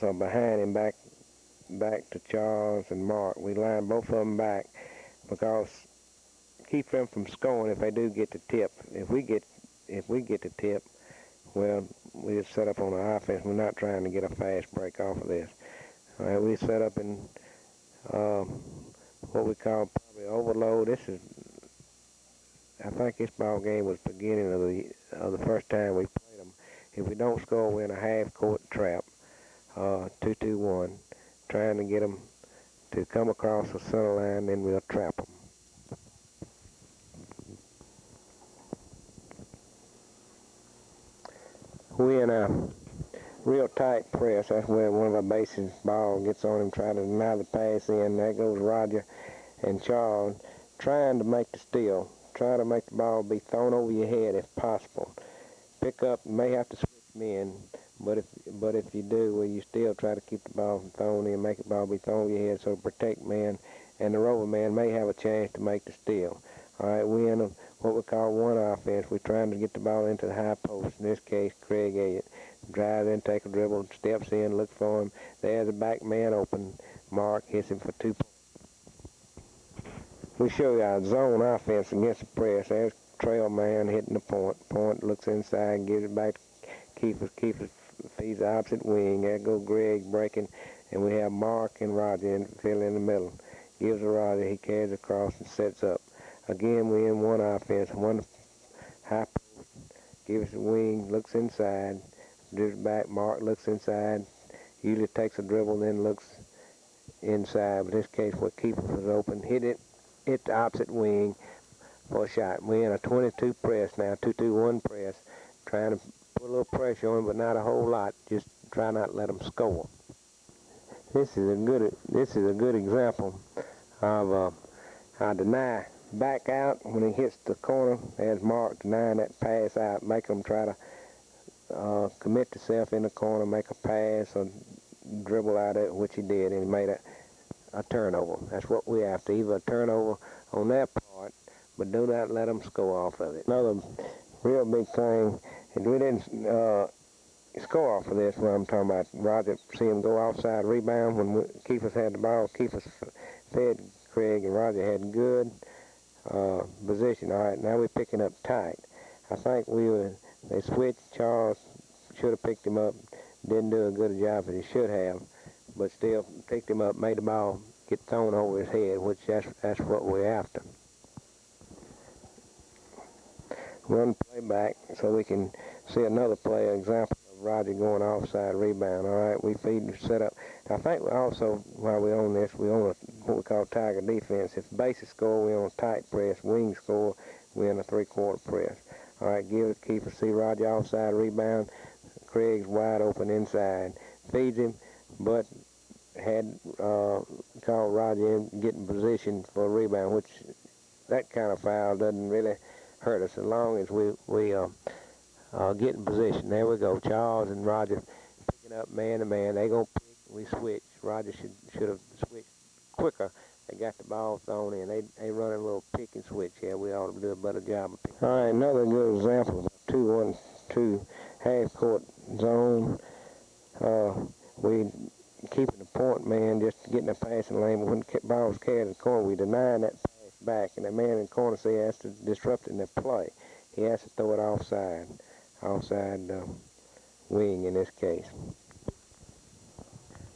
So behind him, back to Charles and Mark. We line both of them back because keep them from scoring if they do get the tip. If we get the tip, well, we just set up on the offense. We're not trying to get a fast break off of this. All right, we set up in what we call probably overload. I think this ball game was the beginning of the first time we played them. If we don't score, we're in a half-court trap, 2-2-1, trying to get them to come across the center line, then we'll trap them. We're in a real tight press. That's where one of our bases ball gets on him, trying to deny the pass in. There goes Roger and Charles trying to make the steal. Try to make the ball be thrown over your head if possible. Pick up, you may have to switch men, but if you do, well, you still try to keep the ball from thrown in, make the ball be thrown over your head, so protect man, and the rover man may have a chance to make the steal. All right, we're in what we call one offense. We're trying to get the ball into the high post. In this case, Craig Elliott drives in, take a dribble, steps in, look for him. There's a back man open. Mark hits him for 2 points. We show you our zone offense against the press. There's trail man hitting the point. Point looks inside, gives it back to Keefer. Keefer feeds the opposite wing. There goes Greg breaking, and we have Mark and Roger fill in the middle. Gives to Roger. He carries across and sets up. Again, we in one offense. One high post. Gives the wing. Looks inside. Dribbles back. Mark looks inside. Usually takes a dribble, then looks inside. But in this case, what Keefer was open, hit the opposite wing for a shot. We're in a 22 press now, 2-2-1 press, trying to put a little pressure on him, but not a whole lot. Just try not to let him score. This is a good example of how deny back out when he hits the corner. There's Mark denying that pass out, making him try to commit himself in the corner, make a pass or dribble out of it, which he did, and he made a turnover. That's what we have to, either a turnover on their part, but do not let them score off of it. Another real big thing, and we didn't score off of this, what I'm talking about. Roger, see him go offside rebound when Keefer's had the ball. Keefer's fed Craig, and Roger had good position. All right, now we're picking up tight. I think they switched. Charles should have picked him up. Didn't do a good job as he should have, but still picked him up, made the ball get thrown over his head, which that's what we're after. Run play back so we can see another play, example of Roger going offside rebound. All right, we feed and set up. I think we also, while we're on this, we on what we call tiger defense. If bases score, we're on tight press. Wings score, we're in a 3-quarter press. All right, give it, Keeper, see Roger offside rebound. Craig's wide open inside. Feeds him, but had called Roger in getting position for a rebound, which that kind of foul doesn't really hurt us as long as we get in position. There we go. Charles and Roger picking up man to man. They gonna pick. We switch. Roger should have switched quicker. They got the ball thrown in. They run a little pick and switch here. We ought to do a better job of picking. All right, another good example of a 2-1-2 half-court zone. We keeping the point man, just getting a passing lane. But when the ball's carried in the corner, we denying that pass back, and the man in the corner says he has to disrupt in the play. He has to throw it offside wing in this case.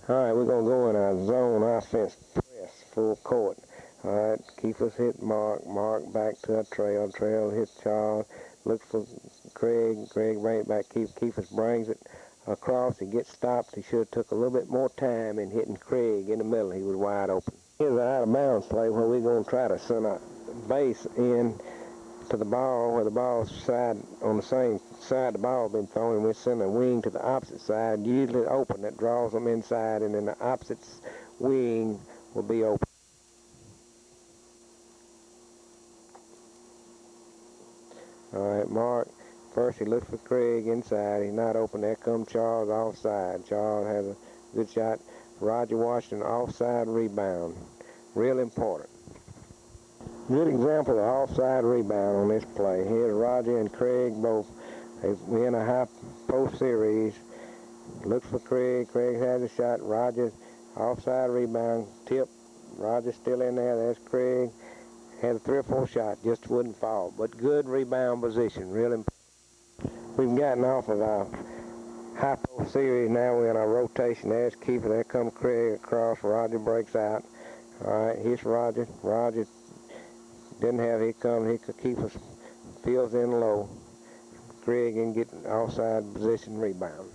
All right, we're gonna go in our zone offense press, full court. All right, Keefer's hit Mark. Mark back to a trail. Trail hits Charles. Looks for Craig. Craig brings it back. Keefer brings it across. He gets stopped. He should have took a little bit more time in hitting Craig in the middle. He was wide open. Here's an out-of-bounds play where we're going to try to send a base in to the ball where the ball's side on the same side the ball been thrown, and we're sending a wing to the opposite side, usually open. That draws them inside, and then the opposite wing will be open. All right, Mark. First he looks for Craig inside. He's not open. There comes Charles offside. Charles has a good shot. Roger Washington offside rebound. Real important. Good example of offside rebound on this play. Here's Roger and Craig both. We're in a high post series. Looks for Craig. Craig has a shot. Roger, offside rebound, tip. Roger's still in there. There's Craig. Had a 3 or 4 shot, just wouldn't fall. But good rebound position, real important. We've gotten off of our hypo series. Now we're in our rotation. There's Keeper. There comes Craig across. Roger breaks out. All right, here's Roger. Roger didn't have. Here comes. He could keep us. Fields in low. Craig can get offside position rebound.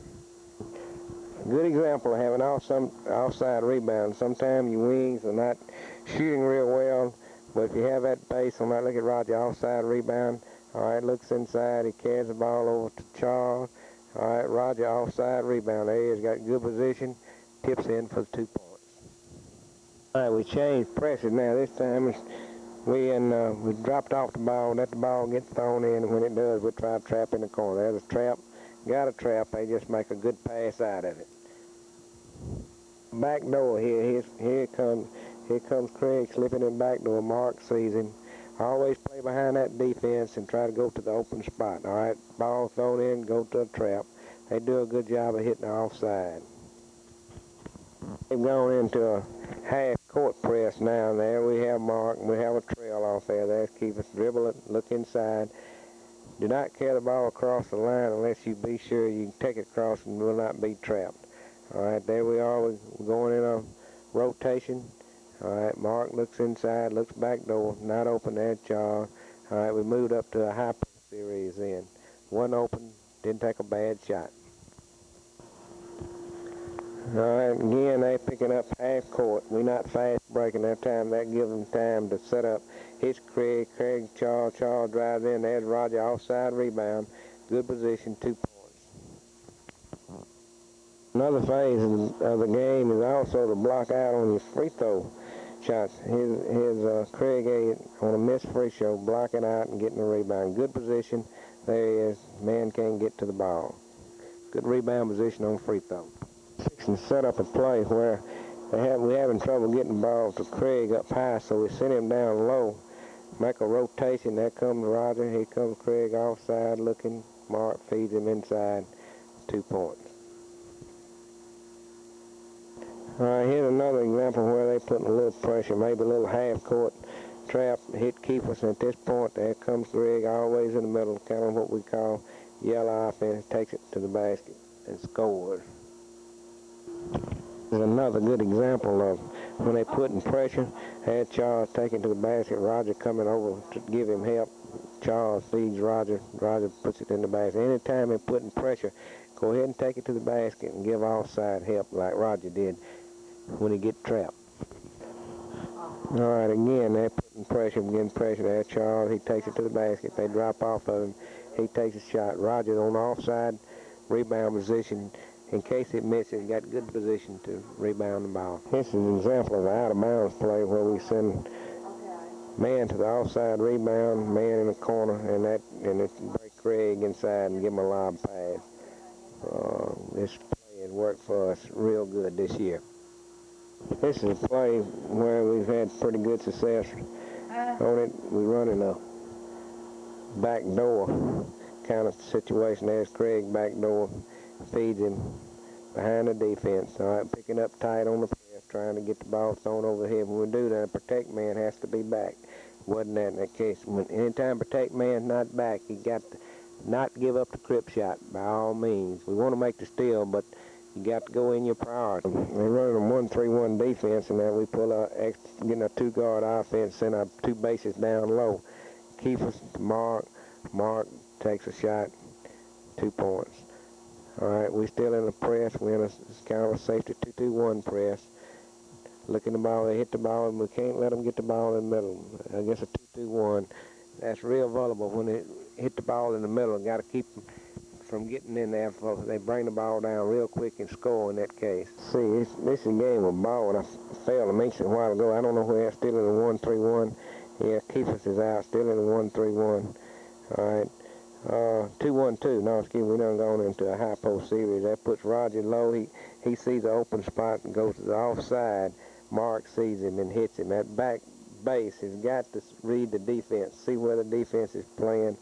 Good example of having offside rebound. Sometimes your wings are not shooting real well, but if you have that base on that, look at Roger, offside rebound. All right, looks inside. He carries the ball over to Charles. All right, Roger, offside rebound. There he is, got good position. Tips in for the 2 points. All right, we changed pressure now. This time we dropped off the ball. Let the ball get thrown in, and when it does, we try to trap in the corner. There's a trap. Got a trap. They just make a good pass out of it. Back door here. Here comes Craig slipping in back door. Mark sees him. Always play behind that defense and try to go to the open spot. All right, ball thrown in, go to a trap. They do a good job of hitting the offside. They've gone into a half-court press now. There we have Mark, and we have a trail off there. There's Keeper. Dribble it, look inside. Do not carry the ball across the line unless you be sure you can take it across and will not be trapped. All right, there we are. We're going in a rotation. All right, Mark looks inside, looks back door, not open there, Charles. All right, we moved up to a hypo series then. One open, didn't take a bad shot. All right, again, they're picking up half court. We're not fast breaking that time. That gives them time to set up. Here's Craig, Charles drives in. There's Roger, offside rebound. Good position, 2 points. Another phase of the game is also to block out on your free throw shots. Here's Craig on a missed free throw, blocking out and getting a rebound. Good position. There he is. Man can't get to the ball. Good rebound position on free throw. And set up a play where we're having trouble getting the ball to Craig up high, so we send him down low. Make a rotation. There comes Roger. Here comes Craig offside looking. Mark feeds him inside. 2 points. All right, here's another example where they put a little pressure, maybe a little half-court trap, hit keepers. At this point, there comes Craig, always in the middle, kind of what we call yellow offense, takes it to the basket and scores. There's another good example of when they put in pressure. Had Charles taken to the basket, Roger coming over to give him help. Charles feeds Roger. Roger puts it in the basket. Anytime they put in pressure, go ahead and take it to the basket and give offside help like Roger did when he get trapped. All right, again, they're putting pressure, getting pressure there. Charles, he takes it to the basket. They drop off of him. He takes a shot. Roger's on the offside rebound position. In case it misses, got good position to rebound the ball. This is an example of an out-of-bounds play where we send man to the offside rebound, man in the corner, and it break Craig inside and give him a lob pass. This play has worked for us real good this year. This is a play where we've had pretty good success on it. We're running a back door kind of situation. There's Craig back door. Feeds him behind the defense. All right, picking up tight on the press, trying to get the ball thrown over the head. When we do that, a protect man has to be back. Wasn't that in that case? Anytime protect man's not back, you got to not give up the crip shot by all means. We want to make the steal, but you got to go in your priority. We're running a 1-3-1 defense, and then we pull getting a 2-guard offense, send our 2 bases down low. Keep us Mark. Mark takes a shot, 2 points. All right, we're still in the press. We're in it's kind of a safety 2-2-1 press. Looking the ball, they hit the ball, and we can't let them get the ball in the middle. I guess a 2-2-1. That's real vulnerable when they hit the ball in the middle. Got to keep them from getting in there. They bring the ball down real quick and score in that case. See, this is a game of ball, and I failed to mention a while ago. I don't know where they're still in the 1-3-1. Yeah, Keefus is out, still in the 1-3-1. All right. 2-1-2. No, excuse me. We done gone into a hypo series. That puts Roger low. He sees an open spot and goes to the offside. Mark sees him and hits him. That back base has got to read the defense, see where the defense is playing,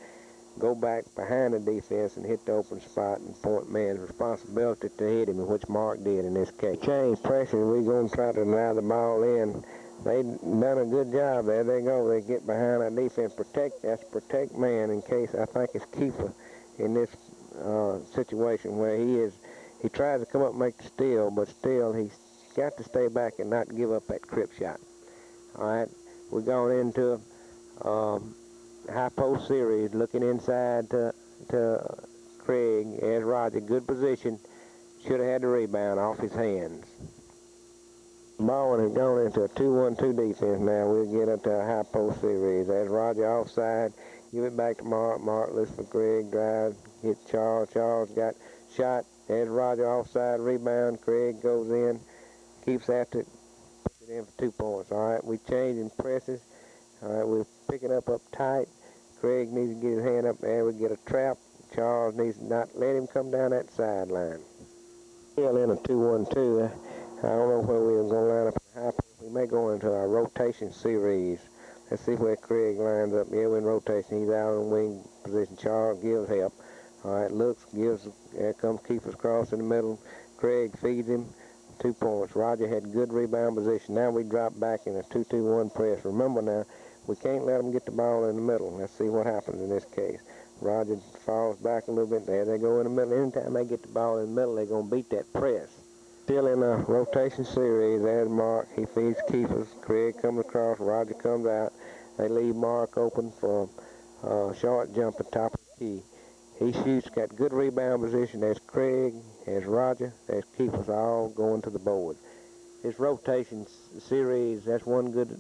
go back behind the defense and hit the open spot, and point man's responsibility to hit him, which Mark did in this case. Change pressure, we're going to try to allow the ball in. They done a good job. There they go. They get behind our defense. That's protect man in case, I think it's Kiefer in this situation where he tries to come up and make the steal, but still he's got to stay back and not give up that crip shot. All right, we're going into high post series, looking inside to Craig as Roger. Good position. Should have had the rebound off his hands. Baldwin has gone into a 2-1-2 defense now. We'll get up to a high post series. As Roger offside, give it back to Mark. Mark looks for Craig, drive, hit Charles. Charles got shot. As Roger offside, rebound. Craig goes in, keeps after it, puts it in for 2 points. All right, we changing presses. All right, we're picking up tight. Craig needs to get his hand up there. We get a trap. Charles needs to not let him come down that sideline. Still in a 2-1-2. I don't know where we're going to line up in the high post. We may go into our rotation series. Let's see where Craig lines up. Yeah, we're in rotation. He's out on wing position. Charles gives help. All right, looks, gives, there comes Keefer's cross in the middle. Craig feeds him. 2 points. Roger had good rebound position. Now we drop back in a 2-2-1 press. Remember now, we can't let them get the ball in the middle. Let's see what happens in this case. Roger falls back a little bit. There they go in the middle. Anytime they get the ball in the middle, they're going to beat that press. Still in a rotation series. There's Mark. He feeds Keefers. Craig comes across. Roger comes out. They leave Mark open for a short jump at top of the key. He shoots, got good rebound position. There's Craig, there's Roger, there's Keefers, all going to the board. This rotation series, that's one good,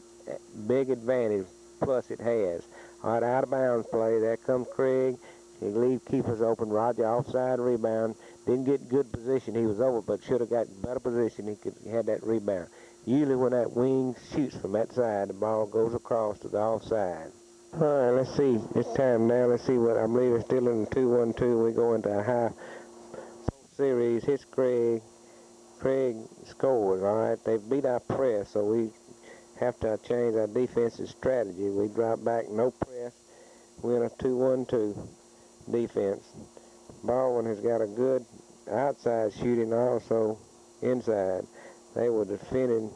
big advantage, plus it has. All right, out of bounds play. There comes Craig. He leaves Keefers open. Roger offside rebound. Didn't get good position. He was over, but should have got better position. He had that rebound. Usually when that wing shoots from that side, the ball goes across to the offside. All right, let's see. It's time now. Let's see what I believe is still in the 2-1-2. We go into a high series. Hits Craig. Craig scores. All right, they beat our press, so we have to change our defensive strategy. We drop back, no press. We're in a 2-1-2 defense. Baldwin has got a good outside shooting, also inside. They were defending.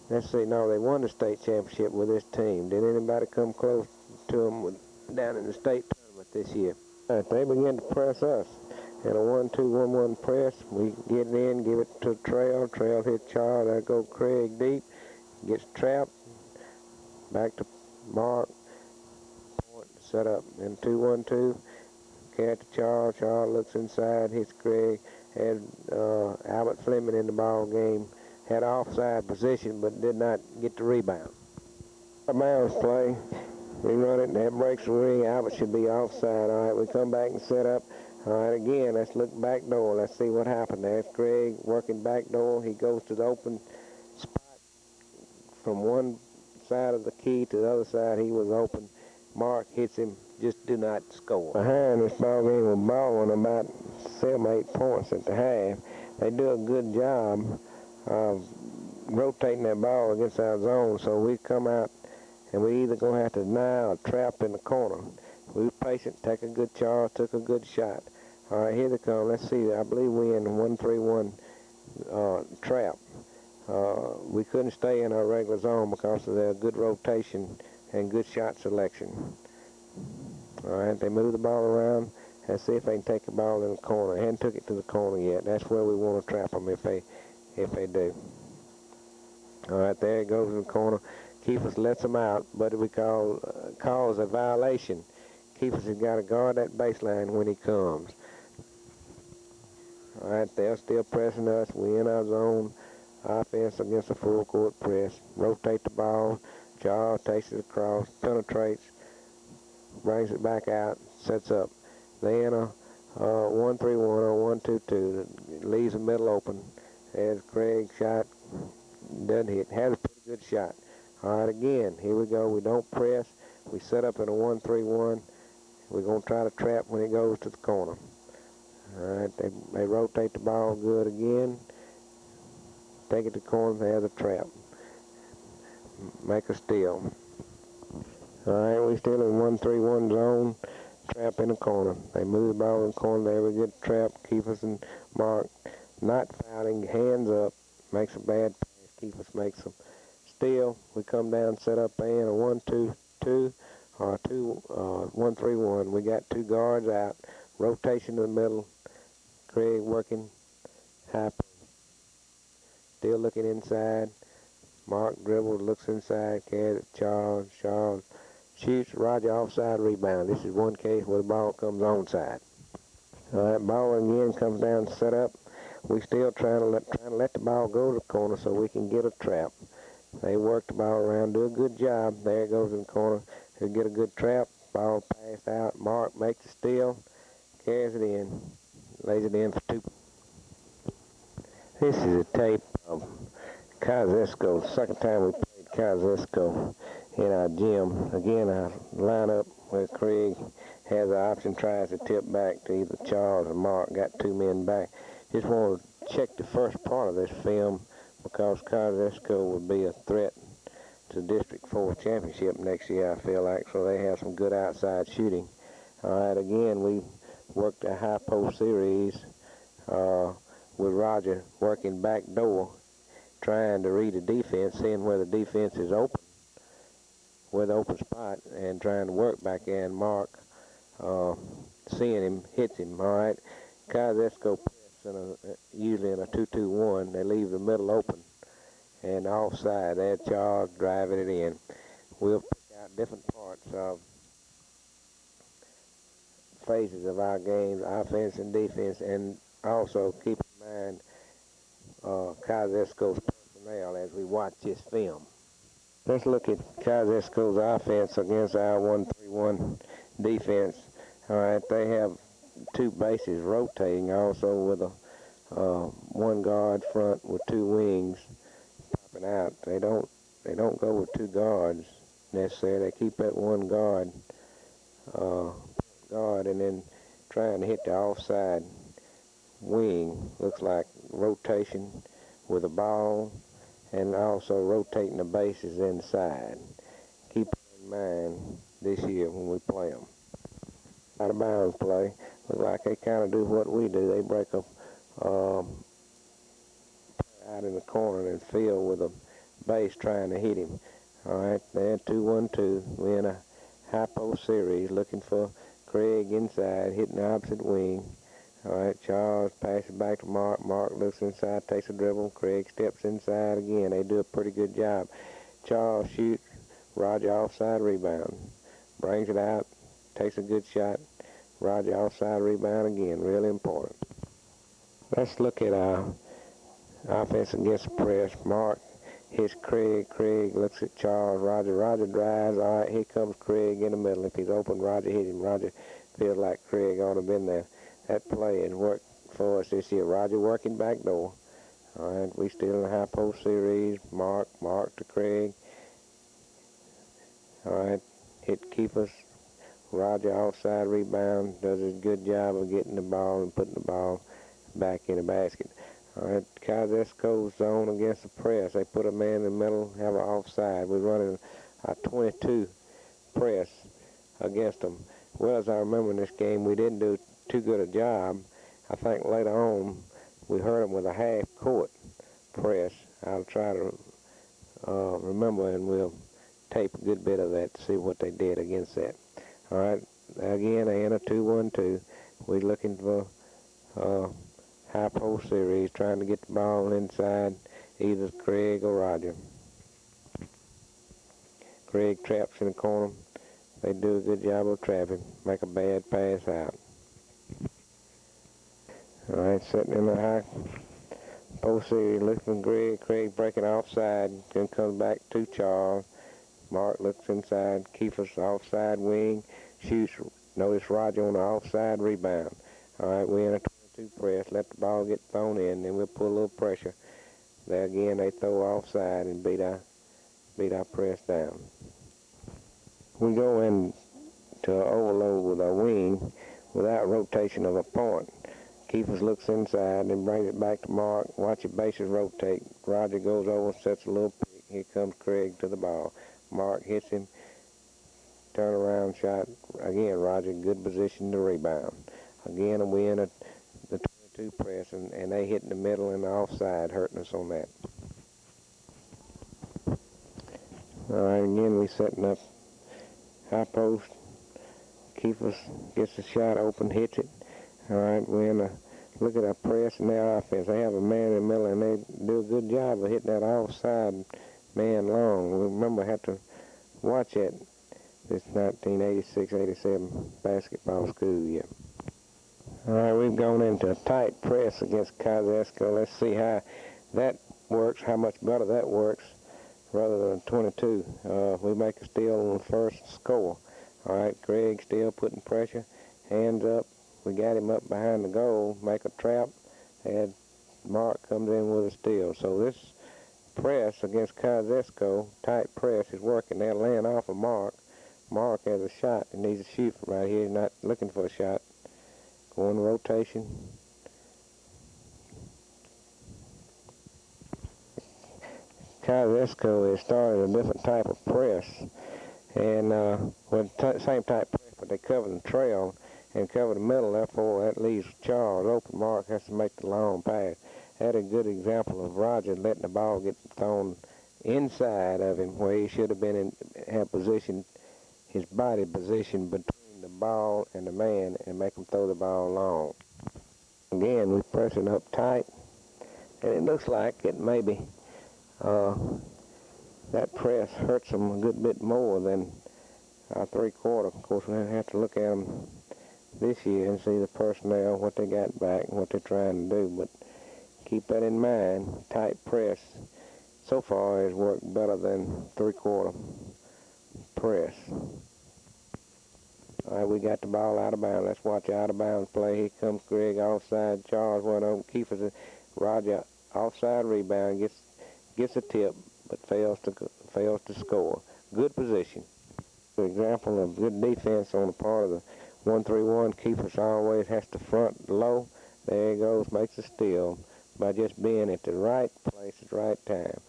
Let's see, no, they won the state championship with this team. Did anybody come close to them down in the state tournament this year? All right, they begin to press us. In a 1-2-1-1 press, we get it in, give it to Trail. Trail hit Charles. There go Craig deep. Gets trapped. Back to Mark. Point set up in 2-1-2. Carry to Charles. Charles looks inside, hits Craig. Had Albert Fleming in the ball game. Had offside position, but did not get the rebound. Bounce play. We run it, and that breaks the ring. Albert should be offside. All right, we come back and set up. All right, again, let's look back door. Let's see what happened. There's Craig working back door. He goes to the open spot from one side of the key to the other side. He was open. Mark hits him. Just do not score. Behind this ball game with Baldwin about 7 or 8 points at the half. They do a good job of rotating that ball against our zone, so we come out and we either going to have to deny or trap in the corner. We were patient, take a good charge, took a good shot. All right, here they come. Let's see. I believe we're in 1-3-1 trap. We couldn't stay in our regular zone because of their good rotation and good shot selection. All right, they move the ball around. Let's see if they can take the ball in the corner. They hadn't took it to the corner yet. That's where we want to trap them if they do. All right, there it goes in the corner. Keefers lets them out, but we calls a violation. Keefers has got to guard that baseline when he comes. All right, they're still pressing us. We in our zone. Offense against a full court press. Rotate the ball. Charles takes it across, penetrates, brings it back out, sets up. They in a 1-3-1 or 1-2-2. Leaves the middle open. As Craig shot, doesn't hit. Has a pretty good shot. All right, again, here we go. We don't press. We set up in a 1-3-1. We're going to try to trap when it goes to the corner. All right, they rotate the ball good again. Take it to the corner. There's a trap. Make a steal. Alright, we still in 1-3-1 zone. Trap in the corner. They move the ball in the corner. There we get trap. Keepers and Mark not fouling. Hands up. Makes a bad pass. Keepers makes them steal. We come down, set up in a 1-2-2 or 1-3-1. We got two guards out. Rotation in the middle. Craig working high. Still looking inside. Mark dribbles, looks inside, carries it, Charles shoots, Roger offside rebound. This is one case where the ball comes onside. All right, ball again comes down, set up. We still trying to let the ball go to the corner so we can get a trap. They work the ball around, do a good job. There it goes in the corner. They get a good trap. Ball passed out. Mark makes the steal, carries it in, lays it in for two. This is a tape of Kosciuszko, second time we played Kosciuszko in our gym. Again, our lineup where Craig has the option, tries to tip back to either Charles or Mark, got two men back. Just want to check the first part of this film because Kosciuszko would be a threat to District 4 championship next year, I feel like, so they have some good outside shooting. All right, again, we worked a high post series with Roger working back door, trying to read the defense, seeing where the defense is open, where the open spot, and trying to work back there. And Mark, seeing him, hits him. All right, Kosciuszko press usually in a 2-2-1. They leave the middle open and offside. There, Charles driving it in. We'll pick out different parts of phases of our games, offense and defense, and also keep in mind Kosciuszko's personnel as we watch this film. Let's look at Kosciuszko's offense against our 1-3-1 defense. All right, they have two bases rotating, also with a one guard front with two wings popping out. They don't go with two guards necessarily. They keep that one guard and then trying to hit the offside wing. Looks like rotation with a ball and also rotating the bases inside. Keep it in mind this year when we play them. Out of bounds play. Look like they kind of do what we do. They break up out in the corner and field with a base trying to hit him. All right, there 2-1-2. We're in a high post series looking for Craig inside, hitting the opposite wing. All right, Charles passes back to Mark. Mark looks inside, takes a dribble. Craig steps inside again. They do a pretty good job. Charles shoots. Roger offside rebound. Brings it out, takes a good shot. Roger offside rebound again, really important. Let's look at our offense against the press. Mark hits Craig. Craig looks at Charles. Roger drives. All right, here comes Craig in the middle. If he's open, Roger hit him. Roger feels like Craig ought to have been there. That play has worked for us this year. Roger working back door. All right, we still in the high post series. Mark to Craig. All right, hit keepers. Roger offside rebound, does a good job of getting the ball and putting the ball back in the basket. All right, Kosciuszko's zone against the press. They put a man in the middle, have an offside. We're running a 22 press against them. Well, as I remember in this game, we didn't do too good a job. I think later on we hurt them with a half-court press. I'll try to remember, and we'll tape a good bit of that to see what they did against that. All right, again, they in a 2-1-2. We're looking for high post series, trying to get the ball inside either Craig or Roger. Craig traps in the corner. They do a good job of trapping, make a bad pass out. All right, sitting in the high post series, looking for Craig breaking offside, then comes back to Charles. Mark looks inside, Kiefer's offside wing, shoots. Notice Roger on the offside rebound. All right, we're in a 22 press. Let the ball get thrown in, then we'll put a little pressure. There again, they throw offside and beat our press down. We go into overload with our wing without rotation of a point. Keepers looks inside and brings it back to Mark. Watch your bases rotate. Roger goes over, sets a little pick. Here comes Craig to the ball. Mark hits him. turnaround shot. Again, Roger, good position to rebound. Again, we in the 22 press, and they hit in the middle and the offside, hurting us on that. All right, again, we setting up high post. Keepers gets the shot open, hits it. All right, we're in a look at our press and their offense. They have a man in the middle, and they do a good job of hitting that offside man long. We remember have to watch that this 1986-87 basketball school year. All right, we've gone into a tight press against Kosciuszko. Let's see how that works, how much better that works rather than 22. We make a steal on the first score. All right, Greg still putting pressure, hands up. We got him up behind the goal, make a trap, and Mark comes in with a steal. So this press against Kosciuszko, tight press, is working. They're laying off of Mark. Mark has a shot. He needs to shoot from right here. He's not looking for a shot. Going rotation. Kosciuszko is starting a different type of press. And same type press, but they cover the trail and cover the middle. Therefore, that leaves Charles open. Mark has to make the long pass. That's a good example of Roger letting the ball get thrown inside of him, where he should have been have position, his body positioned between the ball and the man, and make him throw the ball long. Again, we're pressing up tight, and it looks like it maybe that press hurts them a good bit more than our three-quarter. Of course, we have to look at them this year and see the personnel, what they got back, and what they're trying to do. But keep that in mind. Tight press so far has worked better than three-quarter press. All right, we got the ball out of bounds. Let's watch out of bounds play. Here comes Greg offside. Charles went over. Keeper's Roger offside rebound, gets a tip, but fails to score. Good position. An example of good defense on the part of the 1-3-1. Keepers always has to front low. There he goes, makes a steal by just being at the right place at the right time.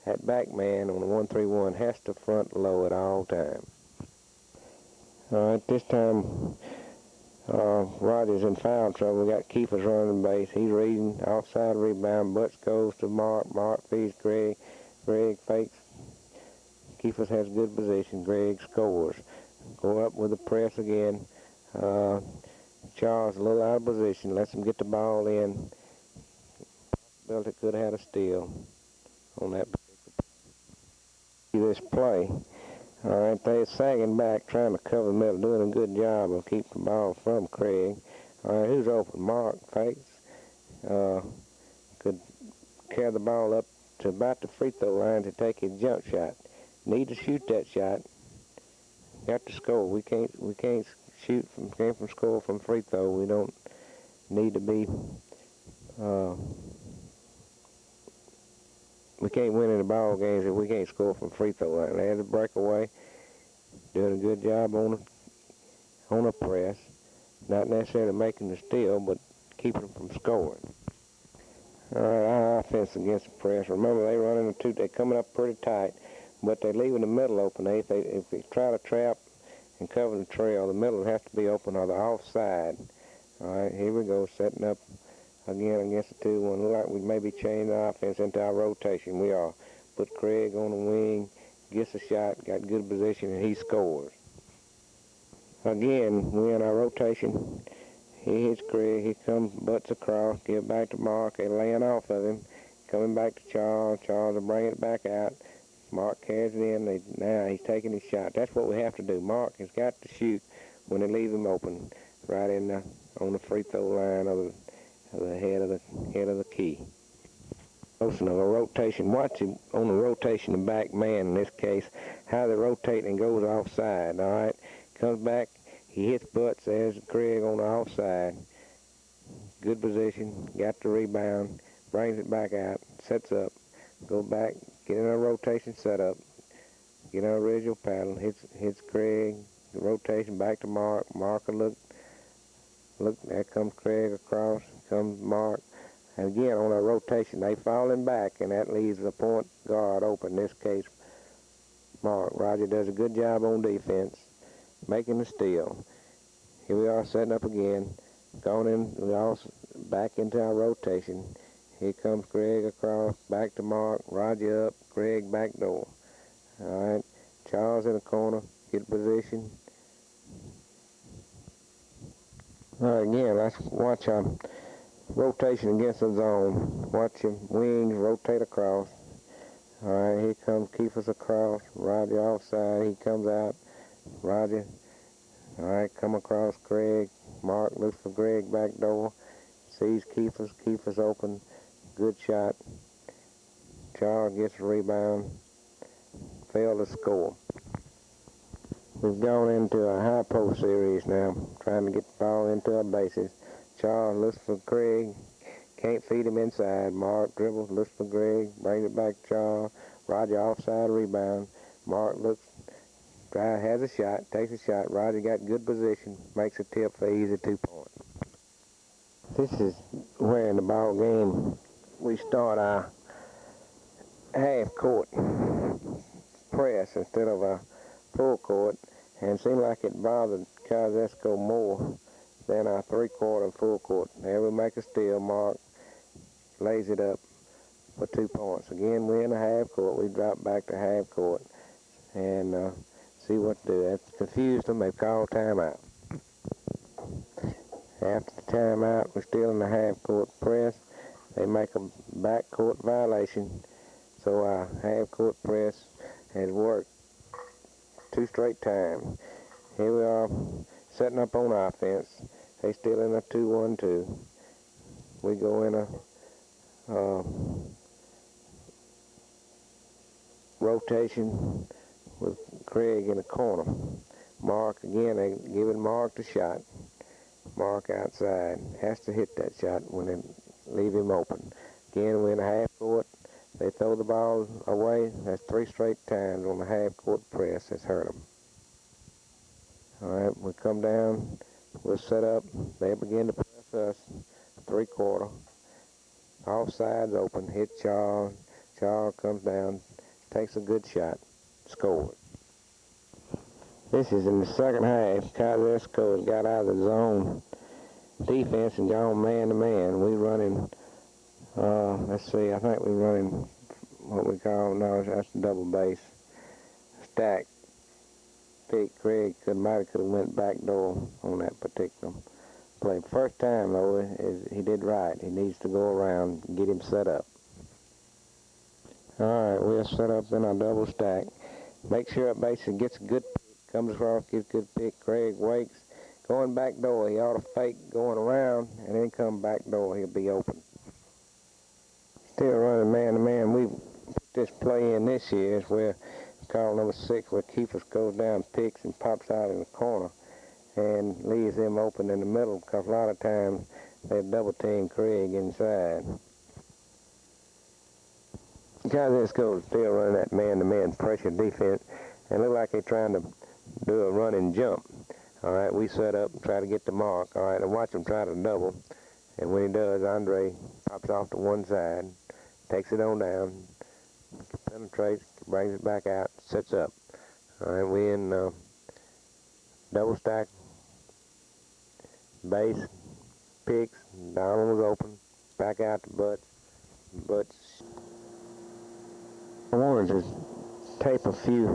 That back man on the 1-3-1 has to front low at all times. All right, this time Roger's in foul trouble. We got Keepers running the base. He's reading, offside rebound. Butts goes to Mark. Mark feeds Greg. Greg fakes. Keepers has good position. Greg scores. Go up with the press again. Charles a little out of position. Lets him get the ball in. Possibility could have had a steal on that particular play. All right, they're sagging back, trying to cover the middle, doing a good job of keeping the ball from Craig. All right, who's open? Mark fakes. Could carry the ball up to about the free throw line to take his jump shot. Need to shoot that shot. Got to score. We can't shoot from score from free throw. We don't need to be. We can't win in the ball games if we can't score from free throw line. There's a breakaway. Doing a good job on a press. Not necessarily making the steal, but keeping them from scoring. All right, our offense against the press. Remember, they run into two. They're coming up pretty tight, but they're leaving the middle open. If they try to trap and cover the trail, the middle has to be open or the offside. All right, here we go, setting up again against the 2-1. Look like we may be changing the offense into our rotation. We are. Put Craig on the wing, gets a shot, got good position, and he scores. Again, we're in our rotation. He hits Craig. He comes, butts across, give back to Mark. They're laying off of him. Coming back to Charles. Charles will bring it back out. Mark carries it in. Now he's taking his shot. That's what we have to do. Mark has got to shoot when they leave him open, right on the free throw line of the head of the key. Motion of a rotation. Watch him on the rotation, the back man in this case, how they rotate and goes offside. All right, comes back. He hits butts. There's Craig on the offside. Good position. Got the rebound. Brings it back out. Sets up. Go back. Get in a rotation setup. Get in a original paddle. Hits Craig. The rotation back to Mark. Mark will look. There comes Craig across. Comes Mark. And again, on a rotation, they falling back, and that leaves the point guard open. In this case, Mark. Roger does a good job on defense. making the steal. Here we are setting up again, going in, we all back into our rotation. Here comes Greg across, back to Mark, Roger up, Greg back door. All right, Charles in the corner, get position. All right, again, let's watch our rotation against the zone. Watch your wings rotate across. All right, here comes Keefer's across, Roger offside, he comes out, Roger. All right, come across Greg, Mark looks for Greg back door, sees Keefer's open, good shot. Charles gets a rebound, failed to score. We've gone into a high post series now, trying to get the ball into our bases. Charles looks for Greg, can't feed him inside. Mark dribbles, looks for Greg, brings it back to Charles. Roger offside rebound. Mark looks, has a shot, takes a shot. Roger got good position, makes a tip for easy 2 points. This is where in the ball game we start our half-court press instead of a full court, and it seemed like it bothered Kosciuszko more than our 3-quarter and full court. There we make a steal. Mark lays it up for 2 points. Again, we're in the half court. We drop back to half court and see what to do. That's confused them. They call timeout. After the timeout, we're still in the half court press. They make a back court violation. So our half court press has worked 2 straight times. Here we are setting up on offense. They still in a 2-1-2. We go in a rotation with Craig in the corner. Mark again, they giving Mark the shot. Mark outside, has to hit that shot when they leave him open. Again, we're in a half court. They throw the ball away. That's 3 straight times on the half court press. That's hurt them. All right, we come down. We'll set up. They begin to press us. 3-quarter. Offsides open. Hit Charles. Charles comes down. Takes a good shot. Scored. This is in the second half. Kosciuszko has got out of the zone defense and gone man-to-man. We running, let's see, I think we're running what we call, no, that's double base. Stack. Pick. Craig might have went back door on that particular play. First time, though, he did right. He needs to go around and get him set up. All right, we'll set up in our double stack. Make sure our base gets a good pick. Comes across, gets a good pick. Craig wakes. Going back door. He ought to fake going around and then come back door. He'll be open. Still running man-to-man. We put this play in this year is where call number 6, where Keefer goes down, picks, and pops out in the corner and leaves him open in the middle, because a lot of times they double-team Craig inside. Kosciuszko is still running that man-to-man pressure defense, and look like they're trying to do a run and jump. All right, we set up and try to get the mark. All right, and watch him try to double, and when he does, Andre pops off to one side, takes it on down, penetrates, brings it back out, sets up. All right, we in double stack, base, picks, Donald was open, back out to Butts. I wanted to tape a few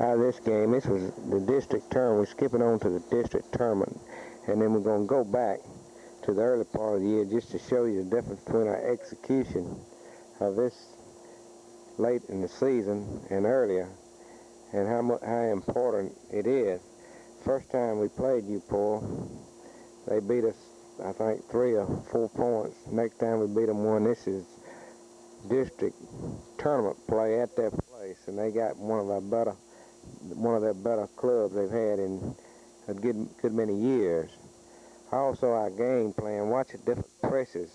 out of this game. This was the district tournament. We're skipping on to the district tournament, and then we're going to go back to the early part of the year just to show you the difference between our execution of this late in the season and earlier, and how important it is. First time we played Upor, they beat us, I think, 3 or 4 points. Next time we beat them 1. This is district tournament play at their place, and they got one of their better clubs they've had in a good many years. Also, our game plan. Watch the different presses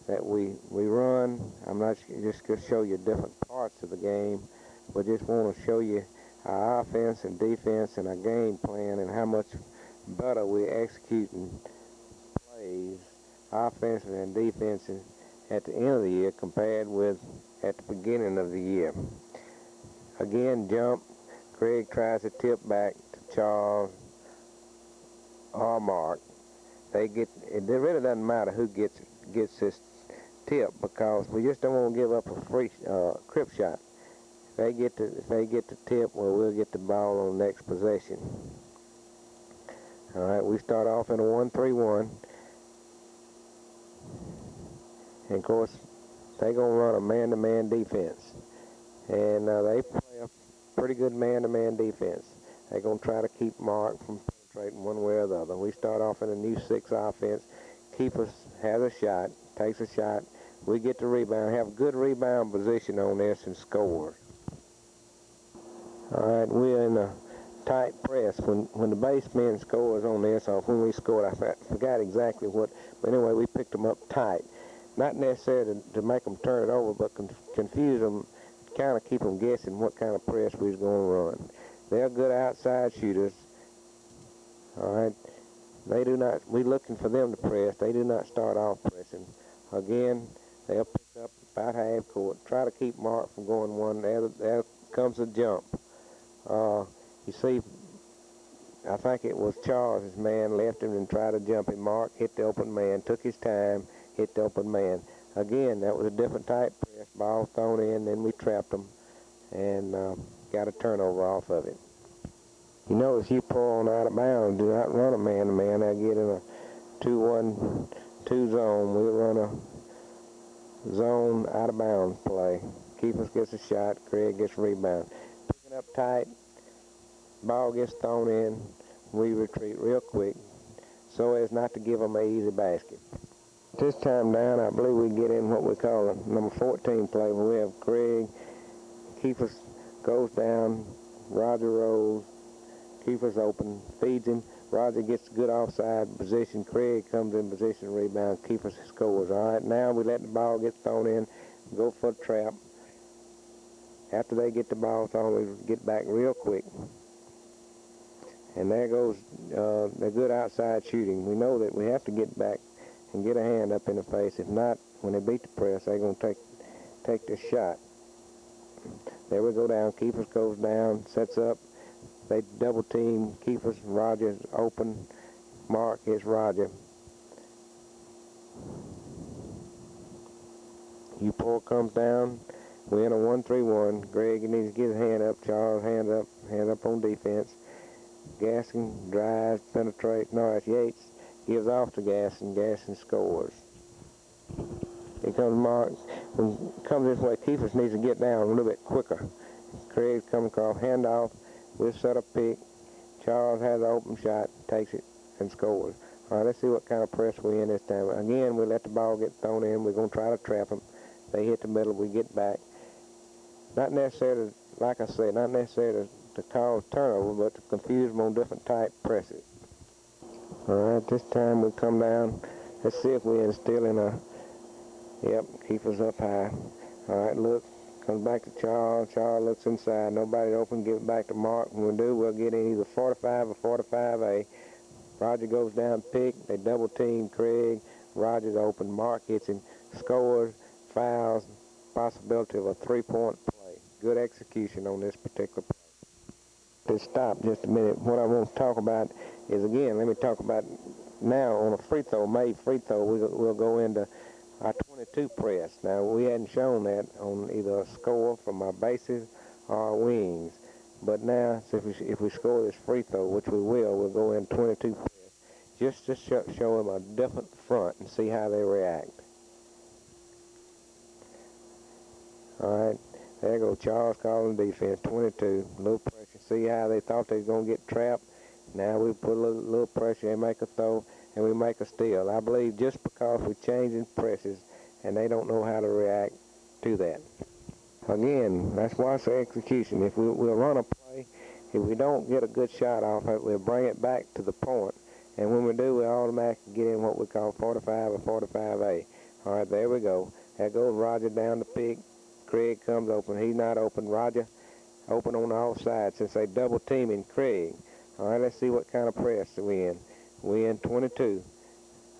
that we run. I'm not just going to show you different parts of the game, but just want to show you our offense and defense and our game plan and how much better we're executing plays, offensively and defensively, at the end of the year compared with at the beginning of the year. Again, jump. Craig tries to tip back to Charles, or Mark, it really doesn't matter who gets this tip, because we just don't want to give up a free crip shot. If they get the tip, well, we'll get the ball on the next possession. All right, we start off in a 1-3-1, and of course they're gonna run a man-to-man defense, and they play a pretty good man-to-man defense. They're gonna try to keep Mark from penetrating one way or the other. We start off in a new 6 offense. Keeper has a shot, takes a shot. We get the rebound, have good rebound position on this, and score. All right, we're in a tight press. When the baseman scores on this, or when we scored, I forgot exactly what, but anyway, we picked them up tight. Not necessarily to make them turn it over, but confuse them, kind of keep them guessing what kind of press we was going to run. They're good outside shooters. All right, they do not. We're looking for them to press. They do not start off pressing. Again, they'll pick up about half court. Try to keep Mark from going one. There comes a jump. You see, I think it was Charles' man left him and tried to jump him. Mark hit the open man, took his time, hit the open man. Again, that was a different type press. Ball thrown in, then we trapped them and got a turnover off of it. You notice you pull on out of bounds, do not run a man-to-man. They'll get in a 2-1-2 zone. We'll run a zone out of bounds play. Keeper gets a shot, Craig gets a rebound. Picking up tight, ball gets thrown in, we retreat real quick so as not to give them an easy basket. This time down, I believe we get in what we call a number 14 play, where we have Craig, keeper goes down, Roger rolls, keeper's open, feeds him, Roger gets good offside position, Craig comes in position, rebound, keeper scores. All right, now we let the ball get thrown in, go for a trap. After they get the ball thrown, we get back real quick. And there goes the good outside shooting. We know that we have to get back and get a hand up in the face. If not, when they beat the press, they're going to take this shot. There we go down. Keepers goes down, sets up. They double team. Keepers, Roger's open. Mark hits Roger. U-Pull comes down. We're in a 1-3-1. Greg needs to get his hand up. Charles, hand up on defense. Gaskin drives, penetrates. No, it's Yates. Gives off to Gaskin. Gaskin scores. Here comes Mark. When he comes this way, Keefers needs to get down a little bit quicker. Craig's coming across. Handoff. We'll set a pick. Charles has an open shot. Takes it and scores. All right, let's see what kind of press we're in this time. Again, we let the ball get thrown in. We're going to try to trap them. They hit the middle. We get back. Not necessarily, like I said, not necessarily to cause turnover, but to confuse them on different type presses. All right, this time we come down. Let's see if we're still in a, yep, keeper's up high. All right, look, comes back to Charles. Charles looks inside. Nobody open, give it back to Mark. When we do, we'll get in either 45 or 45A. Roger goes down, pick. They double team Craig. Roger's open. Mark hits him, scores, fouls, possibility of a 3-point play. Good execution on this particular play. To stop just a minute, what I want to talk about is, again, let me talk about now on a free throw, made free throw, we'll go into our 22 press. Now, we hadn't shown that on either a score from our bases or our wings. But now, if we score this free throw, which we will, we'll go in 22 press, just to show them a different front and see how they react. All right, there goes Charles calling defense, 22, low pressure. See how they thought they was going to get trapped. Now we put a little pressure, they make a throw, and we make a steal. I believe just because we're changing presses and they don't know how to react to that. Again, that's why it's execution. If we'll run a play, if we don't get a good shot off it, we'll bring it back to the point. And when we do, we automatically get in what we call 45 or 45A. All right, there we go. There goes Roger down the pick. Craig comes open. He's not open. Roger open on the offside since they double teaming Craig. All right, let's see what kind of press we're in. We're in 22.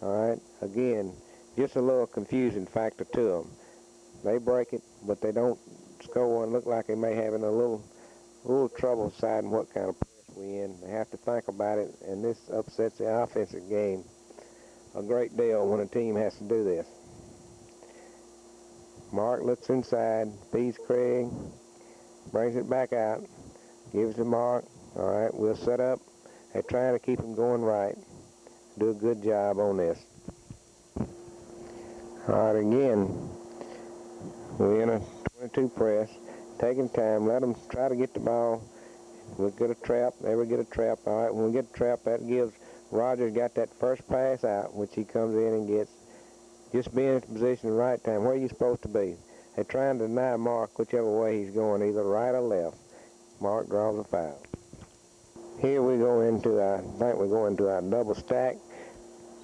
All right, again, just a little confusion factor to them. They break it, but they don't score and look like they may have a little trouble deciding what kind of press win. They have to think about it, and this upsets the offensive game a great deal when a team has to do this. Mark looks inside, feeds Craig, brings it back out, gives to Mark. All right, we'll set up. They're trying to keep him going right. Do a good job on this. All right, again, we're in a 22 press. Taking time, let them try to get the ball. We'll get a trap. There we get a trap. All right, when we get a trap, that gives Roger got that first pass out, which he comes in and gets. Just being in position at the right time, where you're supposed to be. They're trying to deny Mark whichever way he's going, either right or left. Mark draws a foul. Here we go into our, I think we're going to our double stack.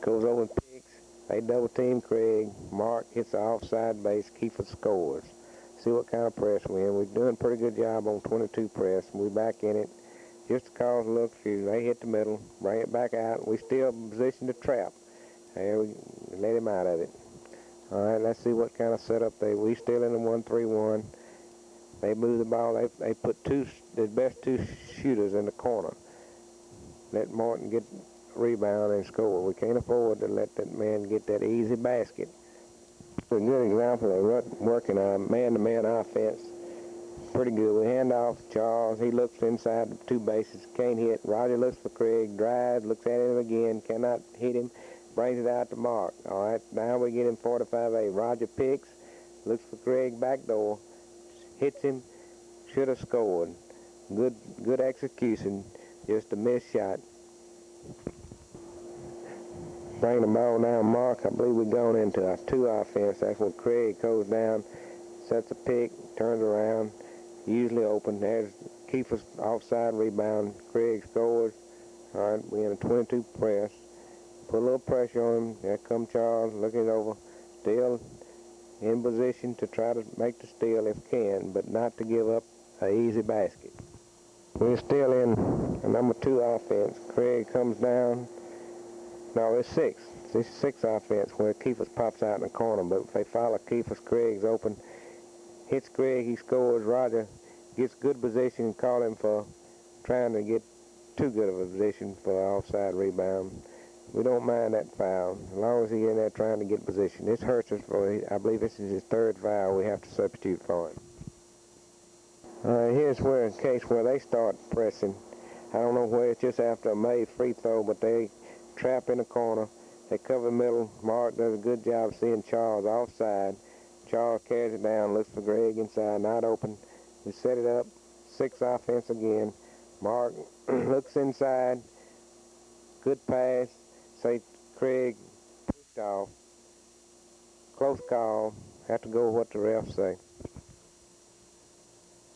Goes over and picks. They double team Craig. Mark hits the offside base. Kiefer scores. See what kind of press we're in. We're doing a pretty good job on 22 press. We're back in it. Just to cause a little confusion. They hit the middle. Bring it back out. We still position to trap. There we let him out of it. All right, let's see what kind of setup we still in the 1-3-1. They move the ball. They put the best two shooters in the corner. Let Martin get a rebound and score. We can't afford to let that man get that easy basket. A good example of working a man-to-man offense. Pretty good. We hand off Charles. He looks inside the two bases. Can't hit. Roger looks for Craig. Drives. Looks at him again. Cannot hit him. Brings it out to Mark. All right. Now we get him 45-8. Roger picks. Looks for Craig back door. Hits him. Should have scored. Good execution. Just a missed shot. Bring the ball down, Mark. I believe we're going into our 2 offense. That's when Craig goes down, sets a pick, turns around, usually open. There's Kiefer's offside rebound. Craig scores. All right, we're in a 22 press. Put a little pressure on him. There comes Charles, looking over. Still in position to try to make the steal if can, but not to give up an easy basket. We're still in a number 2 offense. Craig comes down. No, it's 6. It's 6 offense where Kiefer pops out in the corner, but if they follow Kiefer, Craig's open. Hits Craig, he scores. Roger gets good position, call him for trying to get too good of a position for an offside rebound. We don't mind that foul, as long as he's in there trying to get position. This hurts us for, I believe this is his 3rd foul we have to substitute for him. Here's where, in case where they start pressing. I don't know where it's just after a made free throw, but they trap in the corner. They cover the middle. Mark does a good job seeing Charles offside. Charles carries it down, looks for Greg inside, not open. We set it up. 6 offense again. Mark looks inside. Good pass. Say Craig pushed off. Close call. Have to go with what the refs say.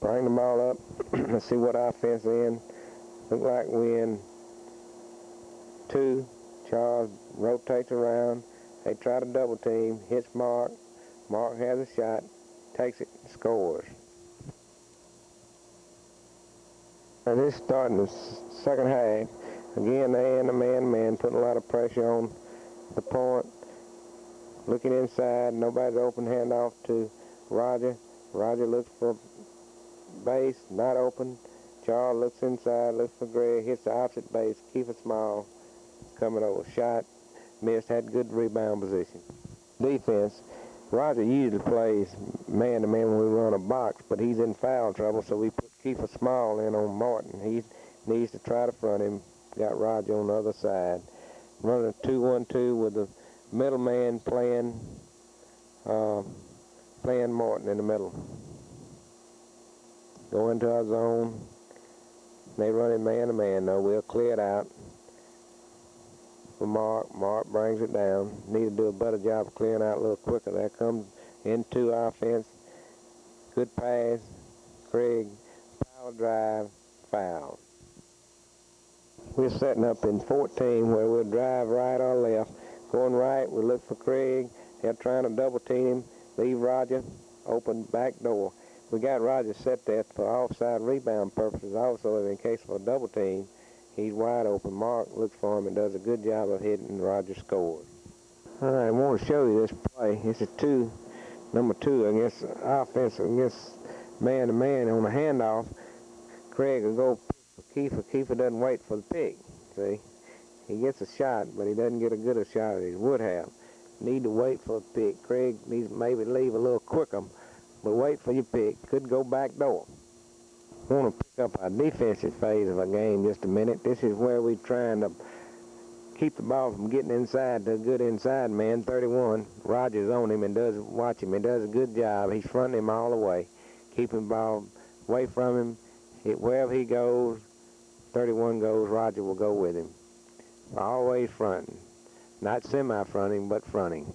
Bring the ball up. Let's see what offense in. Look like we in 2. Charles rotates around. They try to double team. Hits Mark. Mark has a shot. Takes it. Scores. And this is starting the second half. Again, they in the man-to-man, putting a lot of pressure on the point. Looking inside. Nobody's open. Hand off to Roger. Roger looks for base. Not open. Charles looks inside. Looks for Greg. Hits the opposite base. Keep it small. Coming over. Shot. Missed. Had good rebound position. Defense. Roger usually plays man-to-man when we run a box, but he's in foul trouble, so we put Kiefer Small in on Martin. He needs to try to front him. Got Roger on the other side. Running a 2-1-2 with the middleman playing Martin in the middle. Go into our zone. They run it man-to-man, though. We'll clear it out for Mark. Mark brings it down. Need to do a better job of clearing out a little quicker. There comes into offense. Good pass. Craig, power drive, foul. We're setting up in 14 where we'll drive right or left. Going right, we look for Craig. They're trying to double team him. Leave Roger. Open back door. We got Roger set there for offside rebound purposes also in case of a double team. He's wide open. Mark looks for him and does a good job of hitting, and Roger scores. All right, I want to show you this play. This is number 2 against offense against man-to-man on a handoff. Craig will go Kiefer doesn't wait for the pick. See, he gets a shot, but he doesn't get a good a shot as he would have. Need to wait for a pick. Craig needs to maybe leave a little quicker, but wait for your pick. Could go back door. Want to pick up our defensive phase of our game just a minute. This is where we're trying to keep the ball from getting inside to a good inside man. 31. Rogers on him and watch him. He does a good job. He's fronting him all the way, keeping the ball away from him. Wherever he goes, 31 goes, Roger will go with him. Always fronting. Not semi-fronting, but fronting.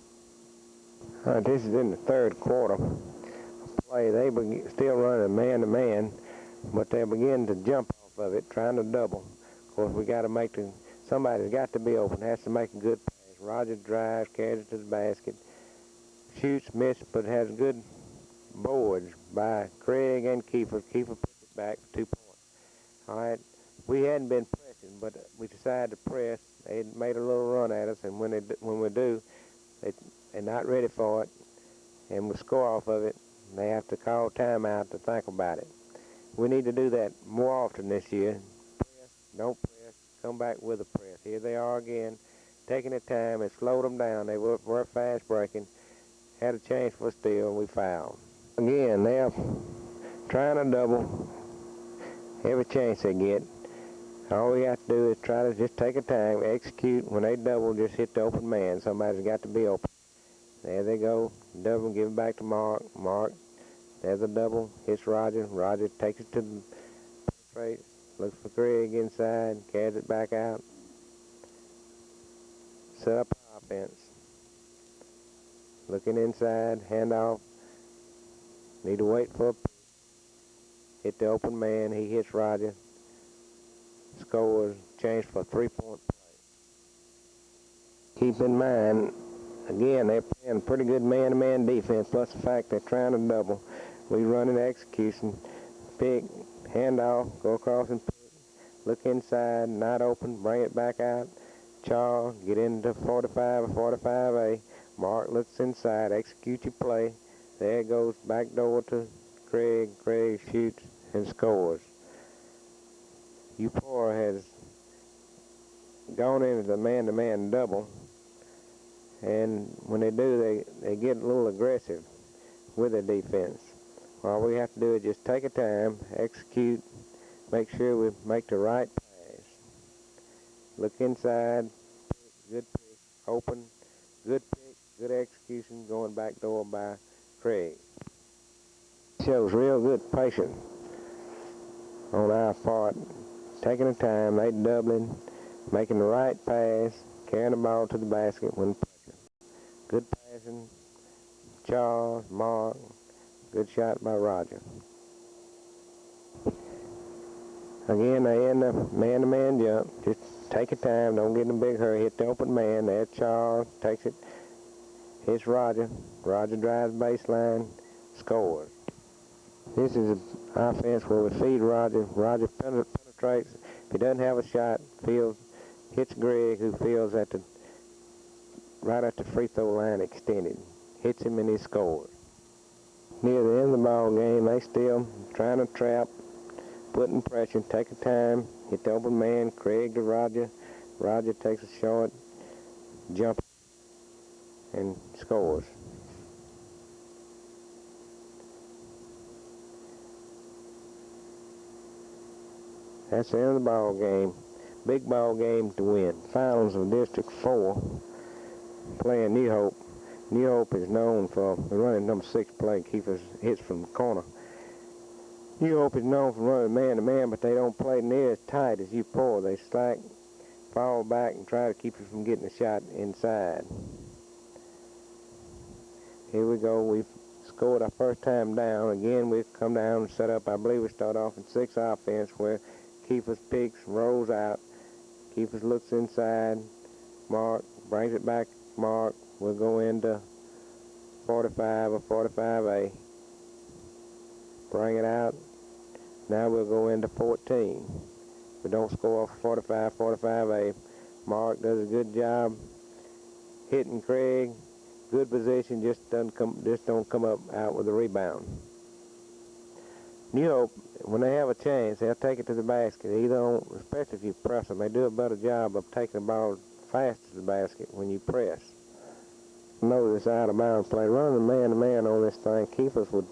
This is in the third quarter play. They still running man-to-man, but they're beginning to jump off of it, trying to double. Of course, we got to make somebody's got to be open, has to make a good pass. Roger drives, carries it to the basket, shoots, misses, but has good boards by Craig and Kiefer. Kiefer puts it back for 2 points. All right, we hadn't been pressing, but we decided to press. They had made a little run at us, and when we do, they're not ready for it, and we score off of it. They have to call timeout to think about it. We need to do that more often this year. Press, don't press, come back with a press. Here they are again, taking their time and slowed them down. They were fast breaking, had a chance for a steal, and we fouled. Again, they're trying to double every chance they get. All we have to do is try to just take a time, execute. When they double, just hit the open man. Somebody's got to be open. There they go. Double, give it back to Mark. Mark, there's a double. Hits Roger. Roger takes it to the penetrate. Looks for Craig inside. Carries it back out. Set up offense. Looking inside. Handoff. Need to wait for a pick. Hit the open man. He hits Roger. Scores. Change for a 3-point play. Keep in mind, again, they're playing pretty good man-to-man defense, plus the fact they're trying to double. We run an execution. Pick, handoff, go across and pick. Look inside, not open, bring it back out. Charles, get into 45 or 45A. Mark looks inside, execute your play. There it goes, back door to Craig. Craig shoots and scores. Upor has gone into the man-to-man double, and when they do, they get a little aggressive with their defense. All we have to do is just take a time, execute, make sure we make the right pass. Look inside, good pick, open, good pick, good execution, going back door by Craig. Shows real good patience on our part. Taking the time, they doubling, making the right pass, carrying the ball to the basket when pressure. Good passing, Charles, Mark, good shot by Roger. Again, they in the man-to-man jump. Just take your time, don't get in a big hurry. Hit the open man, there's Charles, takes it, hits Roger. Roger drives baseline, scores. This is an offense where we feed Roger. Roger penetrates. If he doesn't have a shot, hits Greg, who feels right at the free throw line extended. Hits him and he scores. Near the end of the ball game, they still trying to trap, putting pressure, taking time, hit the open man, Craig to Roger. Roger takes a short jump and scores. That's the end of the ball game. Big ball game to win. Finals of District 4, playing New Hope. New Hope is known for running number 6 play, keep us hits from the corner. New Hope is known for running man-to-man, but they don't play near as tight as Upor. They slack, fall back, and try to keep you from getting a shot inside. Here we go. We've scored our first time down. Again, we've come down and set up. I believe we start off in 6 offense, where Kiefer picks, rolls out. Kiefer looks inside. Mark brings it back. Mark will go into 45 or 45A. Bring it out. Now we'll go into 14. We don't score off 45, 45A. Mark does a good job hitting Craig. Good position, just don't come up out with a rebound. New Hope, when they have a chance, they'll take it to the basket. Either on, especially if you press them, they do a better job of taking the ball fast to the basket when you press. Notice out of bounds play, running man-to-man on this thing. Keepers would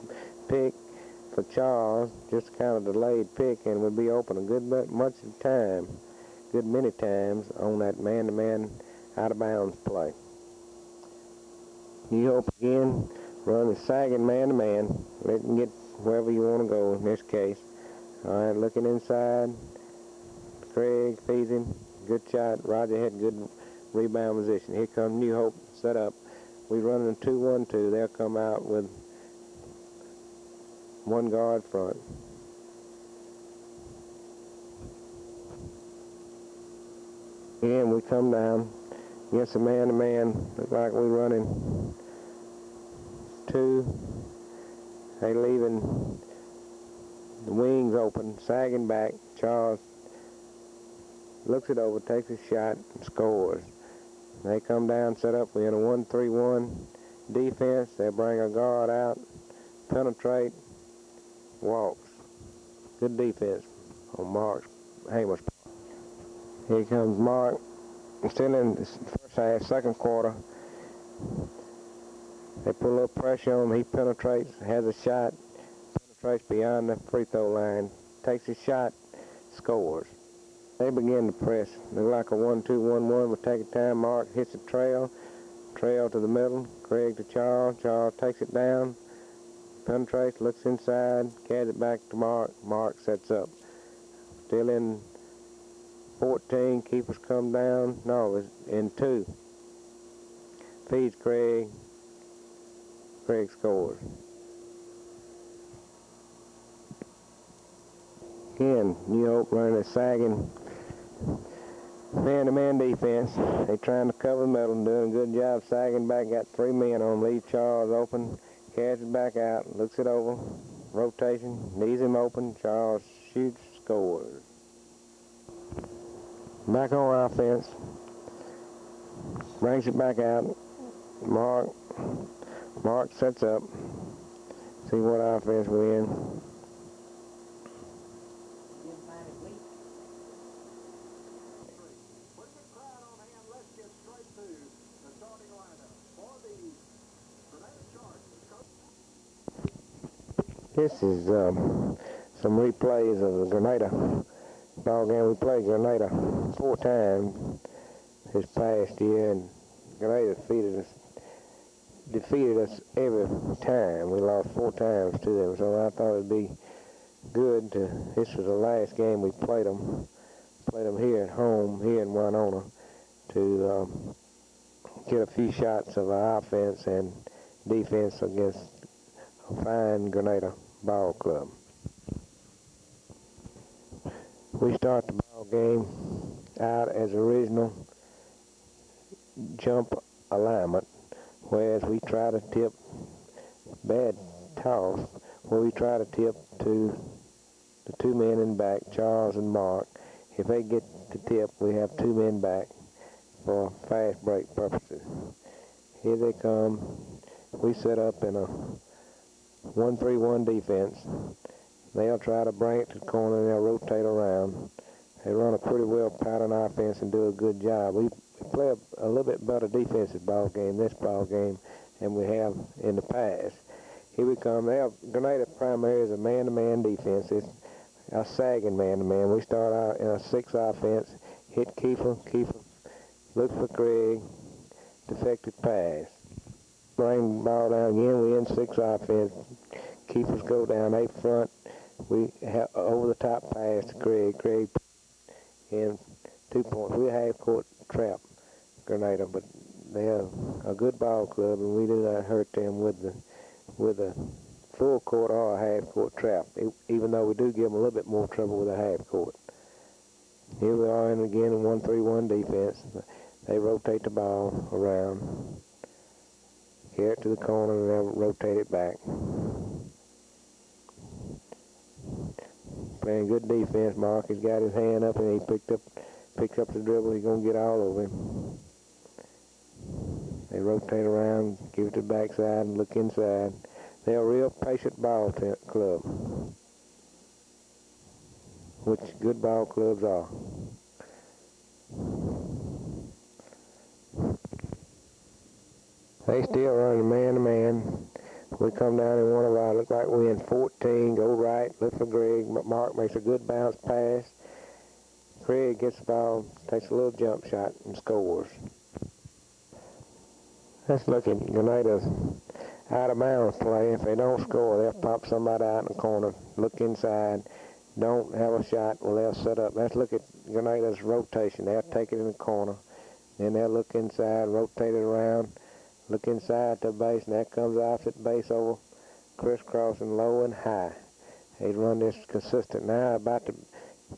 pick for Charles, just kind of delayed pick, and would be open a good much of the time, good many times on that man-to-man out of bounds play. New Hope again, running sagging man-to-man, let him get wherever you want to go in this case. All right, looking inside. Craig feeds him. Good shot. Roger had good rebound position. Here comes New Hope set up. We running a 2-1-2. They'll come out with one guard front. Again, we come down against a man-to-man. Look like we're running 2. They leaving the wings open, sagging back. Charles looks it over, takes a shot, and scores. They come down, set up. We're in a 1-3-1 defense. They bring a guard out, penetrate, walks. Good defense on Mark's Hamer's part. Here comes Mark. Still in the first half, second quarter. They put a little pressure on him. He penetrates, has a shot, penetrates beyond the free throw line, takes his shot, scores. They begin to press. Look like a 1-2-1-1. We're taking time. Mark hits the trail to the middle. Craig to Charles. Charles takes it down, penetrates, looks inside, carries it back to Mark. Mark sets up. Still in 14. Keepers come down. No, it's in 2. Feeds Craig. Craig scores. Again, New Hope running a sagging man-to-man defense. They trying to cover the middle, doing a good job sagging back. Got 3 men on. Leave Charles open, carries it back out, looks it over, rotation, leaves him open. Charles shoots, scores. Back on offense, brings it back out. Mark sets up. See what offense we're in. This is some replays of the Grenada ball game. We played Grenada 4 times this past year, and Grenada defeated us every time. We lost 4 times to them, so I thought it'd be good to. This was the last game we played them. Played them here at home, here in Winona, to get a few shots of our offense and defense against a fine Grenada ball club. We start the ball game out as original jump alignment, whereas we try to tip bad toss, where we try to tip to the 2 men in back, Charles and Mark. If they get to tip, we have 2 men back for fast break purposes. Here they come. We set up in a 1-3-1 defense. They'll try to bring it to the corner and they'll rotate around. They run a pretty well pattern offense and do a good job. We play a little bit better defensive ball game this ball game than we have in the past. Here we come. Grenada primary is a man-to-man defense. It's a sagging man-to-man. We start out in a 6 offense. Hit Kiefer. Kiefer looks for Craig. Defective pass. Bring the ball down again. We in 6 offense. Keepers go down. They front. We have over the top pass to Craig. Craig in 2 points. We half court trap Grenada, but they're a good ball club, and we do not hurt them with a full court or a half court trap. Even though we do give them a little bit more trouble with a half court. Here we are in again in 1-3-1 defense. They rotate the ball around. Carry it to the corner and they'll rotate it back. Playing good defense. Mark has got his hand up and he picks up the dribble. He's going to get all over him. They rotate around, give it to the backside and look inside. They're a real patient ball club. which good ball clubs are. They still running man to man. We come down in one of our, look like we in 14, go right, look for Greg. Mark makes a good bounce pass. Craig gets the ball, takes a little jump shot, and scores. Let's look at Grenada's out of bounds play. If they don't score, they'll pop somebody out in the corner, look inside, don't have a shot, well, they'll set up. Let's look at Grenada's rotation. They'll take it in the corner, then they'll look inside, rotate it around, look inside to the base, and that comes off at base over, crisscrossing low and high. They run this consistent. Now, about the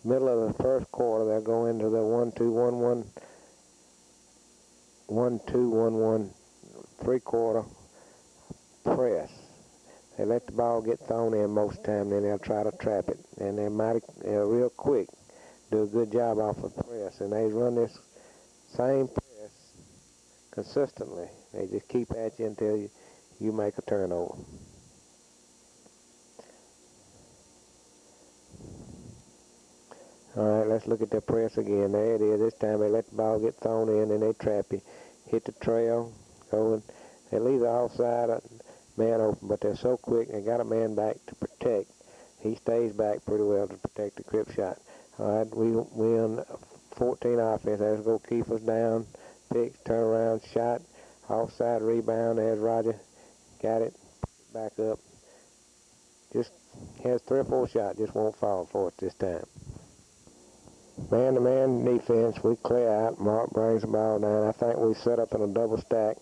middle of the first quarter, they'll go into the 1-2-1-1, 1-2-1-1, three-quarter press. They let the ball get thrown in most of the time, then they'll try to trap it. And they're real quick, do a good job off of press. And they run this same press consistently. They just keep at you until you make a turnover. All right, let's look at their press again. There it is. This time they let the ball get thrown in, and they trap you. Hit the trail, going. They leave the offside man open, but they're so quick, they got a man back to protect. He stays back pretty well to protect the grip shot. All right, we on 14 offense. Let's go Kiefer's down, picks, turn around, shot, offside rebound. There's Roger. Got it, back up. Just has 3 or 4 shots, just won't fall for it this time. Man-to-man defense, we clear out. Mark brings the ball down. I think we set up in a double stack.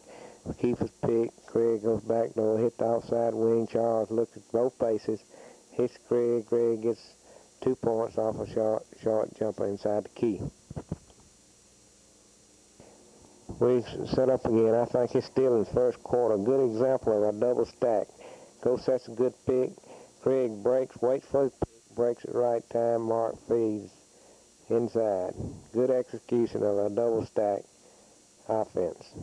Keeper's pick. Craig goes back door, hit the outside wing. Charles looks at both bases, hits Craig. Craig gets 2 points off a short jumper inside the key. We set up again. I think it's still in the first quarter. Good example of a double stack. Go sets a good pick. Craig breaks, waits for the pick, breaks at right time. Mark feeds inside. Good execution of a double stack offense.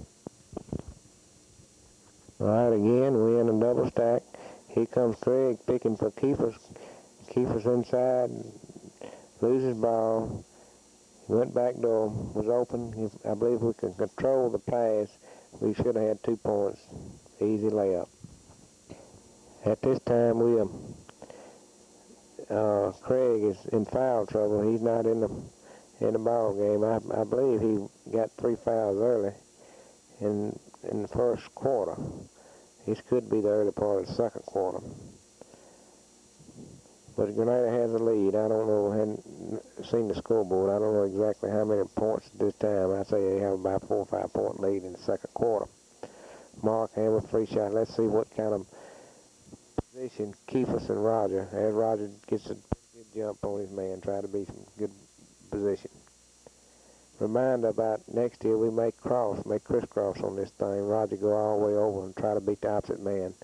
All right, again, we in a double stack. Here comes Craig picking for Kiefer's. Kiefer's inside, loses ball. Went back door, was open. I believe we could control the pass. We should have had 2 points. Easy layup. At this time, Craig is in foul trouble. He's not in the ball game. I believe he got 3 fouls early in the first quarter. This could be the early part of the second quarter. But Grenada has a lead. I don't know. I hadn't seen the scoreboard. I don't know exactly how many points at this time. I say they have about 4 or 5 point lead in the second quarter. Mark have a free shot. Let's see what kind of position Kiefer and Roger. As Roger gets a good jump on his man, try to be some good position. Reminder about next year we make crisscross on this thing. Roger go all the way over and try to beat the opposite man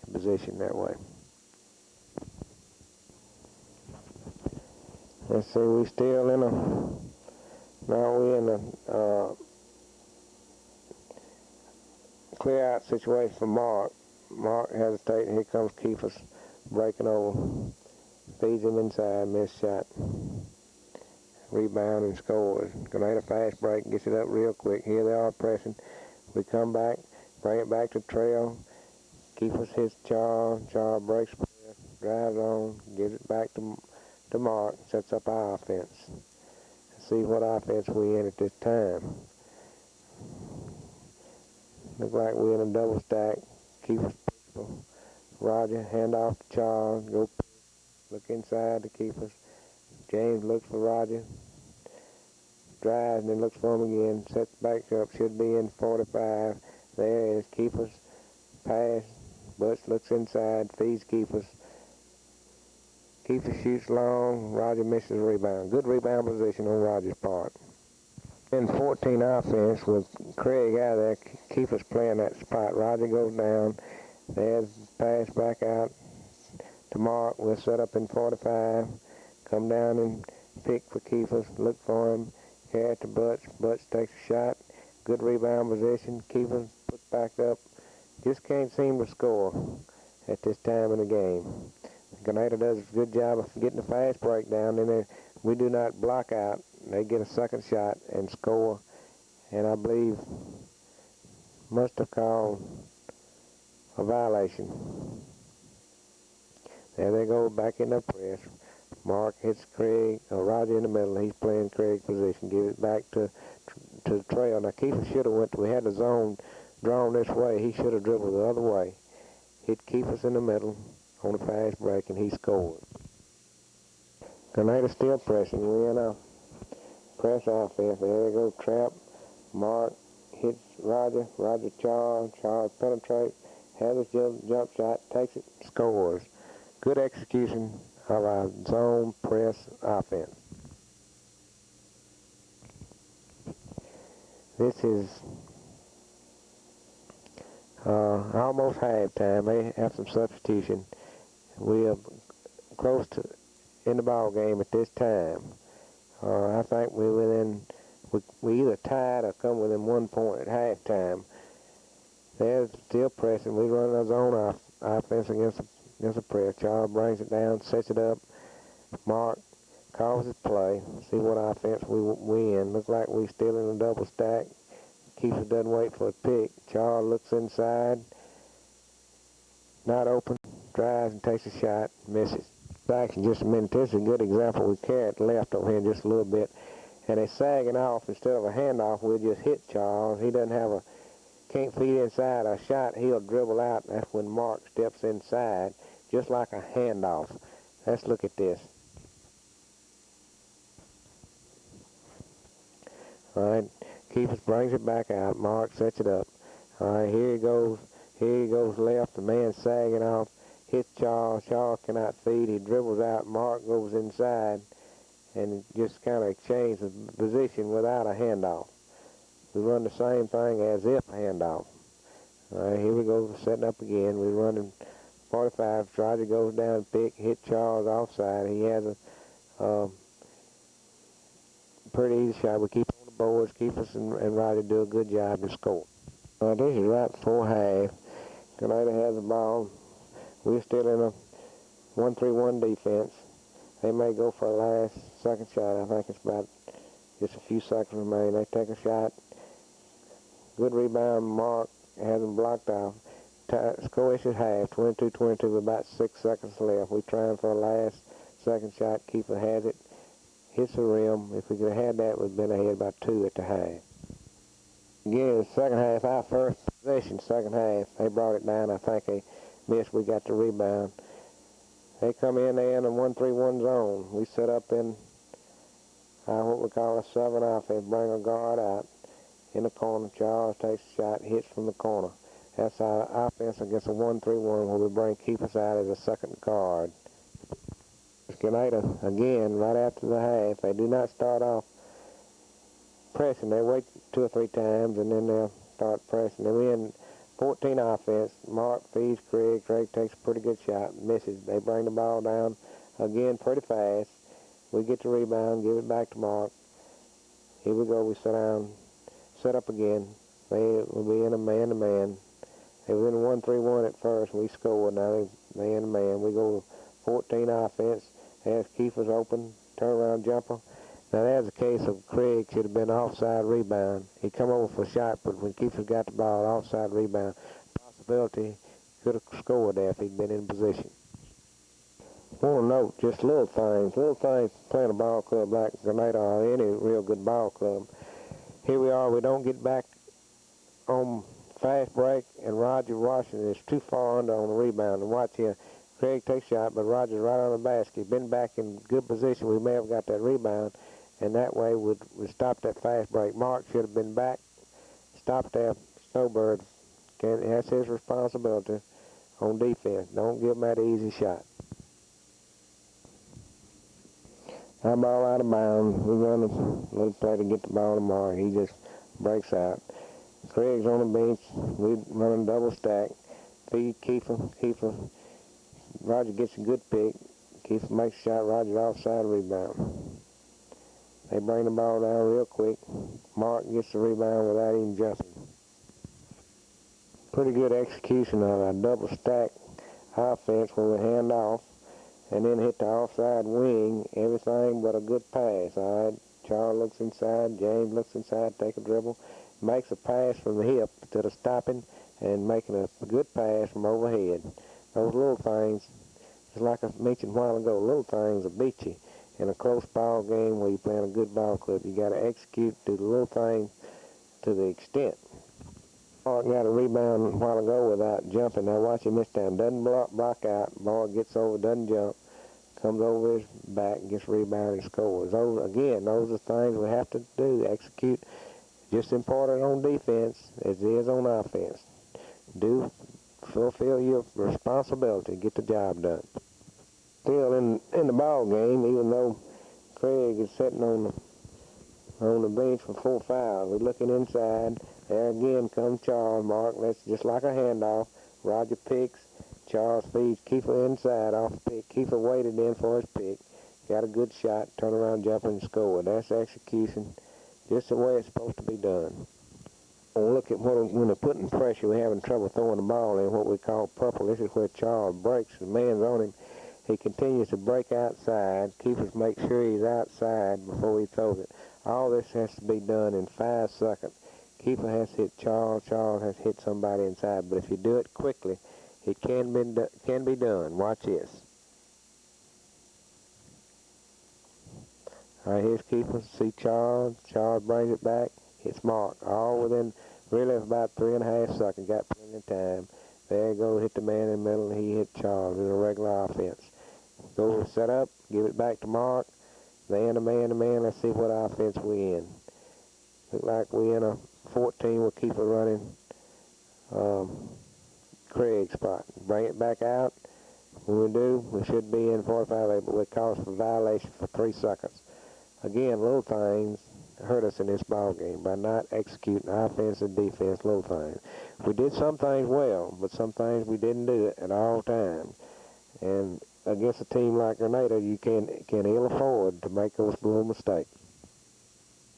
in position that way. Let's see, we still in a clear out situation for Mark. Mark hesitating. Here comes Kiefer breaking over. Feeds him inside, missed shot. Rebound and scores. Grenada fast break, gets it up real quick. Here they are pressing. We come back, bring it back to trail. Kiefer hits Charles. Charles breaks, drives on, gives it back to Mark, sets up our offense. Let's see what offense we in at this time. Look like we're in a double stack. Kiefer, Roger, hand off to Charles. Go look inside the Kiefer. James looks for Roger, drives, and then looks for him again, sets back up, should be in 45. There is Kiefer's pass. Butch looks inside, feeds Kiefer. Kiefer shoots long, Roger misses a rebound. Good rebound position on Roger's part. In 14 offense with Craig out of there, Kiefer's playing that spot. Roger goes down, there's pass back out to Mark. We'll set up in 45. Come down and pick for Kiefer, look for him, carry to Butch. Butch takes a shot, good rebound position. Kiefer puts back up, just can't seem to score at this time in the game. Grenada does a good job of getting the fast break down, then they we do not block out. They get a second shot and score, and I believe must have called a violation. There they go back in the press. Mark hits Craig, Roger in the middle. He's playing Craig's position. Give it back to the trail. Now Kiefer should have went. We had the zone drawn this way. He should have dribbled the other way. Hit Kiefer's in the middle on a fast break, and he scored. Grenada still pressing. We in a press offense. There they go. Trap. Mark hits Roger. Roger Charles. Charles penetrates. Has a jump shot. Takes it. Scores. Good execution of our zone press offense. This is almost halftime. They have some substitution. We are close to in the ball game at this time. I think we either tied or come within 1 point at halftime. They're still pressing. We run our zone offense against the press. Charles brings it down, sets it up. Mark calls his play. See what offense we win. Looks like we still in a double stack. Keeper doesn't wait for a pick. Charles looks inside. Not open. Drives and takes a shot. Misses. Back in just a minute. This is a good example. We carried left over here just a little bit. And they're sagging off. Instead of a handoff, we'll just hit Charles. He doesn't have can't feed inside a shot. He'll dribble out. That's when Mark steps inside. Just like a handoff. Let's look at this. All right, Keeper brings it back out. Mark sets it up. All right, here he goes. Here he goes left. The man sagging off. Hits Charles. Charles cannot feed. He dribbles out. Mark goes inside and just kind of exchanges the position without a handoff. We run the same thing as if a handoff. All right, here we go, setting up again. We're running 45. Roger goes down, pick, hit Charles offside. He has a pretty easy shot. We keep on the boards. Keepers and Roger do a good job to score. This is right before half. Grenada has the ball. We're still in a 1-3-1 defense. They may go for a last second shot. I think it's about just a few seconds remaining. They take a shot. Good rebound. Mark has them blocked off. Score is at half, 22-22 with about 6 seconds left. We're trying for a last second shot. Keeper has it. Hits the rim. If we could have had that, we'd been ahead by 2 at the half. Again, second half, our first possession, second half. They brought it down. I think they missed. We got the rebound. They come in there in a 1-3-1 zone. We set up in what we call a 7 offense. Bring a guard out in the corner. Charles takes a shot, hits from the corner. That's our offense against a 1-3-1 where we bring keepers out as a second guard. Grenada, again, right after the half, they do not start off pressing. They wait 2 or 3 times, and then they'll start pressing. They win 14 offense. Mark feeds Craig. Craig takes a pretty good shot, misses. They bring the ball down again pretty fast. We get the rebound, give it back to Mark. Here we go. We set up again. They will be in a man-to-man. They were in a 1-3-1 at first. We scored. Now they in a man. We go 14 offense. Has Kiefer's open. Turnaround jumper. Now there's a case of Craig should have been offside rebound. He come over for a shot, but when Kiefer got the ball, offside rebound. Possibility could have scored there if he'd been in position. Want to note just little things playing a ball club like Grenada or any real good ball club. Here we are. We don't get back on fast break, and Roger Washington is too far under on the rebound. And watch here. Craig takes a shot, but Roger's right on the basket. He's been back in good position. We may have got that rebound, and that way would stop that fast break. Mark should have been back, stopped there. Snowbird, that's his responsibility on defense. Don't give him that easy shot. Our ball out of bounds. We run a little play to get the ball to Mark. He just breaks out. Craig's on the bench. We run a double stack. Feed Kiefer. Roger gets a good pick. Kiefer makes a shot. Roger offside rebound. They bring the ball down real quick. Mark gets the rebound without even jumping. Pretty good execution of our double stack offense when we hand off. and then hit the offside wing, everything but a good pass. All right, Charles looks inside, James looks inside, take a dribble, makes a pass from the hip instead of stopping and making a good pass from overhead. Those little things, just like I mentioned a while ago, little things will beat you in a close ball game where you're playing a good ball club. You got to execute, do the little things to the extent. Mark got a rebound a while ago without jumping. Now watch him this time. Doesn't block out. Ball gets over, doesn't jump. Comes over his back, gets rebounded, and scores. Those are things we have to do, execute. Just important on defense as it is on offense. Fulfill your responsibility, get the job done. Still in the ball game, even though Craig is sitting on the bench for 4 fouls. We're looking inside. There again comes Charles. Mark, that's just like a handoff. Roger picks. Charles feeds Kiefer inside off the pick. Kiefer waited in for his pick. Got a good shot. Turn around, jump, and score. That's execution, just the way it's supposed to be done. Look at when they're putting pressure, we're having trouble throwing the ball in what we call purple. This is where Charles breaks. The man's on him. He continues to break outside. Keepers make sure he's outside before he throws it. All this has to be done in 5 seconds. Keeper has hit Charles. Charles has hit somebody inside. But if you do it quickly, it can be done. Watch this. All right, here's Keeper. See Charles. Charles brings it back. Hits Mark. All within really about 3.5 seconds. Got plenty of time. There you go. Hit the man in the middle, and he hit Charles in a regular offense. Go set up. Give it back to Mark. They in a man-to-man. Let's see what offense we in. Look like we in a 14 with Keeper running Craig's spot. Bring it back out. When we do, we should be in 45-8, but we cause for violation for 3 seconds. Again, little things hurt us in this ball game by not executing offense and defense, little things. We did some things well, but some things we didn't do it at all times. And against a team like Grenada, you can ill afford to make those little mistakes.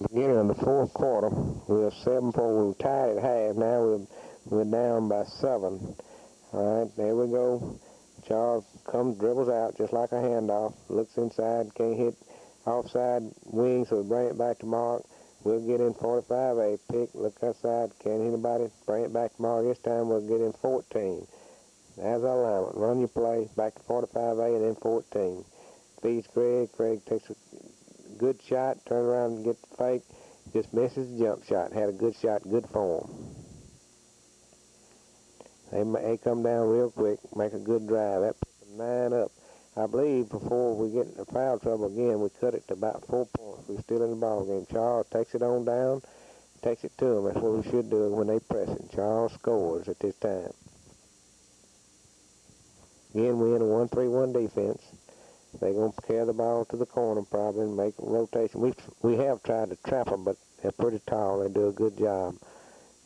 Beginning of the 4th quarter, we have 7-4. We were tied at half. Now we're down by 7. All right, there we go. Charles dribbles out just like a handoff. Looks inside, can't hit offside wing, so we bring it back to Mark. We'll get in 45-8. Pick, look outside, can't hit anybody. Bring it back to Mark. This time we'll get in 14. There's our alignment. Run your play, back to 45-8 and then 14. Feeds Craig. Craig takes a good shot, turn around and get the fake. Just misses the jump shot. Had a good shot, good form. They come down real quick, make a good drive. That puts them 9 up. I believe before we get into foul trouble again, we cut it to about 4 points. We're still in the ball game. Charles takes it on down, takes it to them. That's what we should do when they press it. Charles scores at this time. Again, we're in a 1-3-1 defense. They're going to carry the ball to the corner probably and make a rotation. We have tried to trap them, but they're pretty tall. They do a good job.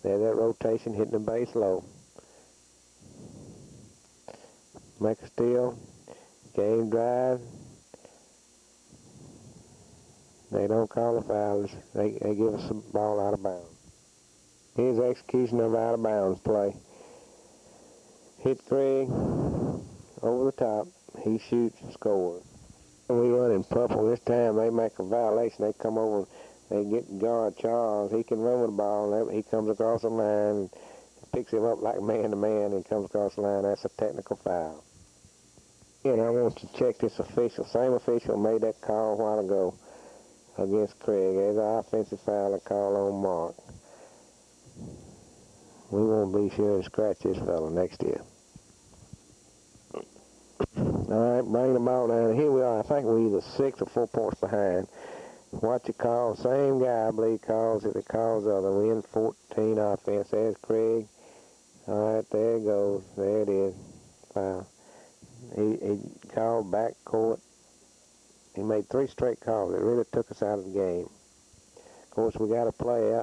There's that rotation, hitting the base low. Make a steal. Game drive. They don't call the fouls. They give us the ball out of bounds. Here's the execution of out of bounds play. Hit Craig over the top. He shoots and scores. We run in purple. This time they make a violation. They come over. They get guard Charles. He can run with the ball. He comes across the line and picks him up like man-to-man and comes across the line. That's a technical foul. And I want to check this official. Same official made that call a while ago against Craig. There's an offensive foul, a call on Mark. We won't be sure to scratch this fella next year. All right, bring the ball down. Here we are. I think we're either 6 or 4 points behind. Watch it call. Same guy, I believe, calls it. It calls the other. We in 14 offense. There's Craig. All right, there it goes. There it is. Foul. He called back court. He made 3 straight calls. It really took us out of the game. Of course, we got to play.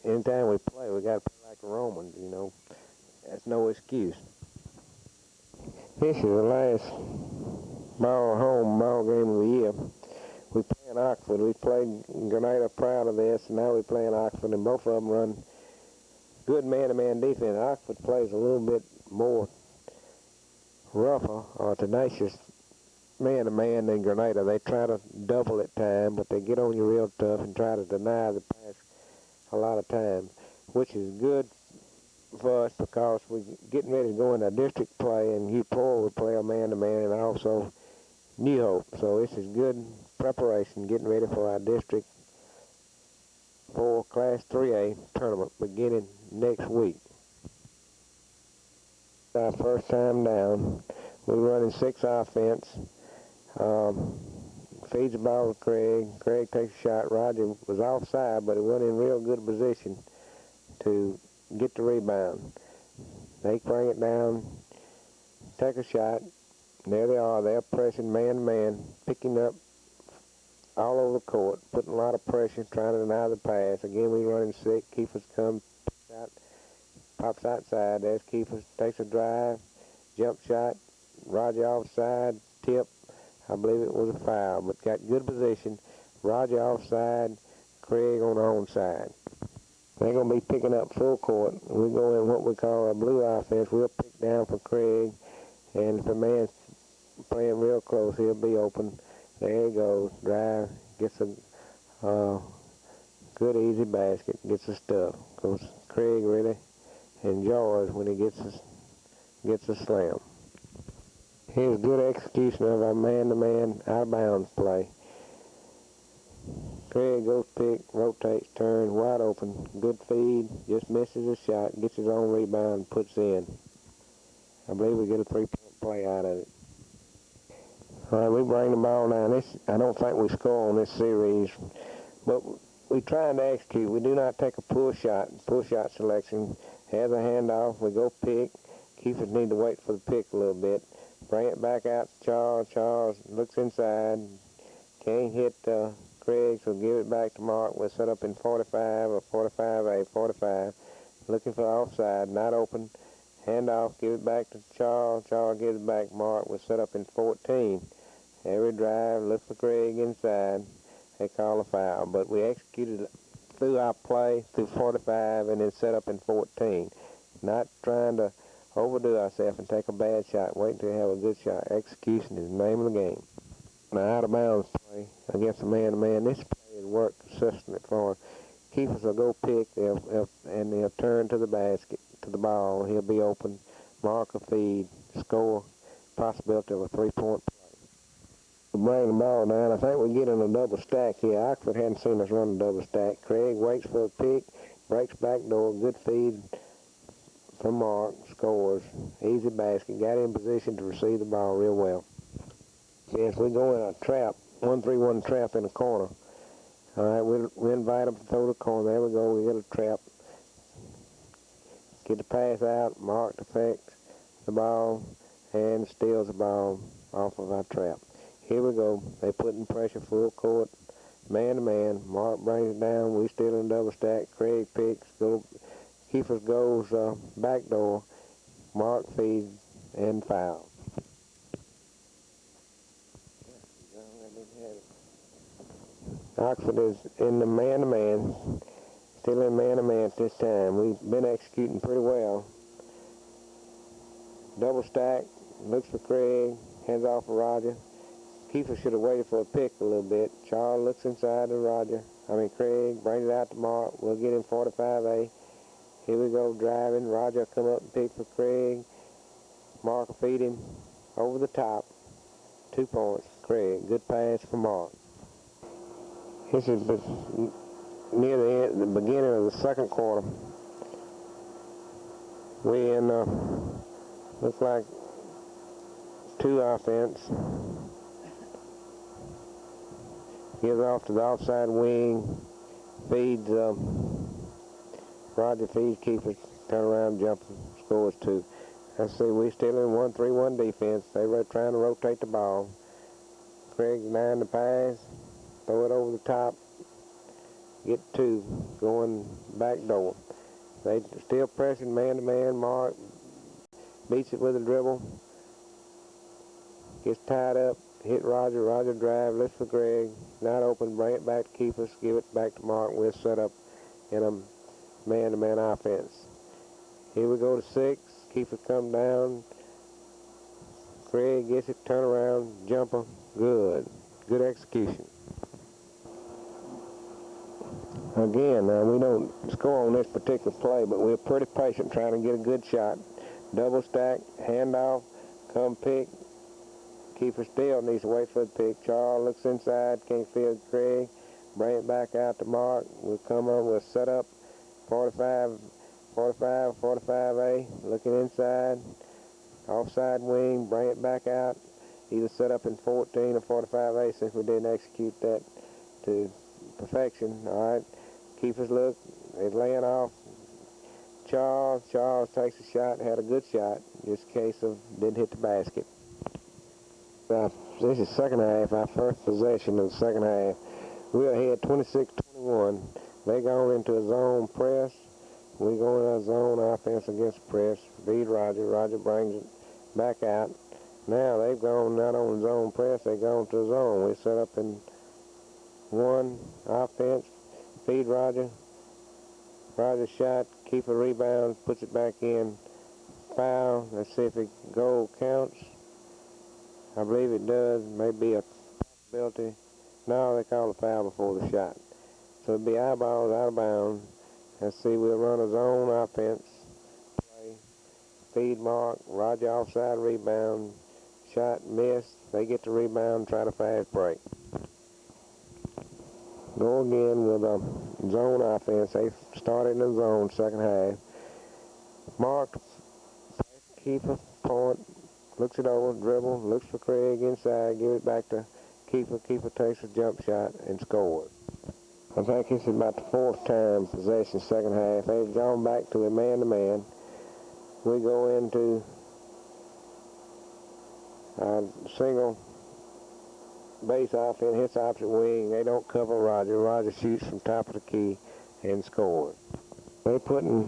Anytime we play, we got to play like the Romans, you know. That's no excuse. This is the last home ball game of the year. We play in Oxford. We played Grenada proud of this, and now we play in Oxford, and both of them run good man-to-man defense. Oxford plays a little bit more rougher or tenacious man-to-man than Grenada. They try to double at time, but they get on you real tough and try to deny the pass a lot of times, which is good for us because we're getting ready to go into district play, and U4 will play a man-to-man, and also New Hope. So this is good preparation, getting ready for our District 4 Class 3A tournament beginning next week. Our first time down. We're running 6 offense. Feeds the ball to Craig. Craig takes a shot. Roger was offside, but he went in real good position to get the rebound. They bring it down, take a shot. There they are. They're pressing man-to-man, picking up all over the court, putting a lot of pressure, trying to deny the pass. Again, we running 6. Keefer's come, pops outside. There's Keefer, takes a drive, jump shot. Roger offside, tip. I believe it was a foul, but got good position. Roger offside, Craig on the onside. They're going to be picking up full court. We go in what we call a blue offense. We'll pick down for Craig, and if a man's playing real close, he'll be open. There he goes, drive, gets a good easy basket, gets the stuff. Because Craig really enjoys when he gets a slam. Here's good execution of our man-to-man out-of-bounds play. Craig goes pick, rotates, turns, wide open, good feed, just misses his shot, gets his own rebound, puts in. I believe we get a 3-point play out of it. All right, we bring the ball down. I don't think we score on this series, but we try to execute. We do not take a pull shot selection. Has a handoff, we go pick. Keepers need to wait for the pick a little bit. Bring it back out to Charles. Charles looks inside. Can't hit Craig, so give it back to Mark. We're set up in 45 or 45A, 45. Looking for offside, not open. Handoff, give it back to Charles. Charles gives it back to Mark. We're set up in 14. Every drive, look for Craig inside. They call a foul, but we executed through our play through 45 and then set up in 14. Not trying to overdo ourselves and take a bad shot. Wait until you have a good shot. Execution is the name of the game. Now, out-of-bounds play against a man-to-man, this play has worked consistently for us. Keepers will go pick, and they'll turn to the basket, to the ball. He'll be open, mark a feed, score, possibility of a 3-point play. We bring the ball down. I think we're getting a double stack here. Oxford hadn't seen us run a double stack. Craig waits for a pick, breaks back door, good feed from Mark, scores, easy basket, got in position to receive the ball real well. Yes, we go in a trap, 1-3-1 trap in the corner. All right, we invite them to throw the corner. There we go, we get a trap. Get the pass out, Mark deflects the ball and steals the ball off of our trap. Here we go, they putting pressure full court, man-to-man. Mark brings it down, we still in double stack. Craig picks, Keefer goes back door, Mark feeds, and foul. Oxford is in the man-to-man, still in man-to-man at this time. We've been executing pretty well. Double stack, looks for Craig, hands off for Roger. Keefer should have waited for a pick a little bit. Charles looks inside to Craig, brings it out to Mark. We'll get him 45A. Here we go, driving. Roger come up and pick for Craig. Mark will feed him over the top. 2 points, Craig. Good pass for Mark. This is near the beginning of the second quarter. We in, looks like 2 offense. Gives off to the offside wing. Feeds, Roger feeds Keeper, turn around, jump, scores 2. Let's see, we still in 1-3-1 defense. They were trying to rotate the ball. Craig down the pass, throw it over the top, get 2, going back door. They still pressing man-to-man. Mark beats it with a dribble, gets tied up, hit Roger. Roger drive, lifts for Craig, not open, bring it back to Keeper, give it back to Mark. We're set up in a man-to-man offense. Here we go to 6. Keeper come down. Craig gets it, turn around, jumper, good. Good execution. Again, now we don't score on this particular play, but we're pretty patient trying to get a good shot. Double stack, handoff, come pick. Keeper still needs to wait for the pick. Charles looks inside, can't field Craig. Bring it back out to Mark. We'll come on, we'll set up 45A, looking inside. Offside wing, bring it back out. Either set up in 14 or 45A since we didn't execute that to perfection. All right, keeper's look, it's laying off. Charles takes a shot, had a good shot. Just a case of didn't hit the basket. This is second half, our first possession of the second half. We're ahead 26-21. They going into a zone press. We go in a zone offense against press. Beat Roger. Roger brings it back out. Now they've gone not on zone press, they've gone to zone. We set up in one offense. Feed Roger. Roger shot. Keep a rebound. Puts it back in. Foul. Let's see if it goal counts. I believe it does. Maybe a possibility. No, they call a foul before the shot. So it'll be eyeballs out of bounds. Let's see, we'll run a zone offense. Play. Feed Mark. Roger offside rebound. Shot missed. They get the rebound, try to fast break. Go again with a zone offense. They started in the zone second half. Mark, keeper, point. Looks it over, dribble, looks for Craig inside, give it back to keeper. Keeper takes a jump shot and scores. I think this is about the fourth time possession second half. They've gone back to a man-to-man. We go into a single base offense, hits opposite wing. They don't cover Roger. Roger shoots from top of the key and scores. They're putting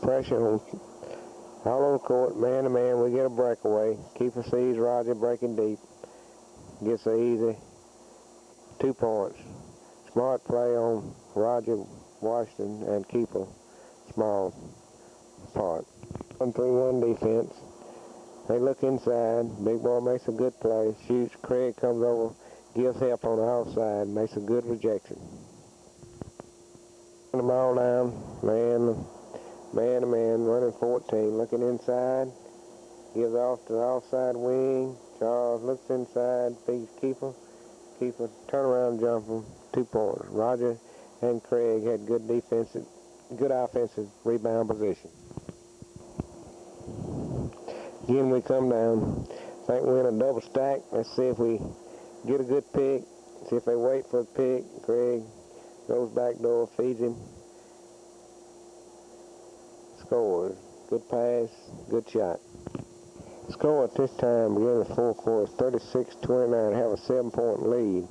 pressure on all over the court, man-to-man. We get a breakaway. Keeper sees Roger breaking deep. Gets an easy 2 points. Smart play on Roger Washington and keeper. Small part. 1-3-1 defense. They look inside. Big boy makes a good play. Shoots. Craig comes over. Gives help on the outside. Makes a good rejection. The ball down. Man-to-man, running 14, looking inside, gives off to the offside wing. Charles looks inside, feeds keeper. Keeper, turnaround jumper, 2 points. Roger and Craig had good offensive rebound position. Again, we come down. Think we're in a double stack. Let's see if we get a good pick. See if they wait for a pick. Craig goes back door, feeds him. Scores. Good pass, good shot. Score at this time, beginning of the fourth quarter, 36-29, have a 7-point lead.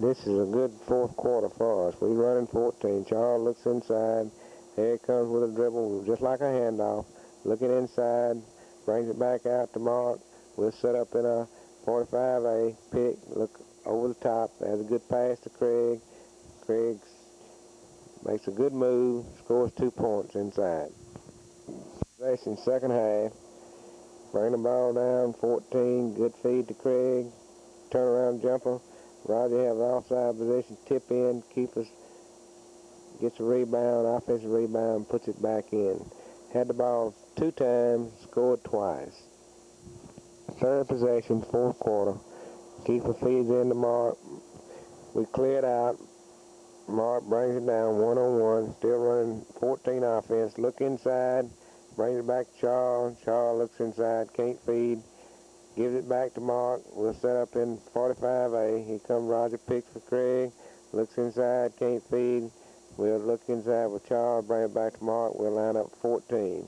This is a good fourth quarter for us. We running 14. Charles looks inside. Here he comes with a dribble, just like a handoff. Looking inside, brings it back out to Mark. We'll set up in a 45A pick, look over the top. Has a good pass to Craig. Craig makes a good move, scores 2 points inside. Possession second half. Bring the ball down, 14, good feed to Craig. Turnaround jumper. Roger has offside position, tip in, keeper gets a rebound, offensive rebound, puts it back in. Had the ball 2 times, scored twice. Third possession, fourth quarter. Keeper feeds into Mark. We clear it out. Mark brings it down 1-on-1, still running 14 offense. Look inside, brings it back to Charles. Charles looks inside, can't feed. Gives it back to Mark. We'll set up in 45A. Here comes Roger, picks for Craig. Looks inside, can't feed. We'll look inside with Charles, bring it back to Mark. We'll line up 14.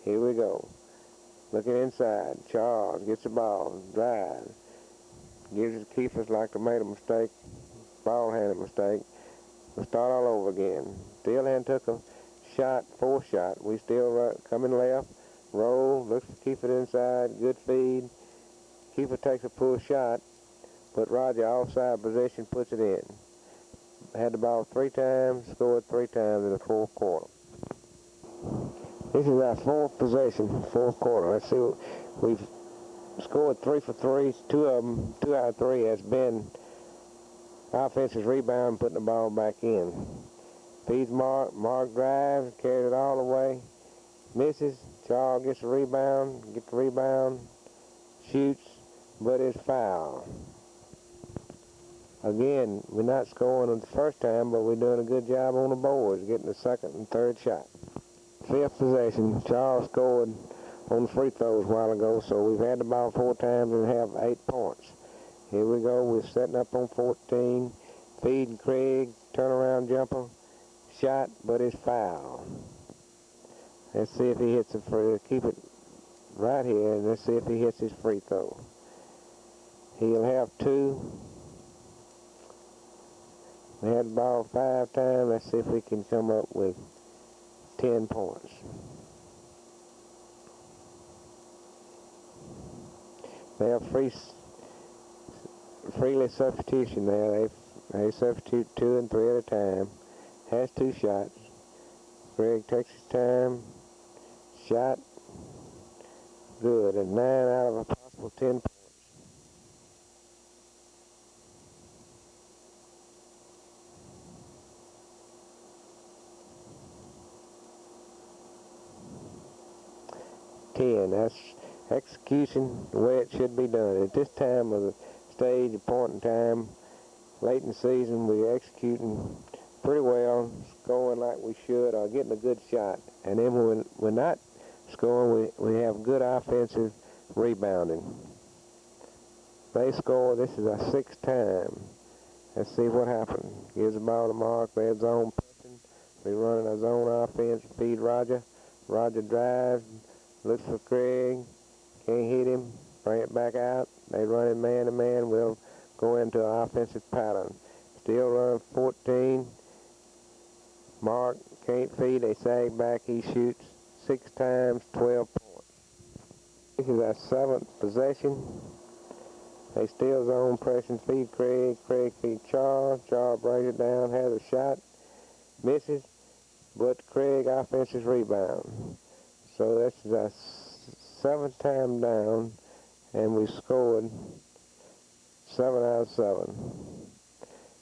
Here we go. Looking inside. Charles gets the ball, drives. Gives it to keepers like they made a mistake, ball handling mistake. We'll start all over again. Still hadn't took a shot, fourth shot. We still coming left, roll, looks to keep it inside, good feed. Keeper takes a pull shot, put Roger offside position, puts it in. Had the ball 3 times, scored 3 times in the fourth quarter. This is our fourth possession, fourth quarter. Let's see, we've scored 3 for 3. Two of them, 2 out of 3 has been offensive rebound, putting the ball back in. Feeds Mark. Mark drives, carries it all the way. Misses. Charles gets the rebound. Shoots, but it's foul. Again, we're not scoring the first time, but we're doing a good job on the boards, getting the second and third shot. Fifth possession, Charles scored on the free throws a while ago, so we've had the ball 4 times and have 8 points. Here we go, we're setting up on 14, feeding Craig, turnaround jumper, shot, but it's foul. Let's see if he hits it free. Keep it right here, and let's see if he hits his free throw. He'll have 2. We had the ball 5 times. Let's see if we can come up with 10 points. They have freely substitution there. They substitute 2 and 3 at a time. Has 2 shots. Greg takes his time. Shot. Good. And 9 out of a possible 10 points. That's execution the way it should be done. At this time of the stage, a point in time, late in the season, we're executing pretty well, scoring like we should, or getting a good shot. And then when we're not scoring, we have good offensive rebounding. They score. This is our 6th time. Let's see what happens. Gives the ball to Mark. There's zone pressing. We're running a zone offense. Feed Roger. Roger drives. Looks for Craig. Can't hit him. Bring it back out. They run it man to man. We'll go into an offensive pattern. Still running 14. Mark can't feed. They sag back. He shoots 6 times, 12 points. This is our 7th possession. They still zone pressing. Feed Craig. Craig feed Charles. Charles brings it down. Has a shot. Misses. But Craig offensive rebound. So this is our 7th time down, and we scored 7 out of 7.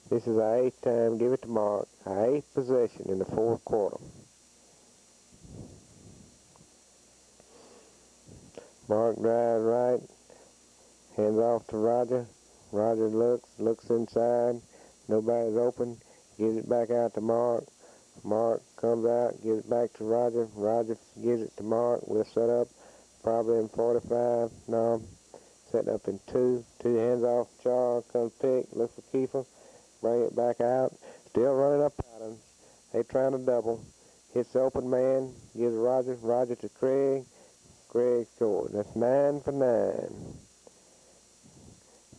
This is our 8th time. Give it to Mark. Our 8th possession in the 4th quarter. Mark drives right, hands off to Roger. Roger looks inside. Nobody's open. Gives it back out to Mark. Mark comes out, gives it back to Roger. Roger gives it to Mark. We'll set up probably in 45. No, setting up in 2. 2 hands off. Charles comes pick. Look for Kiefer. Bring it back out. Still running up patterns. They trying to double. Hits the open man. Gives Roger. Roger to Craig. Craig scored. That's 9 for 9.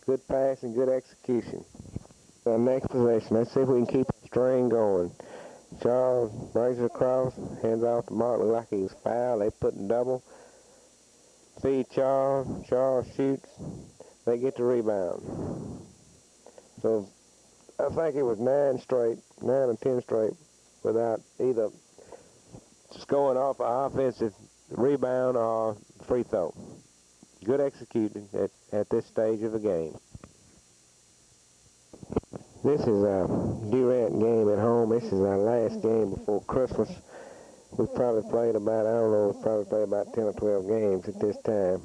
Good pass and good execution. Our next possession. Let's see if we can keep the string going. Charles brings it across, hands off to Mark. Look like he was fouled. They put in double. Feed Charles. Charles shoots. They get the rebound. So I think it was 9 or 10 straight without either scoring off an offensive rebound or free throw. Good execution at this stage of the game. This is a Durant game at home. This is our last game before Christmas. We've probably played about, 10 or 12 games at this time.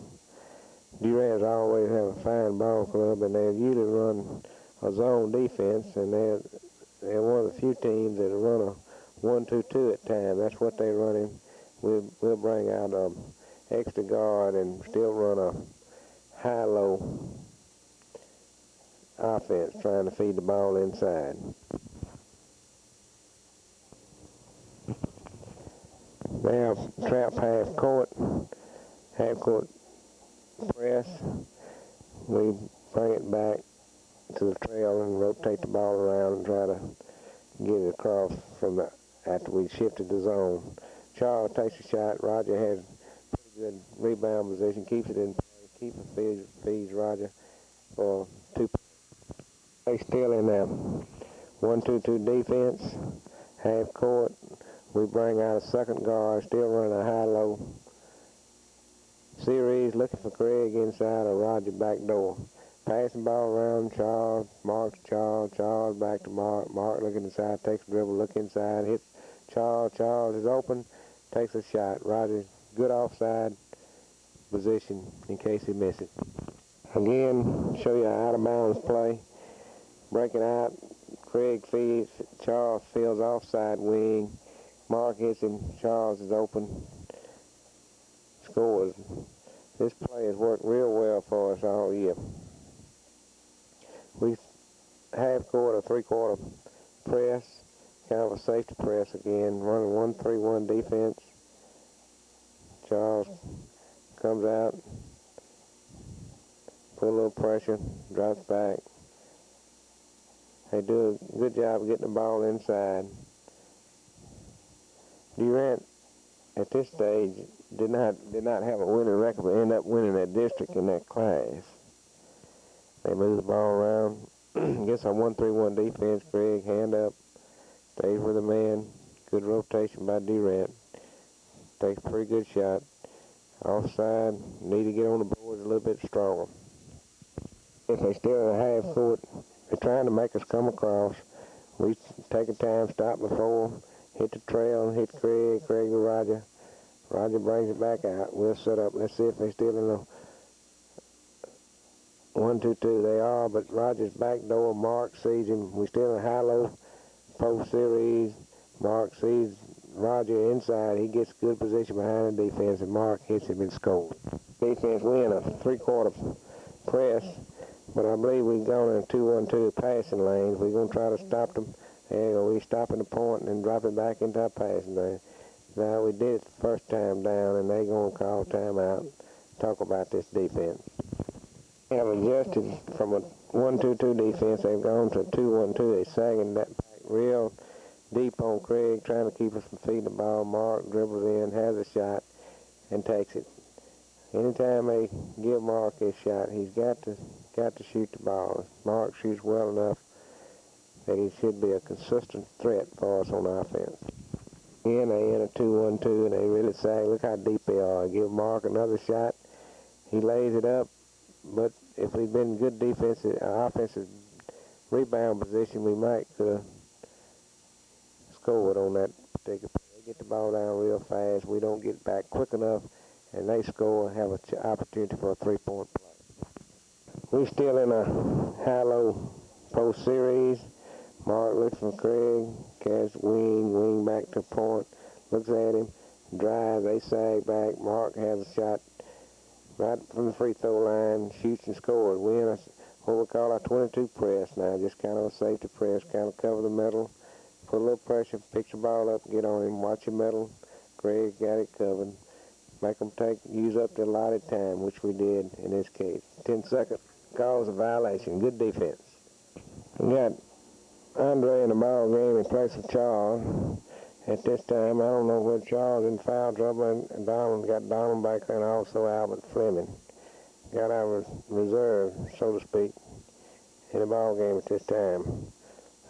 Durant's always have a fine ball club, and they usually run a zone defense, and they're one of the few teams that run a 1-2-2 at times. That's what they're running. We'll bring out an extra guard and still run a high-low offense, trying to feed the ball inside. Now, trap half court press. We bring it back to the trail and rotate the ball around and try to get it across after we shifted the zone. Charles takes a shot. Roger has pretty good rebound position, keeps it in play. Keeper feeds Roger for 2 points. They still in that 1-2-2 defense, half court. We bring out a second guard, still running a high-low series, looking for Craig inside or Roger back door. Passing ball around Charles, Mark to Charles, Charles back to Mark, Mark looking inside, takes a dribble, look inside, hits Charles, Charles is open, takes a shot. Roger, good offside position in case he misses. Again, show you an out of bounds play. Breaking out, Craig feeds, Charles fields offside wing, Mark hits him, Charles is open, scores. This play has worked real well for us all year. We half-quarter, three-quarter press, kind of a safety press again, running 1-3-1 defense. Charles comes out, put a little pressure, drops back. They do a good job of getting the ball inside. Durant, at this stage, did not have a winning record, but ended up winning that district in that class. They move the ball around, gets on 1-3-1 defense. Craig, hand up, stays with the man. Good rotation by Durant. Takes a pretty good shot. Offside, need to get on the boards a little bit stronger. If they still in a half court, they're trying to make us come across. We take a time, stop before, hit the trail, hit Craig, Craig to Roger. Roger brings it back out. We'll set up. Let's see if they're still in the 1-2-2. They are, but Roger's back door. Mark sees him. We're still in a high-low post series. Mark sees Roger inside. He gets good position behind the defense, and Mark hits him and scores. Defense win a three-quarter press, but I believe we've gone in a 2-1-2 passing lanes. We're going to try to stop them. And we stop in the point and then drop it back into our passing lane. Now, we did it the first time down, and they're going to call timeout, talk about this defense. They have adjusted from a 1-2-2 defense. They've gone to a 2-1-2. They're sagging that back real deep on Craig, trying to keep us from feeding the ball. Mark dribbles in, has a shot, and takes it. Anytime they give Mark his shot, he's got to shoot the ball. Mark shoots well enough that he should be a consistent threat for us on offense. Again, they in a 2-1-2, and they really sag. Look how deep they are. Give Mark another shot. He lays it up, but if we'd been good defensive, offensive rebound position, we might could have scored on that particular play. They get the ball down real fast. We don't get back quick enough, and they score and have an opportunity for a three-point play. We're still in a high-low post series. Mark looks for Craig, casts wing back to point, looks at him, drives, they sag back. Mark has a shot right from the free throw line, shoots and scores. We in a, what we call our 22 press now, just kind of a safety press, kind of cover the middle, put a little pressure, pick the ball up, get on him, watch the middle. Craig got it covered. Make them use up the allotted time, which we did in this case. 10 seconds, calls a violation, good defense. We got Andre in the ball game in place of Charles. At this time, I don't know whether Charles in foul trouble, and Donald got Donald back there, and also Albert Fleming. Got our reserve, so to speak, in the ball game at this time.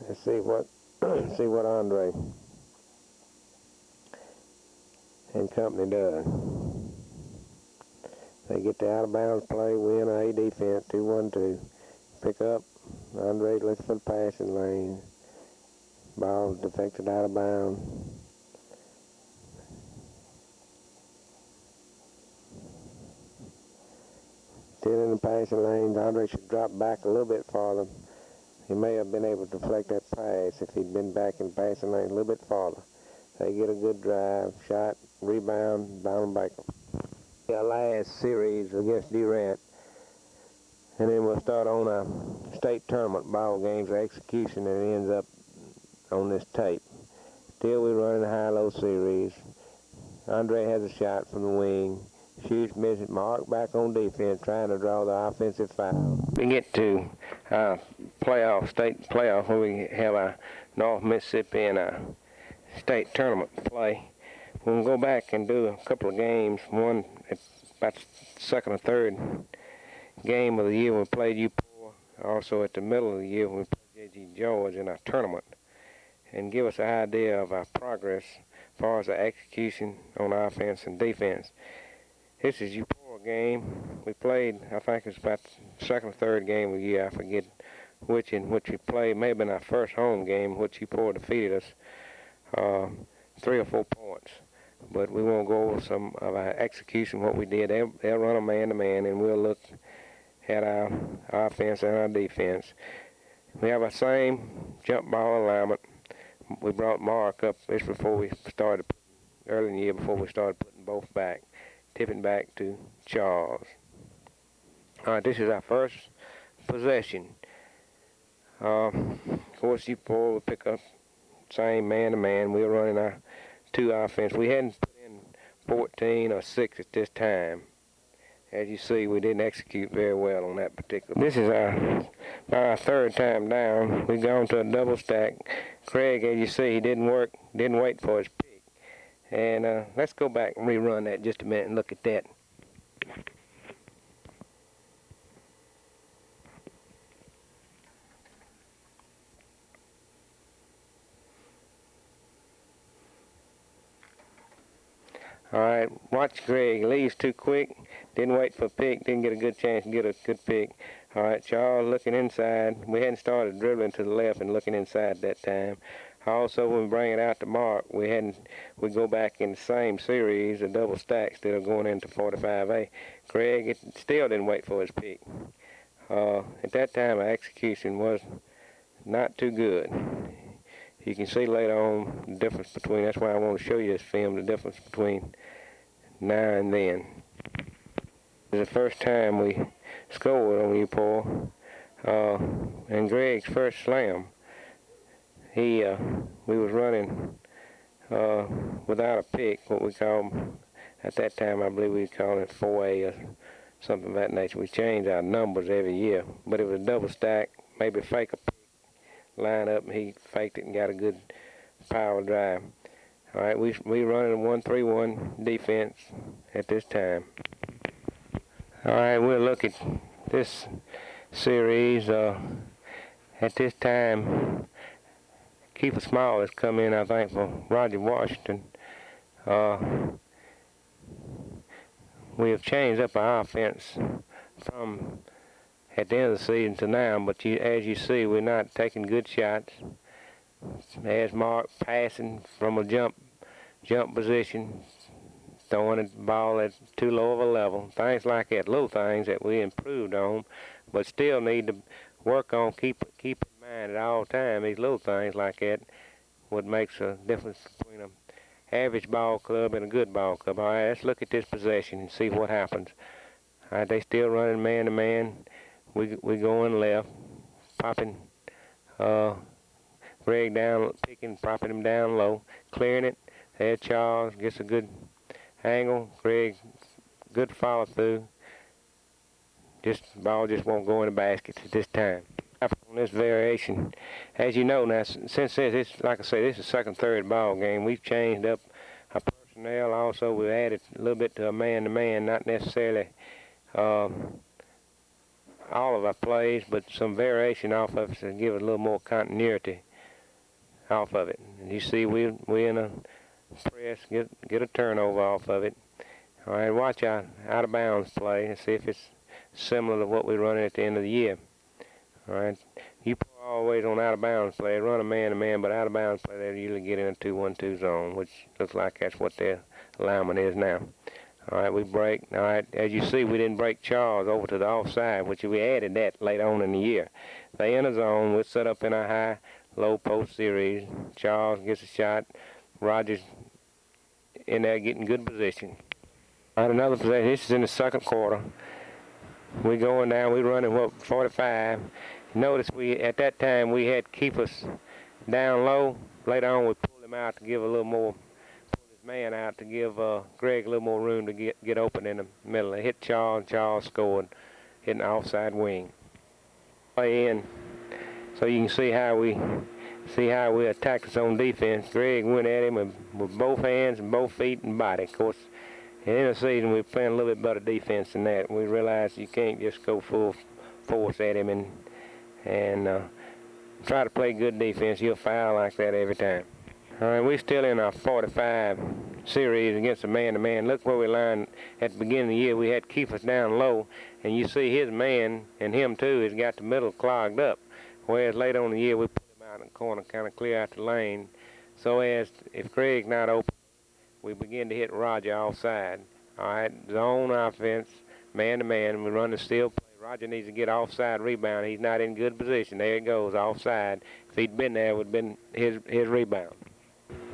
Let's see what Andre and company does. They get the out of bounds play, win a defense, 2-1-2. Pick up. Andre looks for the passing lane. Ball deflected out of bounds. Still in the passing lanes. Andre should drop back a little bit farther. He may have been able to deflect that pass if he'd been back in the passing lane a little bit farther. They get a good drive, shot, rebound, Donald Baker. Our last series against Durant. And then we'll start on a state tournament ball games or execution, and it ends up on this tape. Still we run in a high-low series. Andre has a shot from the wing. Shoots, misses. Mark back on defense, trying to draw the offensive foul. We get to state playoff, where we have our North Mississippi and a state tournament play. We'll go back and do a couple of games. One at about the second or third game of the year we played UPOR, also at the middle of the year when we played J.G. George in our tournament, and give us an idea of our progress as far as the execution on offense and defense. This is UPOR game. We played, I think it was about the second or third game of the year, I forget which, in which we played. May have been our first home game, which he poor defeated us 3 or 4 points. But we won't go over some of our execution, what we did. They'll run a man-to-man, and we'll look at our offense and our defense. We have our same jump ball alignment. We brought Mark up this before we started, early in the year before we started putting both back, tipping back to Charles. All right, this is our first possession. Of course, you four will pick up same man-to-man. We're running our 2 offense. We hadn't put in 14 or 6 at this time. As you see, we didn't execute very well on that particular. This is our third time down. We've gone to a double stack. Craig, as you see, he didn't wait for his pick. And let's go back and rerun that just a minute and look at that. All right, watch Greg. Leaves too quick. Didn't wait for a pick. Didn't get a good chance to get a good pick. All right, Charles looking inside. We hadn't started dribbling to the left and looking inside that time. Also, when we bring it out to Mark, we go back in the same series, a double stack, instead of going into 45A. Greg still didn't wait for his pick. At that time, our execution was not too good. You can see later on the difference between, that's why I want to show you this film, the difference between now and then. This is the first time we scored on you, Paul. And Greg's first slam, we was running without a pick, what we call, at that time I believe we called it 4A or something of that nature. We changed our numbers every year, but it was a double stack, maybe fake a pick, line up, and he faked it and got a good power drive. All right, we running a 1-3-1 defense at this time. All right, we'll look at this series. At this time, Keeper Small has come in, I think, for Roger Washington. We have changed up our offense from at the end of the season to now, but as you see, we're not taking good shots. As Mark passing from a jump position, throwing the ball at too low of a level, things like that, little things that we improved on, but still need to work on, keep in mind at all times, these little things like that, what makes a difference between an average ball club and a good ball club. All right, let's look at this possession and see what happens. All right, they still running man-to-man. We going left, popping Greg down, picking, propping him down low, clearing it. There Charles gets a good angle. Greg, good follow through. Ball just won't go in the basket at this time. On this variation, as you know now, since this, like I say, this is second, third ball game, we've changed up our personnel. Also, we've added a little bit to a man-to-man, not necessarily all of our plays, but some variation off of it to give it a little more continuity off of it. And you see, we in a press, get a turnover off of it. All right, watch our out of bounds play and see if it's similar to what we're running at the end of the year. All right, you always on out of bounds play, run a man-to-man, but out of bounds play, they usually get in a 2-1-2 zone, which looks like that's what their alignment is now. All right, we break. All right, as you see, we didn't break Charles over to the offside, which we added that later on in the year. They in a zone. We're set up in a high-low post series. Charles gets a shot. Rogers in there getting good position. All right, another possession. This is in the second quarter. We going down. We running, 45. Notice at that time, we had keepers down low. Later on, we pulled him out to give a little more, man out to give Greg a little more room to get open in the middle. They hit Charles, and Charles scored, hitting the offside wing. Play in, so you can see how we attacked us on defense. Greg went at him with both hands and both feet and body. Of course, in the season we're playing a little bit better defense than that. We realized you can't just go full force at him and try to play good defense. You'll foul like that every time. All right, we're still in our 45. series against a man-to-man. Look where we lined at the beginning of the year. We had Keefe down low, and you see his man, and him too, has got the middle clogged up. Whereas later on in the year, we put him out in the corner, kind of clear out the lane, so as if Greg's not open, we begin to hit Roger offside. All right, zone offense, man-to-man. We run the steal play. Roger needs to get offside rebound. He's not in good position. There it goes, offside. If he'd been there, it would have been his rebound.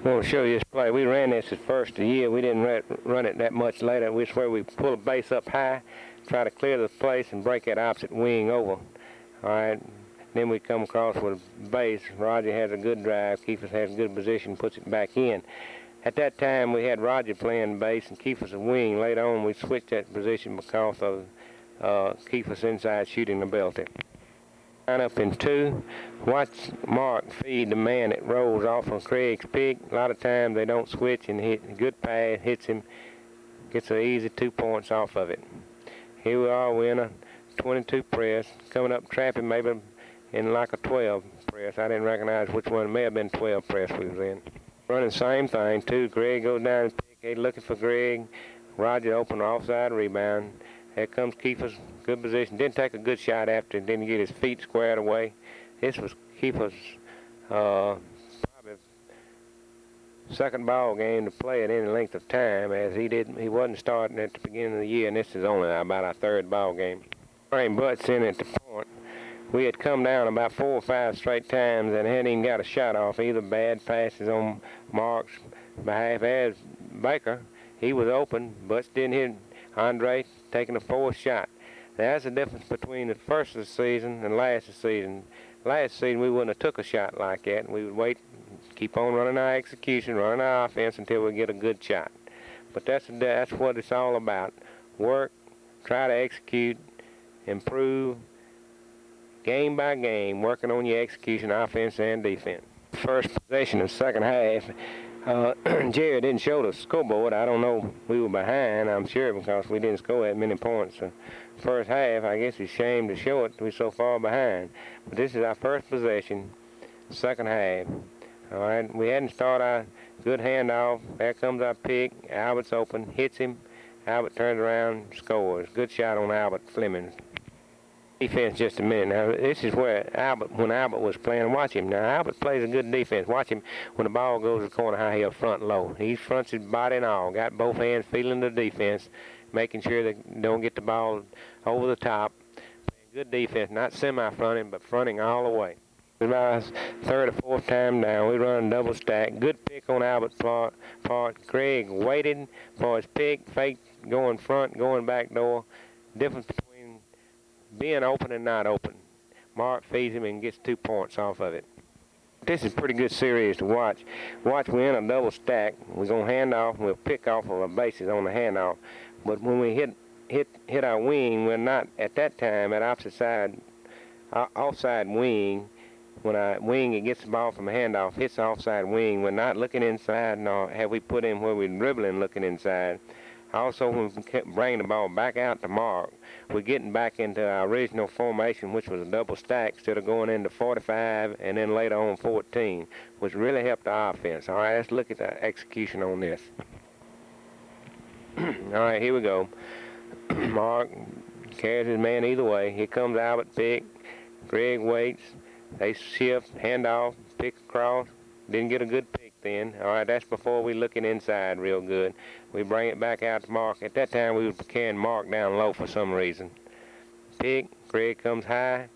I want to show you this play. We ran this at first of the year. We didn't run it that much later. We swear we pull a base up high, try to clear the place and break that opposite wing over. All right. Then we come across with a base. Roger has a good drive. Keefe has a good position, puts it back in. At that time, we had Roger playing base and Keefe a wing. Later on, we switched that position because of Keefe inside shooting the belter. Line up in two. Watch Mark feed the man that rolls off on Craig's pick. A lot of times they don't switch and hit. Good pass, hits him, gets an easy 2 points off of it. Here we are, we're in a 22 press, coming up trapping maybe in like a 12 press. I didn't recognize which one. It may have been 12 press we was in. Running the same thing too. Greg goes down and pick. Hey, looking for Greg. Roger open offside rebound. Here comes Keefer's good position. Didn't take a good shot after. Didn't get his feet squared away. This was Keefer's probably second ball game to play at any length of time, as he wasn't starting at the beginning of the year, and this is only about our third ball game. Frame butts in at the point. We had come down about 4 or 5 straight times and hadn't even got a shot off. Either bad passes on Mark's behalf as Baker. He was open. Butts didn't hit. Andre taking a 4th shot. That's the difference between the first of the season and last of the season. Last season we wouldn't have took a shot like that. We would wait, keep on running our execution, running our offense until we get a good shot. But that's what it's all about. Work, try to execute, improve, game by game, working on your execution, offense and defense. First possession of the second half. Jerry didn't show the scoreboard. I don't know. We were behind, I'm sure, because we didn't score that many points. First half, I guess it's a shame to show it. We're so far behind. But this is our first possession, second half. All right, we hadn't started our good handoff. There comes our pick. Albert's open, hits him. Albert turns around, scores. Good shot on Albert Fleming. Defense just a minute. Now, this is where when Albert was playing, watch him. Now, Albert plays a good defense. Watch him when the ball goes to the corner, how he'll front low. He fronts his body and all. Got both hands feeling the defense, making sure they don't get the ball over the top. Playing good defense, not semi-fronting, but fronting all the way. About third or 4th time down, we run double stack. Good pick on Albert's part. Craig waited for his pick, fake going front, going back door. Difference between being open and not open. Mark feeds him and gets 2 points off of it. This is a pretty good series to watch. We're in a double stack. We're going to hand off, and we'll pick off of our bases on the handoff. But when we hit our wing, we're not, at that time, at opposite side, offside wing. When our wing, it gets the ball from a handoff, hits the offside wing, we're not looking inside, nor have we put in where we're dribbling looking inside. Also, when we kept bringing the ball back out to Mark, we're getting back into our original formation, which was a double stack, instead of going into 45 and then later on 14, which really helped the offense. All right, let's look at the execution on this. All right, here we go. Mark carries his man either way. Here comes Albert pick. Greg waits. They shift, hand off, pick across. Didn't get a good pick then. All right, that's before we looking inside real good. We bring it back out to Mark. At that time, we were carrying Mark down low for some reason. Pick, Greg comes high,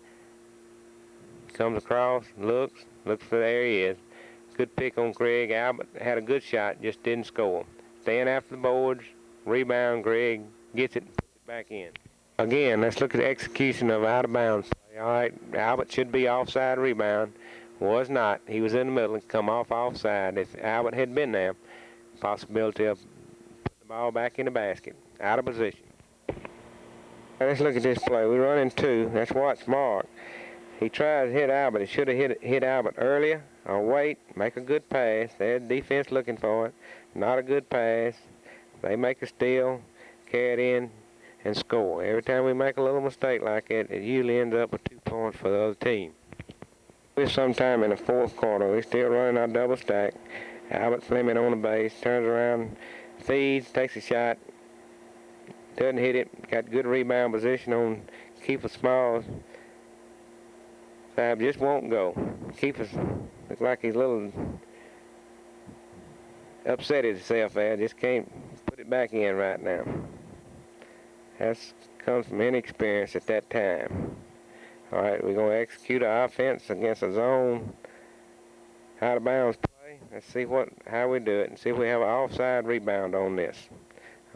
comes across, looks for, there he is. Good pick on Greg. Albert had a good shot, just didn't score. Staying after the boards, rebound, Greg gets it, puts it back in. Again, let's look at the execution of out of bounds play. All right, Albert should be offside rebound. Was not. He was in the middle and come off offside. If Albert had been there, possibility of putting the ball back in the basket. Out of position. Now let's look at this play. We're running 2. Let's watch Mark. He tries to hit Albert. He should have hit Albert earlier or wait. Make a good pass. There's defense looking for it. Not a good pass. They make a steal, carry it in, and score. Every time we make a little mistake like that, it usually ends up with 2 points for the other team. We're sometime in the 4th quarter. We're still running our double stack. Albert Fleming on the base, turns around, feeds, takes a shot, doesn't hit it, got good rebound position on Keeper Smalls. Side just won't go. Keeper looks like he's a little upset at himself there, just can't put it back in right now. That comes from inexperience at that time. All right, we're going to execute our offense against a zone out of bounds play. Let's see how we do it and see if we have an offside rebound on this.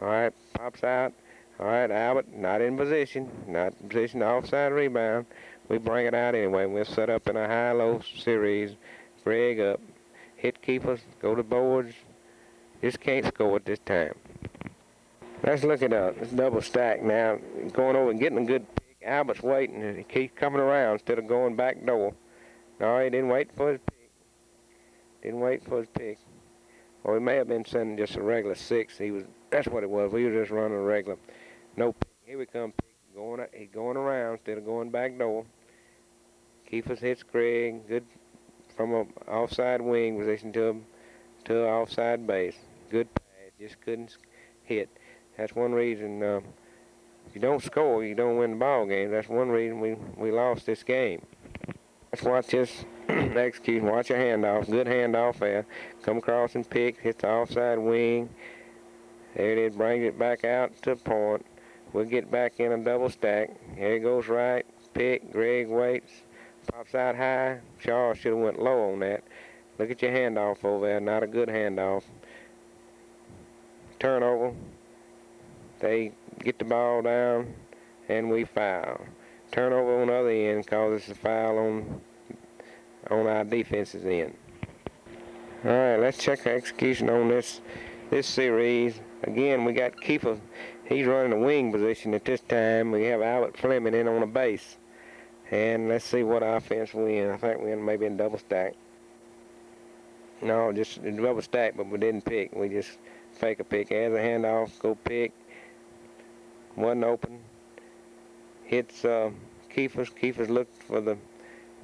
All right, pops out. All right, Albert, not in position, offside rebound. We bring it out anyway. We'll set up in a high-low series. Greg up, hit keepers, go to boards. Just can't score at this time. Let's look at this double stack now. Going over and getting a good pick. Albert's waiting, and he keeps coming around instead of going back door. No, he didn't wait for his pick. Or he may have been sending just a regular 6. That's what it was. We were just running a regular. No pick. Here we come, pick. He's going around instead of going back door. Keepers hits Greg. Good from a offside wing position to an offside base. Good pass. Just couldn't hit. That's one reason if you don't score, you don't win the ball game. That's one reason we lost this game. Let's watch this execution. Watch a handoff. Good handoff there. Come across and pick. Hits the offside wing. There it is. Brings it back out to the point. We'll get back in a double stack. Here it goes right. Pick. Greg waits. Pops out high. Shaw should have went low on that. Look at your handoff over there. Not a good handoff. Turnover. They get the ball down, and we foul. Turnover on the other end causes a foul on our defense's end. All right, let's check the execution on this series. Again, we got Keeper. He's running the wing position at this time. We have Albert Fleming in on the base. And let's see what offense we in. I think we're maybe in double stack. No, just double stack, but we didn't pick. We just fake a pick. As a handoff, go pick. Wasn't open. Hits Keepers. Keepers looked for the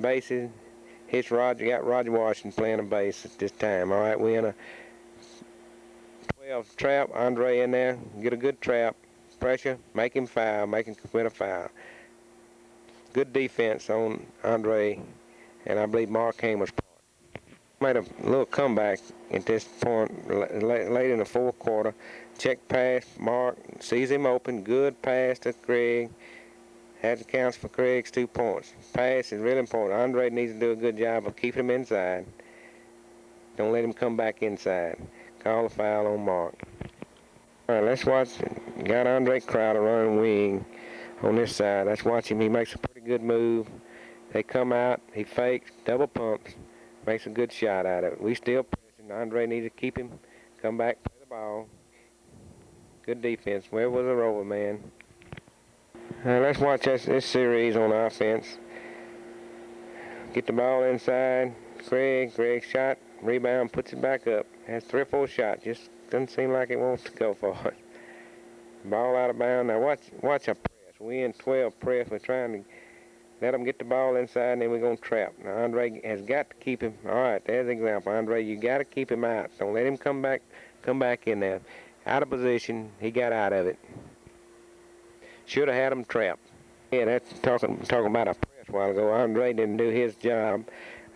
bases. Hits Roger. Got Roger Washington playing a base at this time. All right, we in a 12 trap. Andre in there. Get a good trap. Pressure. Make him foul. Make him commit a foul. Good defense on Andre, and I believe Mark Hamer's part. Made a little comeback at this point late in the fourth quarter. Check pass. Mark sees him open. Good pass to Craig. That accounts for Craig's 2 points. Pass is really important. Andre needs to do a good job of keeping him inside. Don't let him come back inside. Call a foul on Mark. All right, let's watch. Got Andre Crowder running wing on this side. Let's watch him. He makes a pretty good move. They come out. He fakes, double pumps, makes a good shot out of it. We still pressing. Andre needs to keep him. Come back, play the ball. Good defense. Where was the rover man? Let's watch this series on offense. Get the ball inside. Greg shot, rebound, puts it back up. Has 3 or 4 shots. Just doesn't seem like it wants to go for it. Ball out of bounds. Now watch a press. We in 12 press. We're trying to let them get the ball inside, and then we're going to trap. Now Andre has got to keep him. All right, there's an example. Andre, you got to keep him out. Don't let him come back in there. Out of position. He got out of it. Should have had him trapped. Yeah, that's talking about a press a while ago. Andre didn't do his job.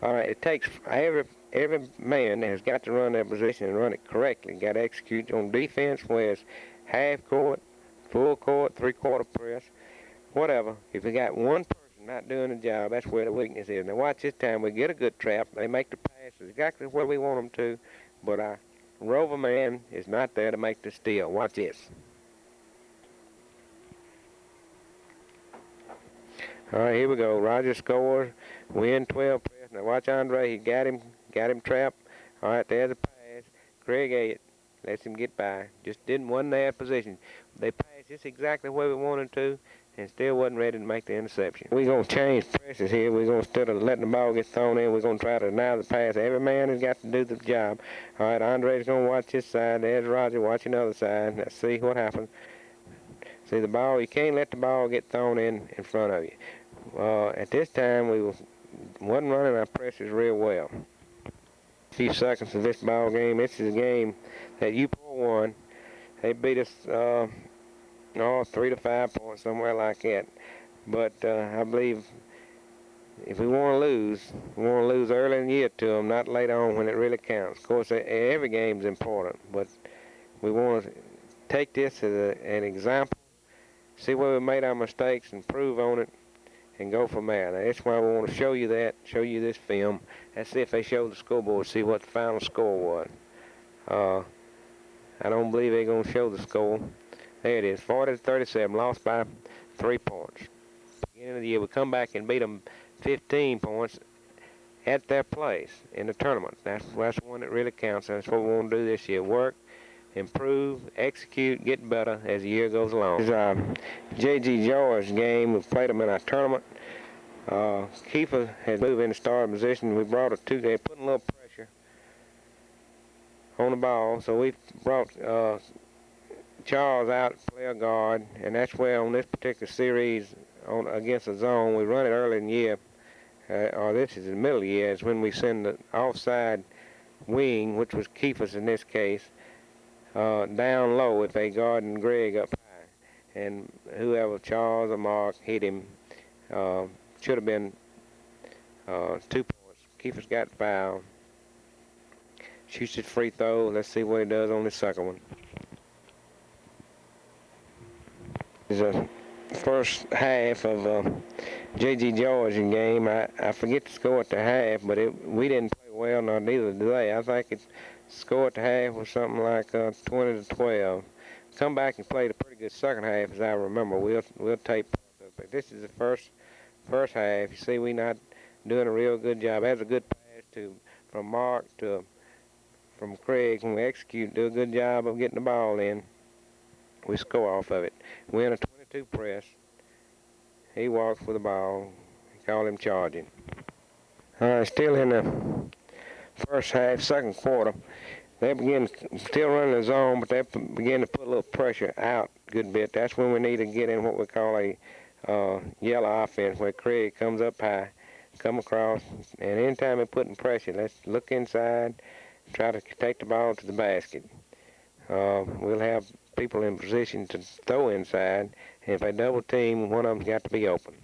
All right, it takes every man has got to run their position and run it correctly. Got to execute on defense, where it's half court, full court, 3/4 press, whatever. If we got one person not doing the job, that's where the weakness is. Now watch this time. We get a good trap. They make the passes exactly where we want them to, but our rover man is not there to make the steal. Watch this. All right, here we go. Roger scores. We in 12 press. Now watch Andre. He got him trapped. All right, there's a pass. Craig ate. Lets him get by. Just wasn't there position. They passed just exactly where we wanted to, and still wasn't ready to make the interception. We're going to change presses here. We're going to, instead of letting the ball get thrown in, we're going to try to deny the pass. Every man has got to do the job. All right, Andre's going to watch his side. There's Roger watching the other side. Let's see what happens. See the ball. You can't let the ball get thrown in front of you. At this time, we wasn't running our presses real well. few seconds of this ball game. This is a game that U4 won. They beat us 3 to 5 points, somewhere like that. But I believe if we want to lose early in the year to them, not later on when it really counts. Of course, every game is important, but we want to take this as an example, see where we made our mistakes, and improve on it, and go from there. Now, that's why we want to show you this film. Let's see if they show the scoreboard, see what the final score was. I don't believe they're going to show the score. There it is, 40-37, lost by 3 points. Beginning of the year, we come back and beat them 15 points at their place in the tournament. That's the one that really counts. That's what we want to do this year. Work, improve, execute, get better as the year goes along. This is J.G. George game. We played them in our tournament. Kiefer has moved into starting position. We brought a two. They put a little pressure on the ball, so we brought Charles out to play a guard, and that's where on this particular series against the zone, we run it early in the year, or this is in the middle of the year, is when we send the offside wing, which was Kiefer's in this case, down low if they guarding Greg up high. And whoever, Charles or Mark, hit him, should have been 2 points. Kiefer's got the foul. Shoots his free throw. Let's see what he does on the second one. This is the first half of J.G. Georgian game. I forget the score at the half, but we didn't play well, nor neither did they. I think its score at the half was something like 20-12. Come back and played a pretty good second half, as I remember. We'll tape parts of it. But this is the first half. You see, we not doing a real good job. That was a good pass from Mark from Craig. When we execute, do a good job of getting the ball in. We score off of it. Win a 22 press. He walks for the ball. Call him charging. All right, still in the first half, second quarter. They begin still running the zone, but they begin to put a little pressure out a good bit. That's when we need to get in what we call a yellow offense, where Craig comes up high, come across, and anytime they're putting pressure, let's look inside, try to take the ball to the basket. We'll have people in position to throw inside, and if they double team, one of them's got to be open.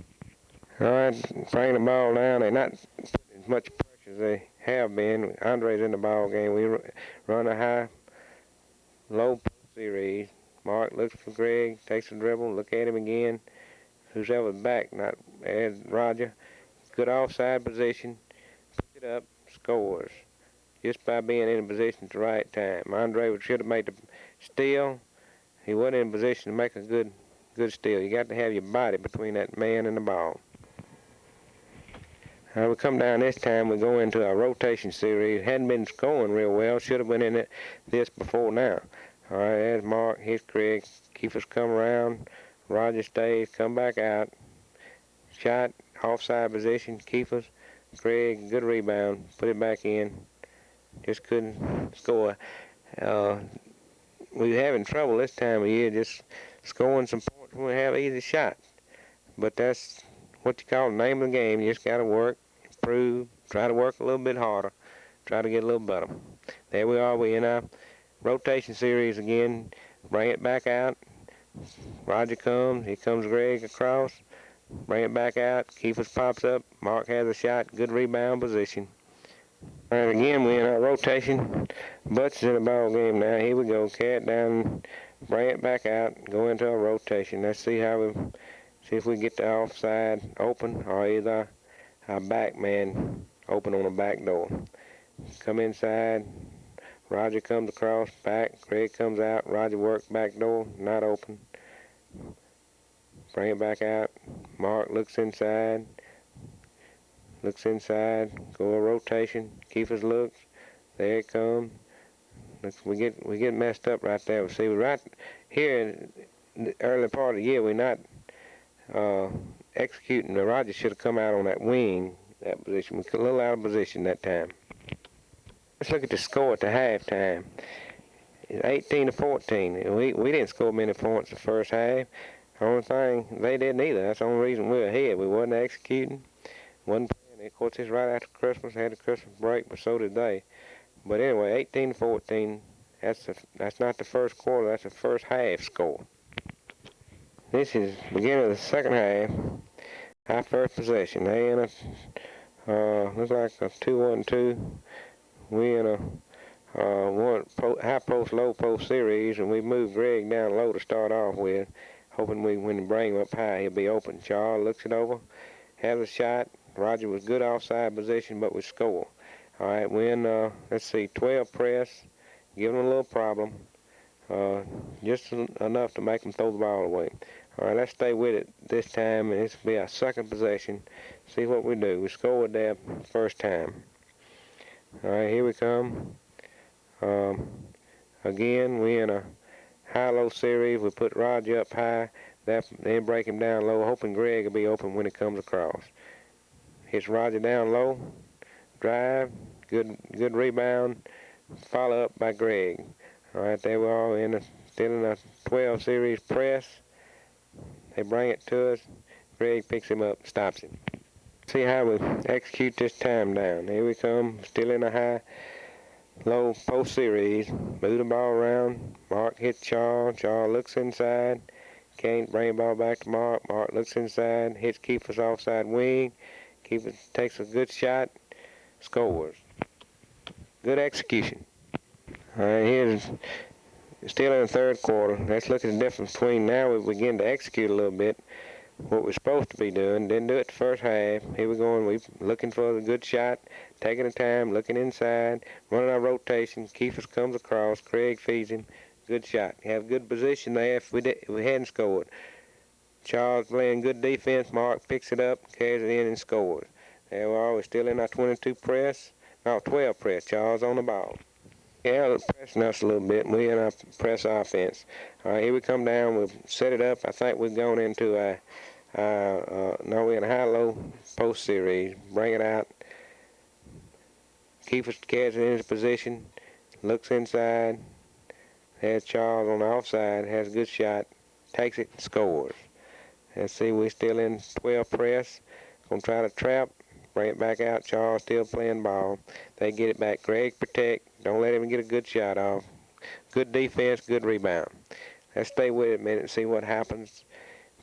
All right, bring the ball down. They're not putting as much pressure as they have been. Andre's in the ball game. We run a high-low series. Mark looks for Greg, takes a dribble, look at him again. Who's ever back, not as Roger. Good offside position, pick it up, scores. Just by being in position at the right time. Andre should have made the steal. He wasn't in position to make a good steal. You got to have your body between that man and the ball. We come down this time, we go into a rotation series. Hadn't been scoring real well. Should have been in this before now. All right, there's Mark. Here's Craig. Keepers come around. Roger stays. Come back out. Shot. Offside position. Keepers. Craig. Good rebound. Put it back in. Just couldn't score. We're having trouble this time of year just scoring some points when we have easy shots. But that's what you call the name of the game. You just got to work, improve, try to work a little bit harder, try to get a little better. There we are. We're in our rotation series again. Bring it back out. Roger comes. Here comes Greg across. Bring it back out. Keepers pops up. Mark has a shot. Good rebound position. All right, again, we're in our rotation. Butts is in the ball game now. Here we go. Carry it down. Bring it back out. Go into our rotation. Let's see if we get the offside open, or either our back man open on the back door. Come inside. Roger comes across, back. Greg comes out. Roger works back door, not open. Bring it back out. Mark looks inside. Go a rotation. Keepers looks. There it comes. We get messed up right there. See, right here in the early part of the year, we're not executing. Roger should have come out on that wing, that position. We got a little out of position that time. Let's look at the score at the halftime. It's 18-14. We didn't score many points the first half. The only thing they didn't either. That's the only reason we're ahead. We wasn't executing. Wasn't playing. Of course, it's right after Christmas. Had a Christmas break, but so did they. But anyway, 18-14. That's not the first quarter. That's the first half score. This is beginning of the second half. Our first possession. They in a looks like a 2-1-2. We in a high post, low post series, and we moved Greg down low to start off with, hoping when we bring him up high, he'll be open. Charles looks it over, has a shot. Roger was good offside position, but we score. All right, we in, let's see, 12 press, giving him a little problem, just enough to make him throw the ball away. All right, let's stay with it this time, and this will be our second possession. See what we do. We scored there first time. All right, here we come. Again, we in a high-low series. We put Roger up high, then break him down low, hoping Greg will be open when he comes across. Hits Roger down low, drive, good rebound, follow up by Greg. All right, they were all still in a 12 series press. They bring it to us. Greg picks him up, stops him. See how we execute this time down. Here we come, still in a high-low post series. Move the ball around. Mark hits Charles. Charles looks inside. Can't bring the ball back to Mark. Mark looks inside. Hits Keefer's offside wing. Keefer takes a good shot. Scores. Good execution. All right, here's still in the third quarter. Let's look at the difference between now we begin to execute a little bit what we're supposed to be doing. Didn't do it the first half. Here we're going. We're looking for the good shot, taking the time, looking inside, running our rotation. Keefer comes across. Craig feeds him. Good shot. Have good position there if we hadn't scored. Charles playing good defense. Mark picks it up, carries it in, and scores. There we are. We're still in our 22 press. No, 12 press. Charles on the ball. Yeah, they're pressing us a little bit. We're in our press offense. All right, here we come down. We'll set it up. I think we've gone into no, we're in a high-low post series. Bring it out. Keeper carries it in his position. Looks inside. Has Charles on the offside. Has a good shot. Takes it. Scores. Let's see, we're still in 12 press. Gonna try to trap. Bring it back out. Charles still playing ball. They get it back. Greg protect. Don't let him get a good shot off. Good defense, good rebound. Let's stay with it a minute and see what happens.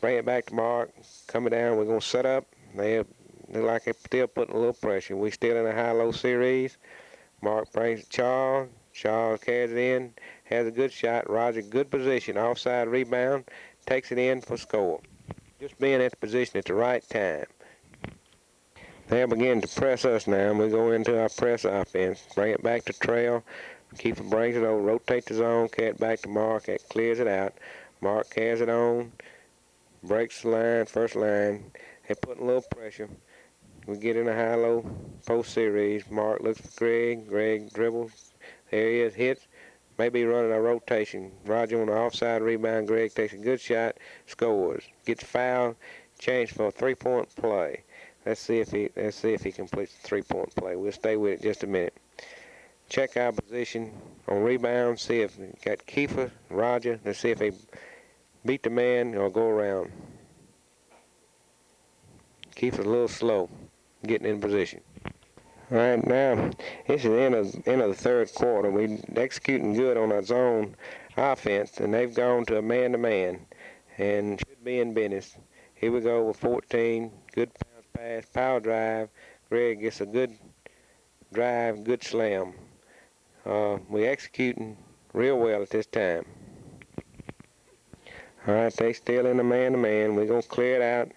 Bring it back to Mark. Coming down, we're going to set up. They look like they're still putting a little pressure. We're still in a high-low series. Mark brings it to Charles. Charles carries it in. Has a good shot. Roger, good position. Offside rebound. Takes it in for score. Just being at the position at the right time. They're beginning to press us now. We go into our press offense. Bring it back to Trail. Keeper brings it over. Rotate the zone. Carry it back to Mark. It clears it out. Mark carries it on. Breaks the line. First line. They're putting a little pressure. We get in a high-low post series. Mark looks for Greg. Greg dribbles. There he is. Hits. Maybe running a rotation. Roger on the offside rebound. Greg takes a good shot. Scores. Gets fouled. Changed for a three-point play. Let's see if he completes the three-point play. We'll stay with it just a minute. Check our position on rebound. See if we got Keefer, Roger. Let's see if they beat the man or go around. Keefer's a little slow getting in position. All right, now this is the end of the third quarter. We're executing good on our zone offense, and they've gone to a man-to-man and should be in business. Here we go with 14. Good pass, power drive. Greg gets a good drive, good slam. We're executing real well at this time. All right, they still in the man-to-man. We're going to clear it out.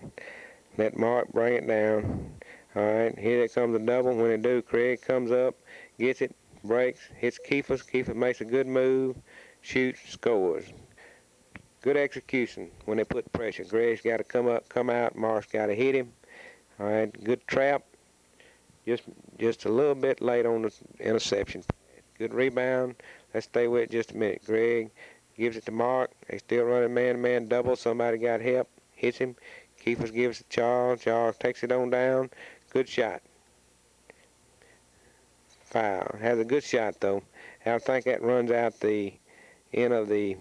Let Mark bring it down. All right, here comes a double. When they do, Craig comes up, gets it, breaks, hits Keefer. Keefer makes a good move, shoots, scores. Good execution when they put pressure. Greg's got to come out. Mark's got to hit him. All right, good trap. Just a little bit late on the interception. Good rebound. Let's stay with it just a minute. Greg gives it to Mark. They still running man-to-man double. Somebody got help. Hits him. Keefer gives it to Charles. Charles takes it on down. Good shot. Foul. Has a good shot, though. I think that runs out the end of the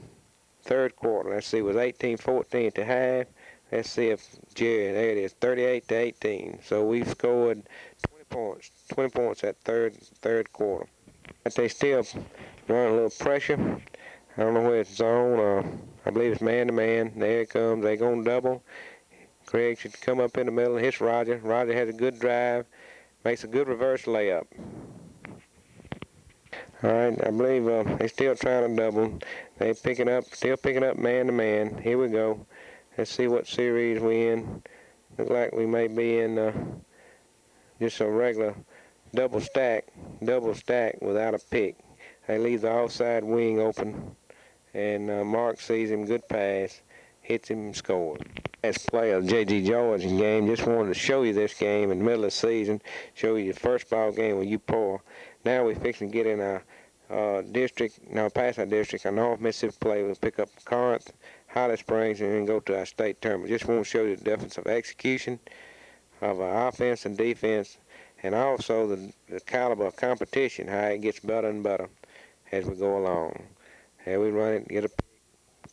third quarter. Let's see, it was 18-14 at the half. Let's see if Jerry, there it is, 38-18. So we've scored 20 points that third quarter. But they still run a little pressure. I don't know where it's zone. I believe it's man-to-man. There it comes. They're going to double. Craig should come up in the middle and hits Roger. Roger has a good drive. Makes a good reverse layup. All right, I believe they're still trying to double. They still picking up man-to-man. Here we go. Let's see what series we in. Look like we may be in just a regular double stack without a pick. They leave the offside wing open, and Mark sees him. Good pass, hits him, scores. Last play of J.G. George game. Just wanted to show you this game in the middle of the season. Show you the first ball game with you poor. Now we're fixing to get in our past our district, our North Mississippi play. We'll pick up Corinth, Holly Springs, and then go to our state tournament. Just want to show you the difference of execution of our offense and defense, and also the caliber of competition, how it gets better and better as we go along. Here we run it, get a pick.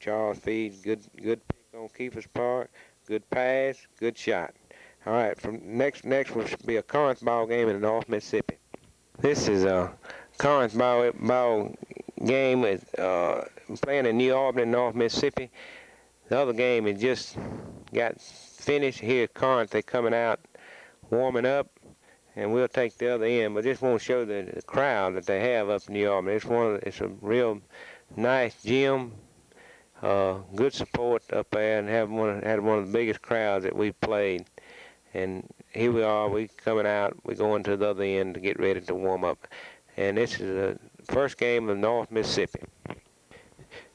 Charles feeds, good pick on Keeper's part, good pass, good shot. All right, from next will be a Corinth ball game in North Mississippi. This is a Corinth ball game with playing in New Albany, North Mississippi. The other game has just got finished. Here at Corinth, they're coming out, warming up, and we'll take the other end. But just want to show the crowd that they have up in New Albany. It's a real nice gym, good support up there, and had one of the biggest crowds that we've played. And here we are, we coming out, we're going to the other end to get ready to warm up. And this is the first game of North Mississippi.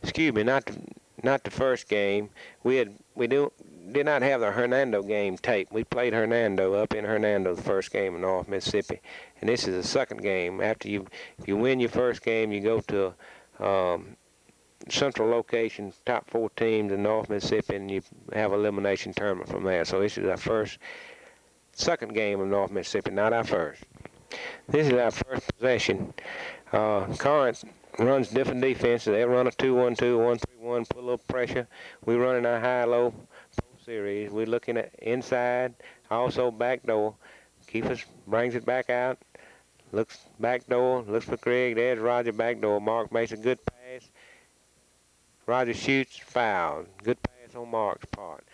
Excuse me, not the first game. We did not have the Hernando game taped. We played Hernando up in Hernando the first game of North Mississippi. And this is the second game. If you win your first game, you go to central location, top 4 teams in North Mississippi, and you have an elimination tournament from there. So this is our second game of North Mississippi, not our first. This is our first possession. Corinth runs different defenses. They run a 2-1-2, 1-3-1, put a little pressure. We run in our high-low series. We're looking at inside, also back door. Keeper brings it back out, looks back door, looks for Craig. There's Roger back door. Mark makes a good pass. Roger shoots, fouled. Good pass on Mark's part.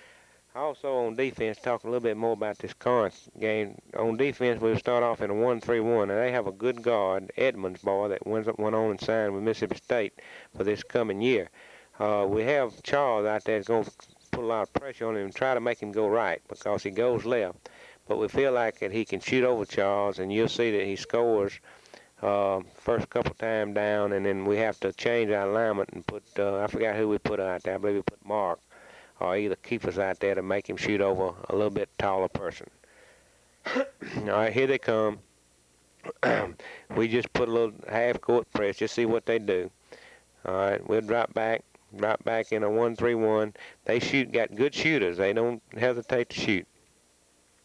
Also on defense, talk a little bit more about this Corinth game. On defense, we'll start off in a 1-3-1. And they have a good guard, Edmonds boy, that went on and signed with Mississippi State for this coming year. We have Charles out there that's going to put a lot of pressure on him and try to make him go right because he goes left. But we feel like that he can shoot over Charles, and you'll see that he scores first couple times down, and then we have to change our alignment and put, I forgot who we put out there. I believe we put Mark or either Keepers out there to make him shoot over a little bit taller person. All right, here they come. We just put a little half-court press, just see what they do. All right, we'll drop back in a 1-3-1. They got good shooters. They don't hesitate to shoot.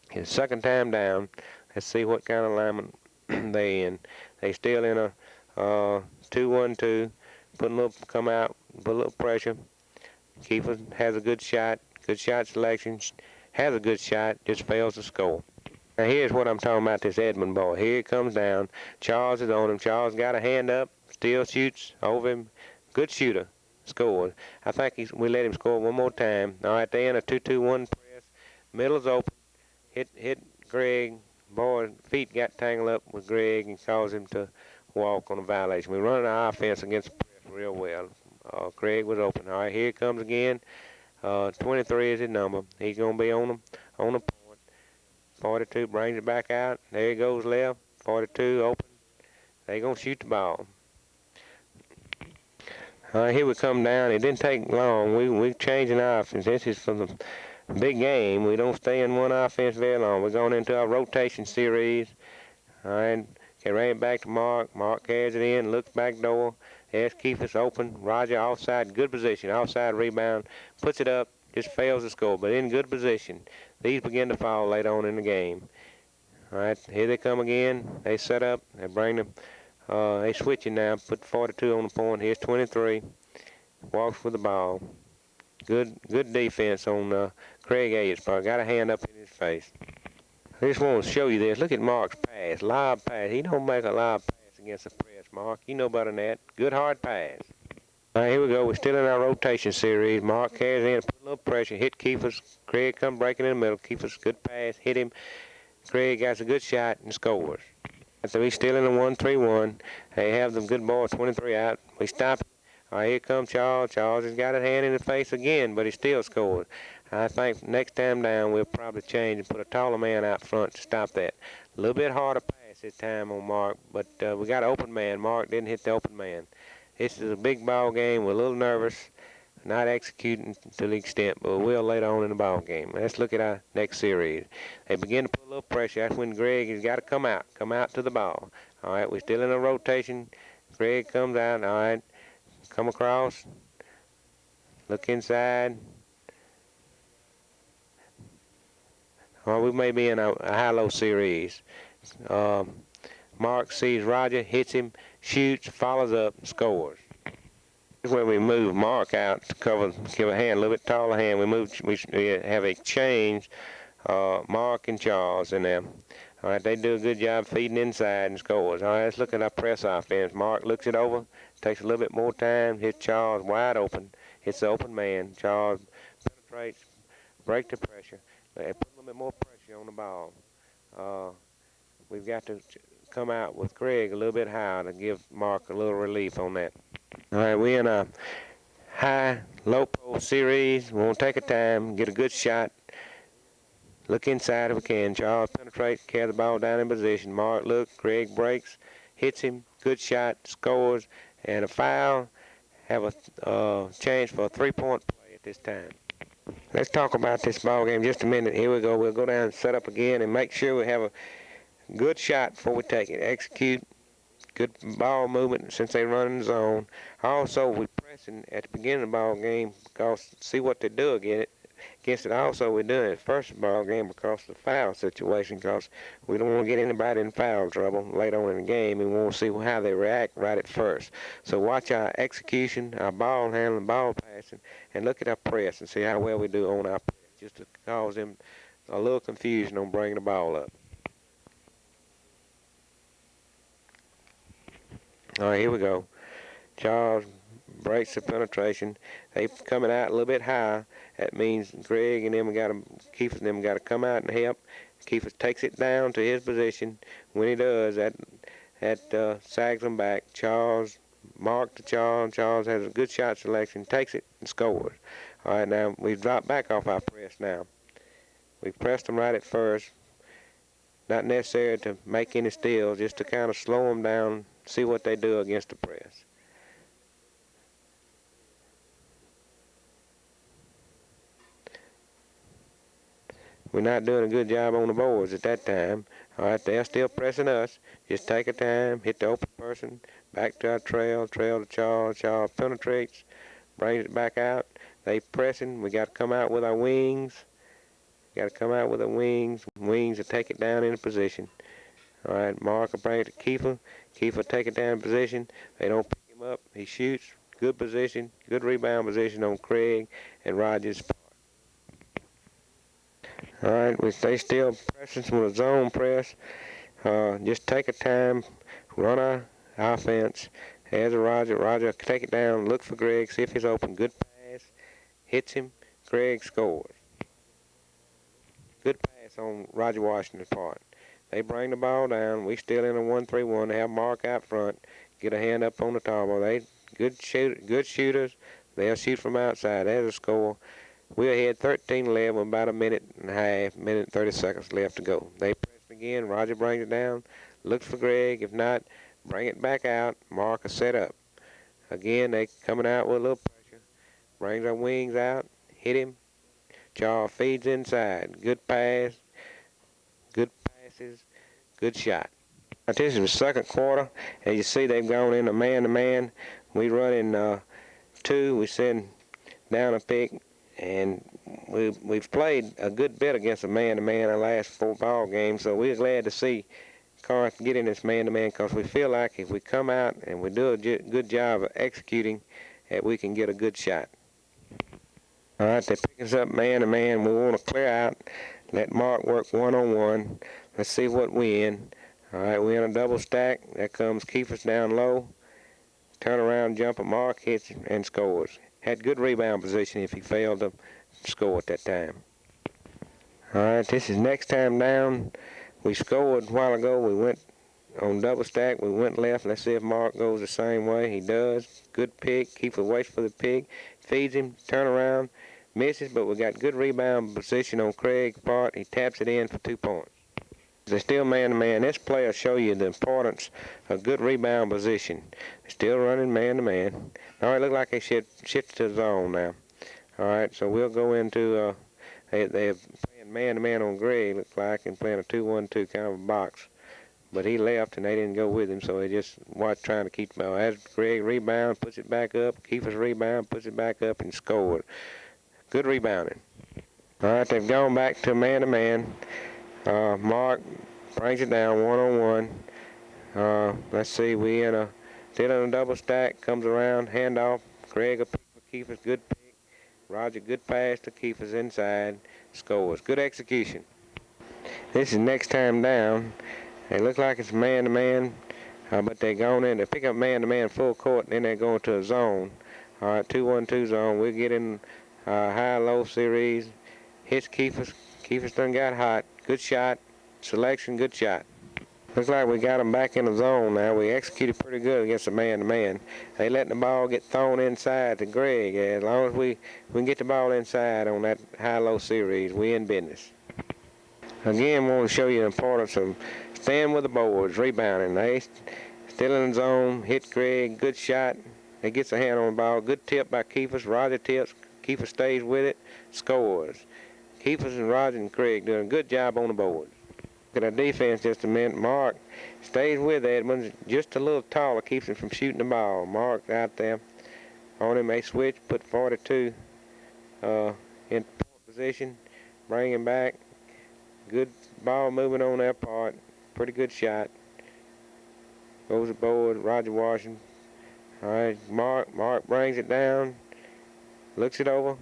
His second time down, let's see what kind of alignment they in. They still in a 2-1-2, come out, put a little pressure. Keeper has a good shot selection, has a good shot, just fails to score. Now here's what I'm talking about, this Edmond ball. Here it comes down. Charles is on him. Charles got a hand up, still shoots over him. Good shooter, scored. I think we let him score one more time. All right, they in a 2-2-1 press. Middle's open. Hit Greg. Boy, feet got tangled up with Greg and caused him to walk on a violation. We're running our offense against the press real well. Craig was open. All right, here it comes again. 23 is his number. He's going to be on the point. 42 brings it back out. There he goes left. 42 open. They're going to shoot the ball. All right, here we come down. It didn't take long. We're changing our offense. This is for the big game. We don't stay in one offense very long. We're going into our rotation series. All right, ran it back to Mark. Mark carries it in, looks back door. There's Keefer's open. Roger offside, good position. Offside rebound, puts it up, just fails to score, but in good position. These begin to fall later on in the game. All right, here they come again. They set up. They bring them. They switching now. Put 42 on the point. Here's 23. Walks with the ball. Good defense on Craig Ayers. Got a hand up in his face. I just want to show you this. Look at Mark's pass. Lob pass. He don't make a lob pass against the press. Mark. You know better than that. Good hard pass. All right, here we go. We're still in our rotation series. Mark carries in, put a little pressure, hit Kiefer's. Craig comes breaking in the middle. Kiefer's good pass, hit him. Craig gets a good shot and scores. So he's still in the 1-3-1. They have the good ball, 23 out. We stop it. All right, here comes Charles. Charles has got a hand in the face again, but he still scores. I think next time down we'll probably change and put a taller man out front to stop that. A little bit harder pass this time on Mark, but we got an open man. Mark didn't hit the open man. This is a big ball game. We're a little nervous, not executing to the extent, but we will later on in the ball game. Let's look at our next series. They begin to put a little pressure. That's when Greg has got to come out to the ball. All right, we're still in a rotation. Greg comes out. All right, come across, look inside. Well, we may be in a high-low series. Mark sees Roger, hits him, shoots, follows up, scores. This is where we move Mark out to give a hand, a little bit taller hand. We have a change, Mark and Charles in there. All right, they do a good job feeding inside and scores. All right, let's look at our press offense. Mark looks it over, takes a little bit more time, hits Charles wide open, hits the open man. Charles penetrates, break the pressure, and put a little bit more pressure on the ball. We've got to come out with Craig a little bit higher to give Mark a little relief on that. All right, we're in a high-low post series. We want to take a time, get a good shot. Look inside if we can. Charles penetrates, carry the ball down in position. Mark look, Craig breaks, hits him, good shot, scores, and a foul. Have a chance for a three-point play at this time. Let's talk about this ball game just a minute. Here we go. We'll go down and set up again and make sure we have a good shot before we take it. Execute. Good ball movement since they run in the zone. Also, we pressing at the beginning of the ball game because see what they do against it. Also, we're doing it first ball game because of the foul situation because we don't want to get anybody in foul trouble later on in the game. We want to see how they react right at first. So watch our execution, our ball handling, ball passing, and look at our press and see how well we do on our press just to cause them a little confusion on bringing the ball up. All right, here we go. Charles breaks the penetration. They coming out a little bit higher. That means Greg and them Keith and them got to come out and help. Keith takes it down to his position. When he does, that sags them back. Charles, Mark to Charles. Charles has a good shot selection, takes it and scores. All right, now we've dropped back off our press now. We've pressed them right at first. Not necessary to make any steals, just to kind of slow them down, see what they do against the press. We're not doing a good job on the boards at that time. All right, they're still pressing us. Just take a time, hit the open person, back to our trail to Charles. Charles penetrates, brings it back out. They pressing. We got to come out with our wings. Got to come out with the wings to take it down into position. All right, Mark will bring it to Kiefer. Kiefer take it down in position. They don't pick him up. He shoots. Good position, good rebound position on Craig and Rogers' part. All right, we stay still pressing with a zone press. Just take a time, run our offense. As a Roger take it down, look for Greg, see if he's open. Good pass, hits him. Greg scores. Good pass on Roger Washington's part. They bring the ball down. We still in a 1-3-1. They have Mark out front. Get a hand up on the table. They good shooters. They'll shoot from outside. There's a score. We're ahead 13-11 with about a minute and a half, minute and 30 seconds left to go. They press again. Roger brings it down. Looks for Greg. If not, bring it back out. Mark is set up. Again, they coming out with a little pressure. Brings our wings out. Hit him. Charles feeds inside. Good pass. Good passes. Good shot. This is the second quarter. As you see, they've gone into man-to-man. We run in two. We send down a pick. And we've played a good bit against a man-to-man our last 4 ball games. So we're glad to see Carson get in this man-to-man because we feel like if we come out and we do a good job of executing, that we can get a good shot. All right, they pick us up man-to-man. We want to clear out, let Mark work one-on-one. Let's see what we in. Alright, we in a double stack. There comes Kiefer's down low. Turn around, jump at Mark, hits and scores. Had good rebound position if he failed to score at that time. Alright, this is next time down. We scored a while ago. We went on double stack. We went left. Let's see if Mark goes the same way. He does. Good pick. Kiefer waits for the pick. Feeds him. Turn around. Misses, but we got good rebound position on Craig's part. He taps it in for 2 points. They're still man-to-man. This play will show you the importance of good rebound position. They're still running man-to-man. All right, look like they shifted to the zone now. All right, so we'll go into, they're playing man-to-man on Greg, looks like, and playing a 2-1-2 kind of a box. But he left, and they didn't go with him, so they just watched trying to keep the ball. As Greg rebound, puts it back up. Kiefer's rebound, puts it back up, and scored. Good rebounding. All right, they've gone back to man-to-man. Mark brings it down one-on-one. Let's see, still in a double stack, comes around, handoff. Craig a pick for Kiefer's, good pick. Roger, good pass to Kiefer's inside, scores. Good execution. This is next time down. They look like it's man-to-man, but they're going in. They pick up man-to-man full court, and then they're going to a zone. All right, 2-1-2 zone. We'll get in high-low series. Hits Kiefer's. Kiefer's done got hot. Good shot. Selection, good shot. Looks like we got them back in the zone now. We executed pretty good against the man-to-man. They letting the ball get thrown inside to Greg. As long as we can get the ball inside on that high-low series, we in business. Again, want to show you the importance of staying with the boards, rebounding. They still in the zone. Hit Greg. Good shot. He gets a hand on the ball. Good tip by Kiefer. Roger tips. Kiefer stays with it. Scores. Kiefer and Roger and Craig doing a good job on the board. Look at our defense just a minute. Mark stays with Edmonds just a little taller, keeps him from shooting the ball. Mark out there on him. They switch, put 42 in position, bring him back. Good ball movement on their part. Pretty good shot. Goes aboard. Roger Washington. All right, Mark brings it down. Looks it over.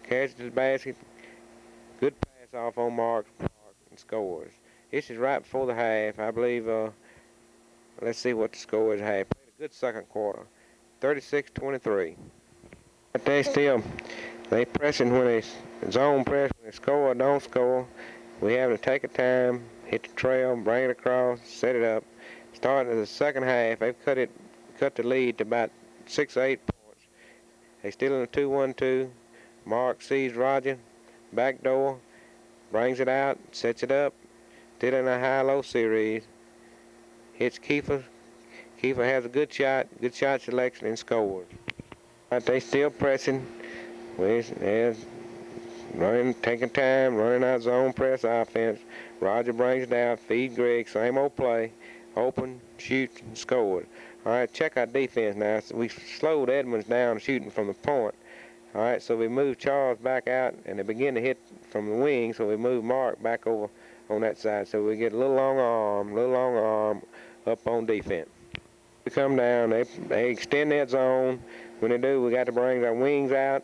Catches the basket. Good pass off on Mark and scores. This is right before the half. I believe, let's see what the score is. Half. Played a good second quarter. 36-23. But they pressing when they zone press, when they score or don't score. We have to take a time, hit the trail, bring it across, set it up. Starting the second half, they've cut the lead to about 6 or 8 points. They still in a 2-1-2. Mark sees Roger, back door, brings it out, sets it up, still in a high-low series, hits Kiefer. Kiefer has a good shot selection, and scores. But they still pressing. They're running, taking time, running out zone press offense. Roger brings it down, feed Greg, same old play, open, shoot, and scored. All right, check our defense now. We slowed Edmonds down shooting from the point. All right, so we moved Charles back out, and they begin to hit from the wing, so we move Mark back over on that side. So we get a little long arm up on defense. We come down, they extend that zone. When they do, we got to bring our wings out.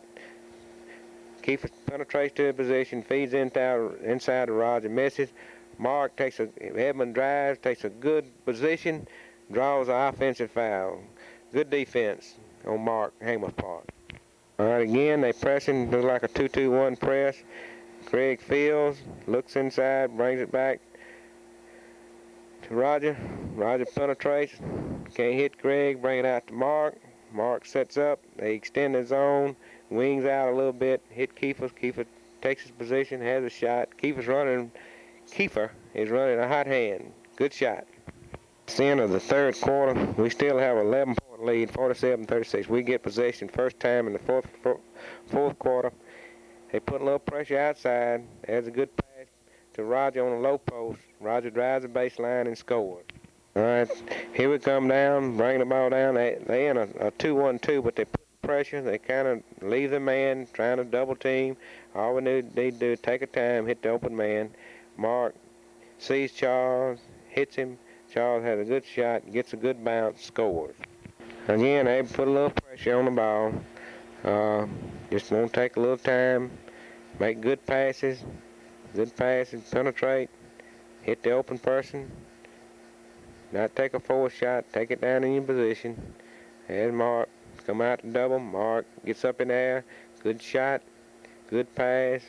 Kiefer penetrates to the position, feeds inside to Roger, misses. Mark Edmund drives, takes a good position, draws an offensive foul. Good defense on Mark Hamer's part. All right, again, they pressing, looks like a 2-2-1 press. Craig fields, looks inside, brings it back to Roger. Roger penetrates, can't hit Craig, bring it out to Mark. Mark sets up, they extend the zone, wings out a little bit, hit Kiefer. Kiefer takes his position, has a shot. Kiefer is running a hot hand. Good shot. It's the end of the third quarter. We still have an 11-point lead, 47-36. We get possession first time in the fourth quarter. They put a little pressure outside. There's a good pass to Roger on the low post. Roger drives the baseline and scores. All right, here we come down, bring the ball down. They in a 2-1-2, but they put pressure. They kind of leave the man, trying to double team. All we need to do is take a time, hit the open man. Mark sees Charles, hits him. Charles has a good shot, gets a good bounce, scores. Again, they put a little pressure on the ball. Just want to take a little time, make good passes, penetrate, hit the open person, not take a forward shot, take it down in your position. There's Mark, come out to double, Mark gets up in the air, good shot, good pass.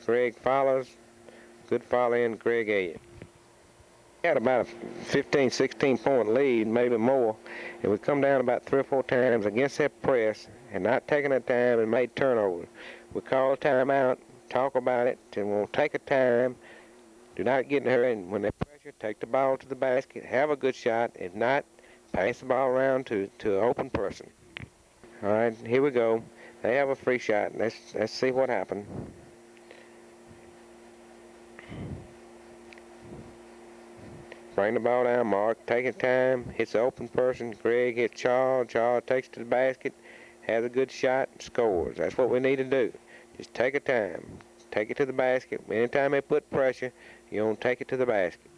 Greg follows, good follow in Greg Elliott. We had about a 15, 16 point lead, maybe more, and we come down about 3 or 4 times against that press and not taking the time and made turnovers. We call a timeout, talk about it, and we'll take a time. Do not get in a hurry, and when they pressure, take the ball to the basket, have a good shot. If not, pass the ball around to an open person. All right, here we go. They have a free shot. Let's see what happened. Bring the ball down, Mark, taking time, hits the open person. Greg hits Charles. Charles takes to the basket, has a good shot, scores. That's what we need to do. Just take a time. Take it to the basket. Anytime they put pressure, you don't take it to the basket.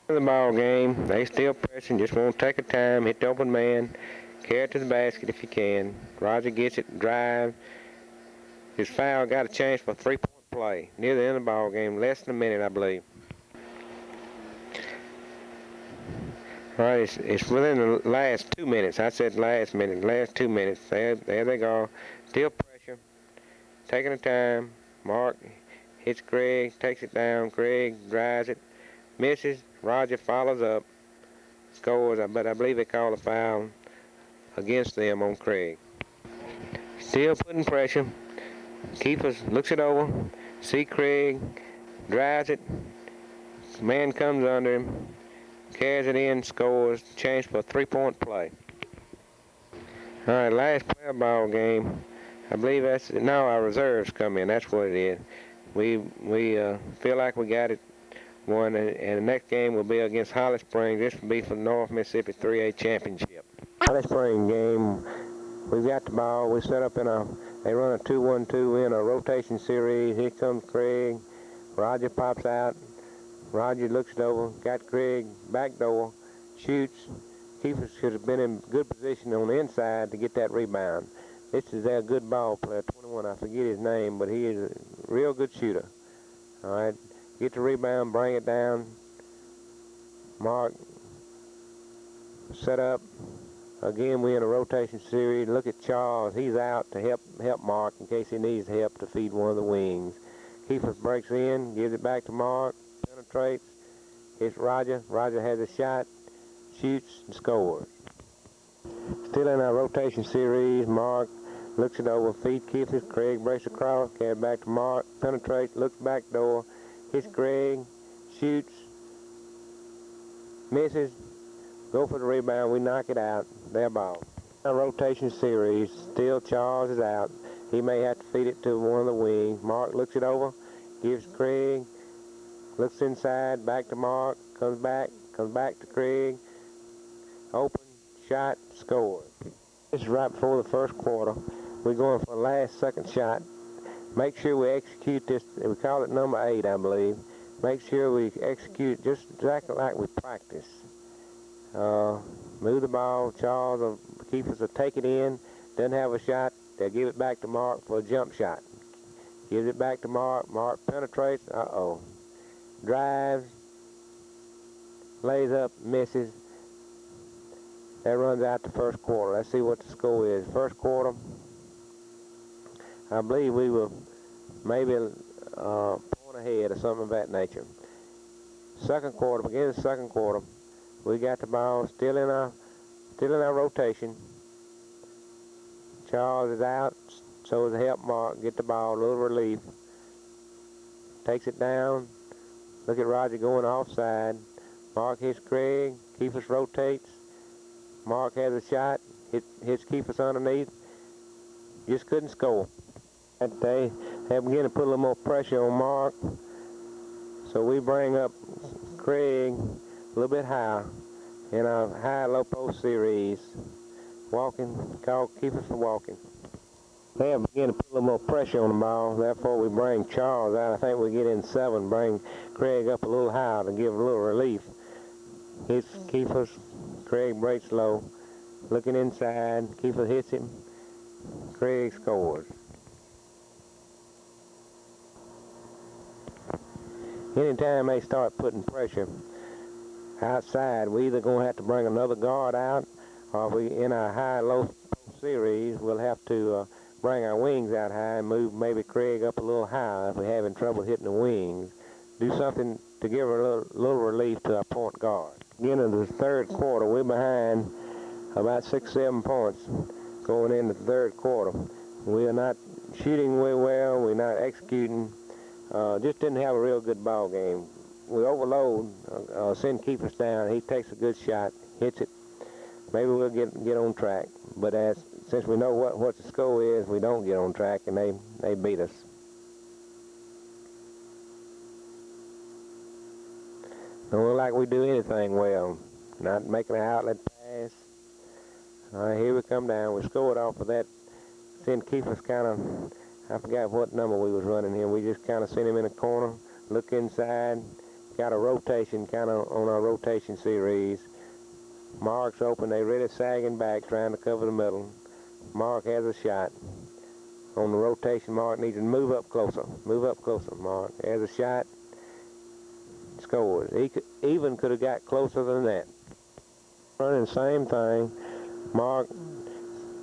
In the ball game, they still pressing, just want to take a time, hit the open man, carry it to the basket if you can. Roger gets it, drive. His foul got a chance for a 3-point play. Near the end of the ball game, less than a minute, I believe. All right, it's within the last 2 minutes. I said last 2 minutes. There they go. Still pressure. Taking the time. Mark hits Greg, takes it down. Greg drives it, misses. Roger follows up, scores. But I believe they call a foul against them on Craig. Still putting pressure. Keeper looks it over. See Craig, drives it. Man comes under him. Carries it in, scores, chance for a 3-point play. All right, last play of ball game. I believe that's now our reserves come in. That's what it is. We feel like we got it won, and the next game will be against Holly Springs. This will be for the North Mississippi 3A championship. Holly Springs game. We've got the ball. We set up they run a 2-1-2 in a rotation series. Here comes Craig. Roger pops out. Roger looks it over, got Craig, back door, shoots. Keeper should have been in good position on the inside to get that rebound. This is their good ball player, 21, I forget his name, but he is a real good shooter. All right, get the rebound, bring it down. Mark, set up. Again, we're in a rotation series. Look at Charles, he's out to help Mark in case he needs help to feed one of the wings. Keeper breaks in, gives it back to Mark. Penetrates, hits Roger. Roger has a shot, shoots, and scores. Still in our rotation series, Mark looks it over, feet Keeper. Craig breaks across, carries back to Mark, penetrates, looks back door, hits Craig, shoots, misses, go for the rebound, we knock it out, their ball. Our rotation series, still Charles is out. He may have to feed it to one of the wings. Mark looks it over, gives Craig, looks inside, back to Mark, comes back to Craig, open, shot, scores. This is right before the first quarter. We're going for the last second shot. Make sure we execute this, we call it number 8, I believe. Make sure we execute just exactly like we practice. Move the ball, Charles, the keepers will take it in, doesn't have a shot, they'll give it back to Mark for a jump shot. Gives it back to Mark, Mark penetrates, drives, lays up, misses. That runs out the first quarter. Let's see what the score is. First quarter, I believe we were maybe a point ahead or something of that nature. Second quarter, beginning of the second quarter, we got the ball still in our rotation. Charles is out, so to help Mark get the ball, a little relief. Takes it down. Look at Roger going offside. Mark hits Craig. Keepers rotates. Mark has a shot. Hits Keepers underneath. Just couldn't score. They have begun to put a little more pressure on Mark. So we bring up Craig a little bit higher in our high-low post series. Walking, called Keepers for walking. They have begun to put a little more pressure on the ball, therefore we bring Charles out. I think we get in 7, bring Craig up a little higher to give a little relief. Hits Keepers, Craig breaks low, looking inside, Keeper hits him, Craig scores. anytime they start putting pressure outside, we either going to have to bring another guard out, or if we in our high-low series, we'll have to bring our wings out high and move maybe Craig up a little higher if we're having trouble hitting the wings. Do something to give a little relief to our point guard. Beginning of the third quarter, we're behind about 6-7 points going into the third quarter. We are not shooting very well. We're not executing. Just didn't have a real good ball game. We overload. Send keepers down. He takes a good shot, hits it. Maybe we'll get on track. But since we know what the score is, we don't get on track, and they beat us. Don't look like we do anything well. Not making an outlet pass. All right, here we come down. We scored off of that. Send keepers kind of, I forgot what number we was running here. We just kind of sent him in a corner, look inside, got a rotation kind of on our rotation series. Mark's open. They really sagging back, trying to cover the middle. Mark has a shot. On the rotation, Mark needs to move up closer. Move up closer, Mark. Has a shot. Scores. He even could have got closer than that. Running the same thing. Mark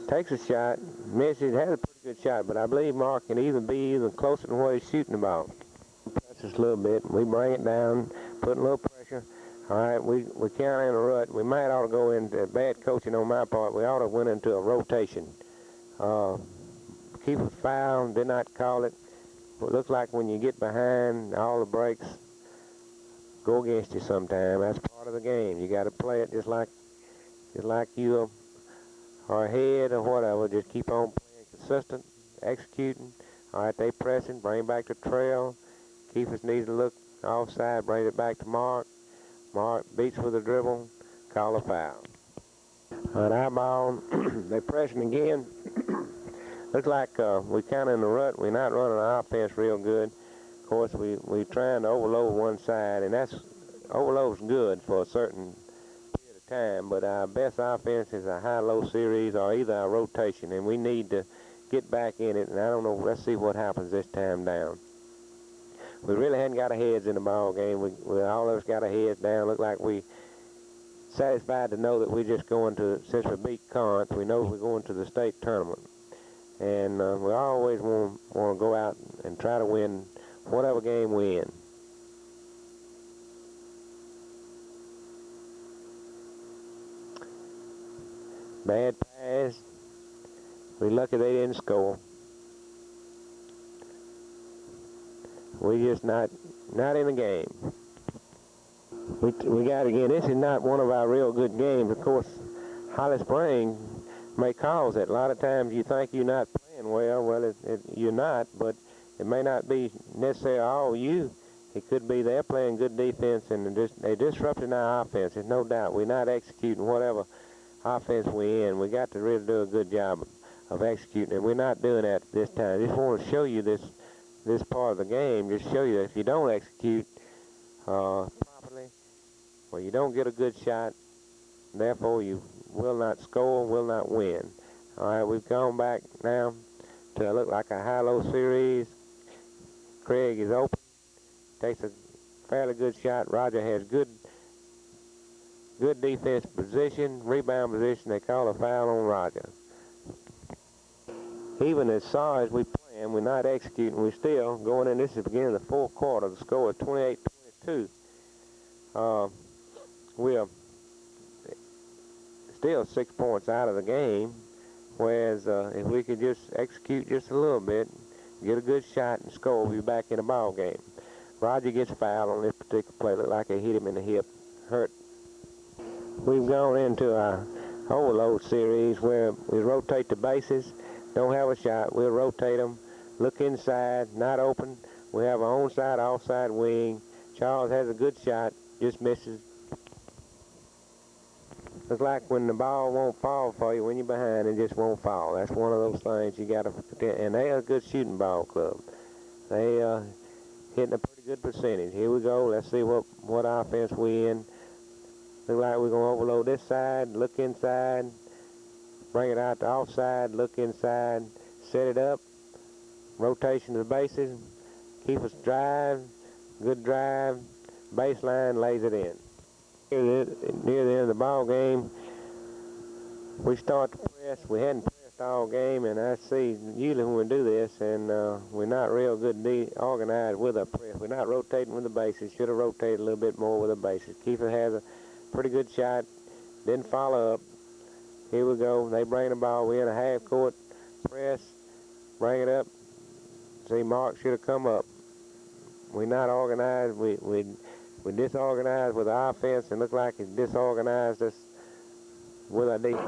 takes a shot, misses, has a pretty good shot, but I believe Mark can even be even closer than where he's shooting the ball. Press us a little bit. We bring it down, put a little pressure. All right, we kind of in a rut. We might ought to go into bad coaching on my part. We ought to went into a rotation. Keep a foul, did not call it. It looks like when you get behind, all the breaks go against you sometime. That's part of the game. You got to play it just like you are ahead or whatever. Just keep on playing consistent, executing. All right, they pressing, bring back the trail. Keepers needs to look offside, bring it back to Mark. Mark beats with a dribble, call a foul. All right, our ball, they pressing again. Looks like we kind of in the rut. We're not running our offense real good. Of course, we trying to overload one side, and overload's good for a certain period of time, but our best offense is a high-low series or either a rotation, and we need to get back in it, and I don't know, let's see what happens this time down. We really hadn't got our heads in the ball game. We all of us got our heads down. Look like we satisfied to know that we're just going to, since we beat Corinth, we know we're going to the state tournament. And we always want to go out and try to win whatever game we in. Bad pass. We're lucky they didn't score. We just not in the game. We got again. This is not one of our real good games. Of course, Holly Springs may cause it. A lot of times you think you're not playing well. Well, you're not, but it may not be necessarily all you. It could be they're playing good defense and they're disrupting our offense. There's no doubt. We're not executing whatever offense we're in. We got to really do a good job of executing, and we're not doing that this time. I just want to show you this part of the game. Just show you that if you don't execute properly, well, you don't get a good shot. Therefore, you will not score, will not win. All right, we've gone back now to look like a high-low series. Craig is open, takes a fairly good shot. Roger has good defense position, rebound position. They call a foul on Roger. Even as sorry as we playing, we're not executing. We're still going in. This is the beginning of the fourth quarter. The score is 28-22. We're still 6 points out of the game, whereas if we could just execute just a little bit, get a good shot and score, we'll be back in the ball game. Roger gets fouled on this particular play. Looked like they hit him in the hip. Hurt. We've gone into our overload series where we rotate the bases. Don't have a shot. We'll rotate them. Look inside. Not open. We have our onside, offside wing. Charles has a good shot. Just misses. Looks like when the ball won't fall for you when you're behind, it just won't fall. That's one of those things you got to. And they are a good shooting ball club. They hitting a pretty good percentage. Here we go. Let's see what offense we in. Look like we're going to overload this side. Look inside. Bring it out to offside. Look inside. Set it up. Rotation of the bases. Keep us drive. good drive, baseline, lays it in. Near the end of the ball game, we start to press. We hadn't pressed all game, and I see usually when we do this, and we're not real good organized with our press. We're not rotating with the bases. Should have rotated a little bit more with the bases. Kiefer has a pretty good shot. Didn't follow up. Here we go. They bring the ball. We're in a half court press. Bring it up. See, Mark should have come up. We're not organized. We're disorganized with the offense, and look like it's disorganized us with our defense.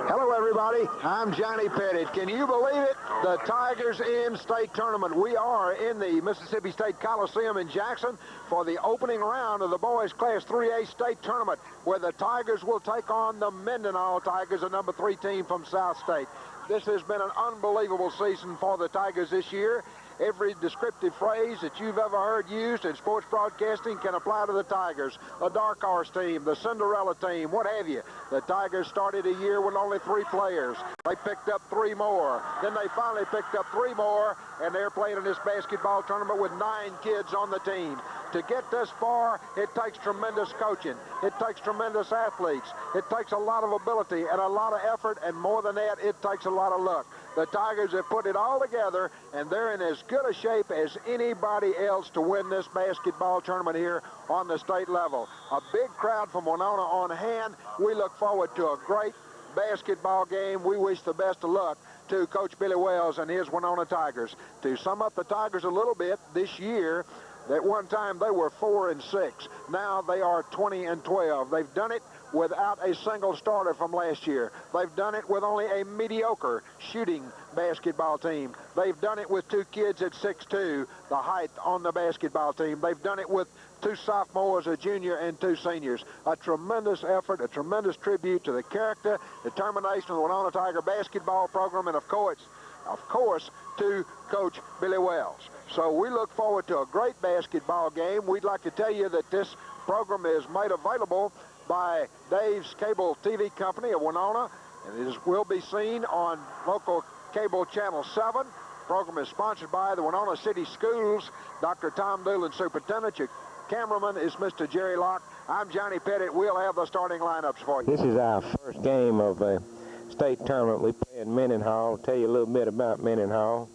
Hello, everybody. I'm Johnny Pettit. Can you believe it? The Tigers in state tournament. We are in the Mississippi State Coliseum in Jackson for the opening round of the boys Class 3A state tournament, where the Tigers will take on the Mendenhall Tigers, a number 3 team from South State. This has been an unbelievable season for the Tigers this year. Every descriptive phrase that you've ever heard used in sports broadcasting can apply to the Tigers. The dark horse team, the Cinderella team, what have you. The Tigers started a year with only 3 players. They picked up 3 more. Then they finally picked up 3 more, and they're playing in this basketball tournament with 9 kids on the team. To get this far, it takes tremendous coaching. It takes tremendous athletes. It takes a lot of ability and a lot of effort, and more than that, it takes a lot of luck. The Tigers have put it all together, and they're in as good a shape as anybody else to win this basketball tournament here on the state level. A big crowd from Winona on hand. We look forward to a great basketball game. We wish the best of luck to Coach Billy Wells and his Winona Tigers. To sum up the Tigers a little bit, this year, at one time they were 4-6. Now they are 20-12. They've done it without a single starter from last year. They've done it with only a mediocre shooting basketball team. They've done it with 2 kids at 6'2", the height on the basketball team. They've done it with 2 sophomores, a junior, and 2 seniors. A tremendous effort, a tremendous tribute to the character, determination of the Winona Tiger basketball program, and of course, to Coach Billy Wells. So we look forward to a great basketball game. We'd like to tell you that this program is made available by Dave's Cable TV Company of Winona, and it will be seen on local cable channel 7. The program is sponsored by the Winona City Schools. Dr. Tom Doolin, superintendent. Your cameraman is Mr. Jerry Locke. I'm Johnny Pettit. We'll have the starting lineups for you. This is our first game of a state tournament. We play in Mendenhall. I'll tell you a little bit about Mendenhall.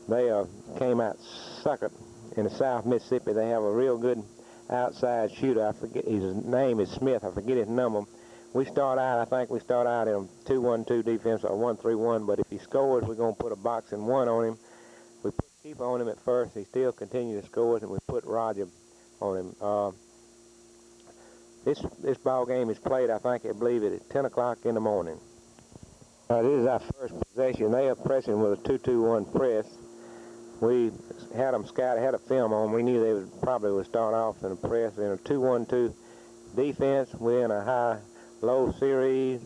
They came out second in the South Mississippi. They have a real good outside shooter. I forget, his name is Smith. I forget his number. We start out, I think we start out in a 2-1-2 defense or 1-3-1, but if he scores, we're going to put a boxing 1 on him. We put Keeper on him at first. He still continues to score, and we put Roger on him. This ball game is played, I believe it at 10 o'clock in the morning. This is our first possession. They are pressing with a 2-2-1 press. We had them scouted, had a film on them. We knew they probably would start off in a press. In a 2-1-2 defense, we're in a high-low series,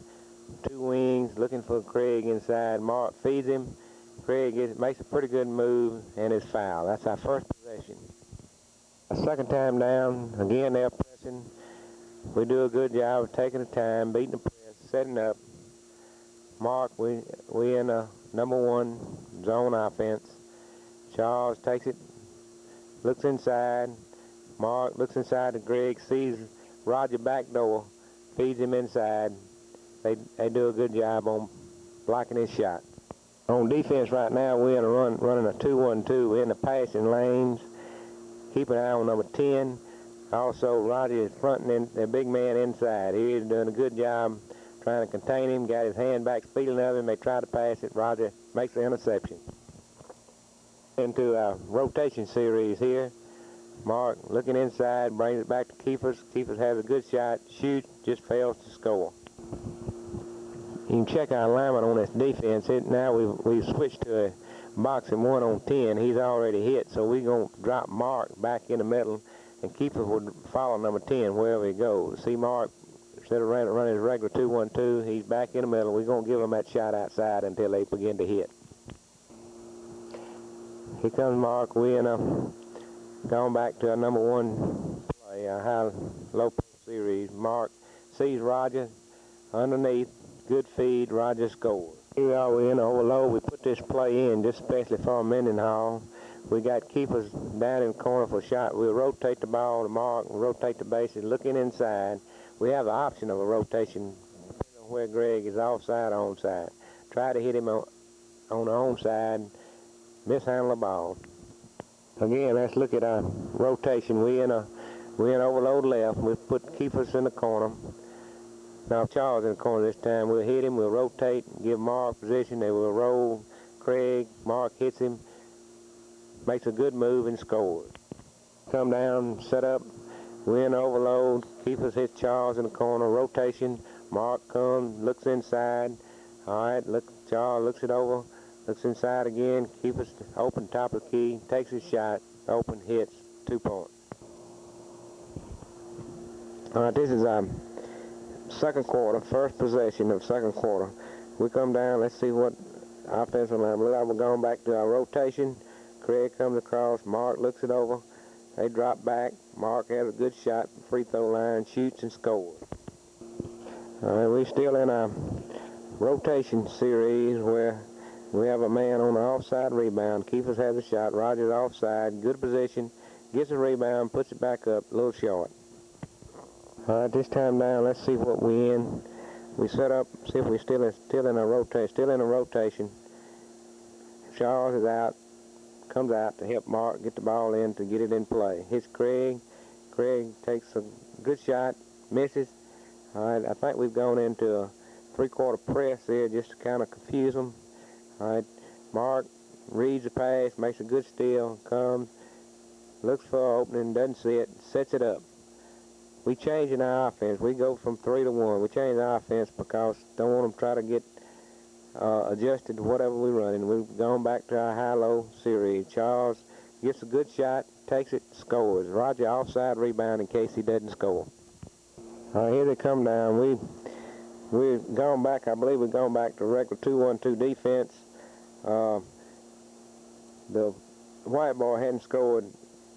2 wings, looking for Craig inside. Mark feeds him. Craig makes a pretty good move, and is fouled. That's our first possession. A second time down, again they're pressing. We do a good job of taking the time, beating the press, setting up. Mark, we in a number 1 zone offense. Charles takes it, looks inside. Mark looks inside to Greg, sees Roger back door, feeds him inside. They do a good job on blocking his shot. On defense right now, we're running a 2-1-2. We're in the passing lanes. Keep an eye on number 10. Also, Roger is fronting the big man inside. He is doing a good job trying to contain him. Got his hand back, feeling of him. They try to pass it. Roger makes the interception. Into our rotation series here. Mark looking inside, brings it back to Keefers. Keefers has a good shot, shoots, just fails to score. You can check our alignment on this defense. Now we've switched to a boxing 1 on 10. He's already hit, so we're going to drop Mark back in the middle, and Keeper would follow number 10 wherever he goes. See Mark, instead of running his regular 2-1-2, he's back in the middle. We're going to give him that shot outside until they begin to hit. Here comes Mark. We gone back to our number 1 play, our high-low series. Mark sees Roger underneath. Good feed. Roger scores. Here we are. We're in overload. We put this play in just especially for Mendenhall. We got keepers down in the corner for a shot. We'll rotate the ball to Mark, rotate the bases, looking inside. We have the option of a rotation depending on where Greg is offside or onside. Try to hit him on the onside, mishandle the ball. Again, let's look at our rotation. We in overload left. We put keepers in the corner. Now Charles in the corner this time. We'll hit him, we'll rotate, give Mark position, they will roll Craig. Mark hits him, makes a good move and scores. Come down, set up, we're in overload. Keepers hit Charles in the corner, rotation. Mark comes, looks inside. All right, look, Charles looks it over, looks inside again. Keepers open, top of the key, takes his shot, open, hits, 2 points. All right, this is our second quarter, first possession of second quarter. We come down, let's see what offensive line. Look like we're going back to our rotation. Craig comes across, Mark looks it over. They drop back. Mark has a good shot, free throw line, shoots and scores. All right, we're still in our rotation series where we have a man on the offside rebound. Keepers has a shot, Rogers offside, good position, gets a rebound, puts it back up, a little short. All right, this time down, let's see what we in. We set up, see if we're still in a rotation. Charles is out, comes out to help Mark get the ball in to get it in play. Hits Craig. Craig takes a good shot, misses. All right, I think we've gone into a three-quarter press there just to kind of confuse them. All right, Mark reads the pass, makes a good steal, comes, looks for an opening, doesn't see it, sets it up. We changing our offense. We go from 3 to 1. We change our offense because don't want them to try to get adjusted to whatever we're running. We've gone back to our high-low series. Charles gets a good shot, takes it, scores. Roger offside rebound in case he doesn't score. All right, here they come down. We've gone back, I believe we've gone back to regular 2-1-2 defense. The white boy hadn't scored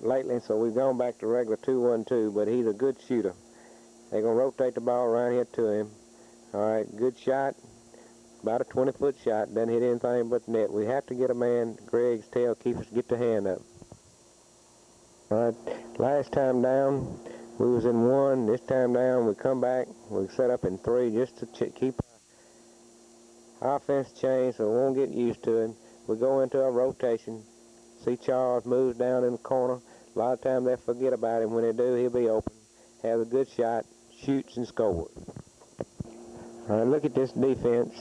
lately, so we've gone back to regular 2-1-2, but he's a good shooter. They're going to rotate the ball around here to him. All right, good shot, about a 20-foot shot, doesn't hit anything but the net. We have to get a man, Greg's tail keepers, get the hand up. All right, last time down, we was in 1. This time down, we come back, we set up in 3 just to keep our offense changed so we won't get used to it. We go into a rotation. See Charles moves down in the corner. A lot of times they forget about him. When they do, he'll be open. Has a good shot, shoots and scores. All right, look at this defense.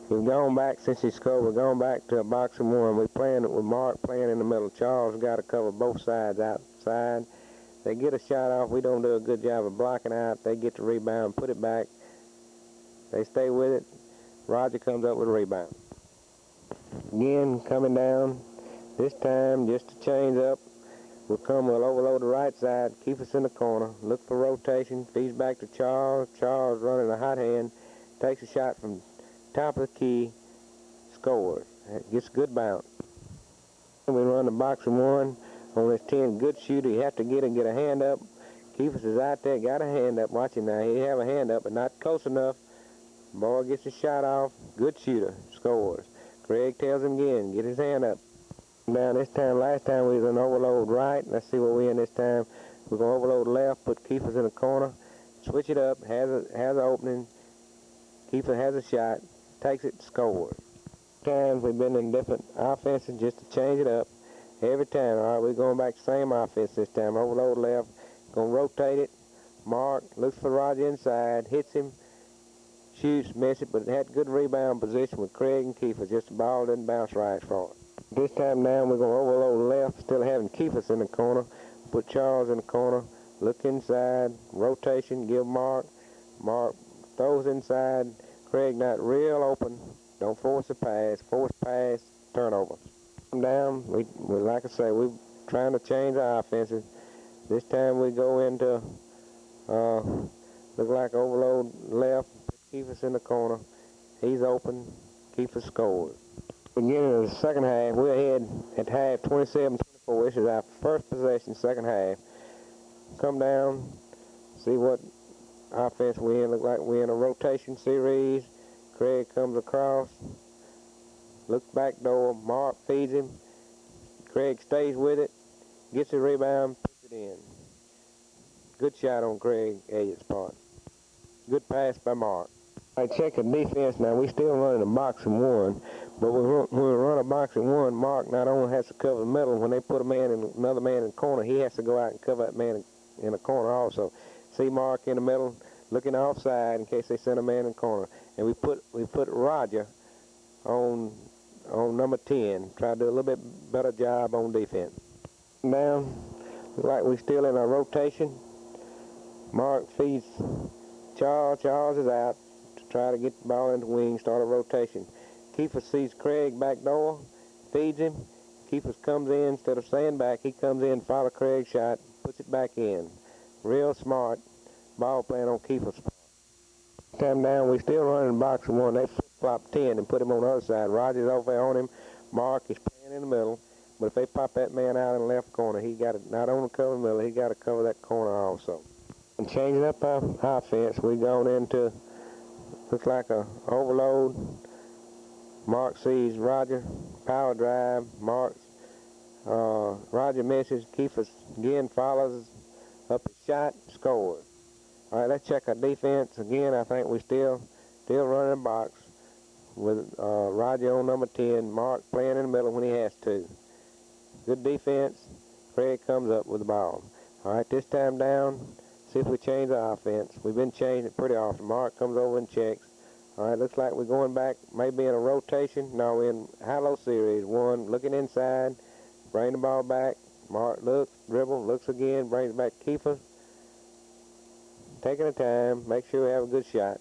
We've gone back since he scored. We're going back to a box and 1. We're playing it with Mark playing in the middle. Charles got to cover both sides outside. They get a shot off. We don't do a good job of blocking out. They get the rebound, put it back. They stay with it. Roger comes up with a rebound. Again, coming down. This time, just to change up, we'll overload the right side, keep us in the corner, look for rotation, feeds back to Charles. Charles running a hot hand, takes a shot from top of the key, scores. Gets a good bounce. We run the box and 1 on this 10, good shooter. You have to get a hand up. Keepers is out there, got a hand up. Watch him now. He have a hand up, but not close enough. Boy gets his shot off. Good shooter, scores. Craig tells him again, get his hand up. Down this time, last time we was in overload right. Let's see what we in this time. We're going to overload left, put keepers in the corner, switch it up, has an opening. Keeper has a shot, takes it, scores. Times we've been in different offenses just to change it up. Every time, all right, we're going back to the same offense this time. Overload left, going to rotate it. Mark looks for Roger inside, hits him, shoots, misses it, but it had good rebound position with Craig and Keeper. Just the ball didn't bounce right for it. This time down, we're going to overload left, still having Keepers in the corner. Put Charles in the corner, look inside, rotation, give Mark. Mark throws inside. Craig not real open. Don't force a pass. Force pass, turnover. Come down, we like I say, we're trying to change our offenses. This time we go into, look like overload left, Keepers in the corner. He's open, Keepers scores. Beginning of the second half, we're ahead at half 27-24. This is our first possession, second half. Come down, see what offense we're in. Look like we're in a rotation series. Craig comes across, looks back door, Mark feeds him. Craig stays with it, gets the rebound, puts it in. Good shot on Craig Elliott's part. Good pass by Mark. All right, check the defense now. We still running a boxing one, but when we run a boxing one, Mark not only has to cover the middle. When they put another man in the corner, he has to go out and cover that man in the corner also. See Mark in the middle, looking offside in case they send a man in the corner. And we put Roger on number 10. Try to do a little bit better job on defense. Down, looks like we're still in our rotation. Mark feeds Charles. Charles is out to try to get the ball in the wing, start a rotation. Kiefer sees Craig back door, feeds him. Kiefer comes in, instead of staying back, he comes in, follow Craig's shot, puts it back in. Real smart ball playing on Kiefer's part. Time down, we still running boxing one. They flip-flop 10 and put him on the other side. Roger's over there on him. Mark is playing in the middle. But if they pop that man out in the left corner, he got to not only cover the middle, he got to cover that corner also. And changing up our offense, we gone into, looks like a overload. Mark sees Roger, power drive. Roger misses. Kiefer again follows up his shot, scores. All right, let's check our defense again. I think we still running a box with Roger on number 10. Mark playing in the middle when he has to. Good defense. Craig comes up with the ball. All right, this time down. See if we change the offense. We've been changing it pretty often. Mark comes over and checks. All right, looks like we're going back, maybe in a rotation. No, we're in high-low series. One, looking inside, bring the ball back. Mark looks, dribble, looks again, brings back Kiefer. Taking the time, make sure we have a good shot.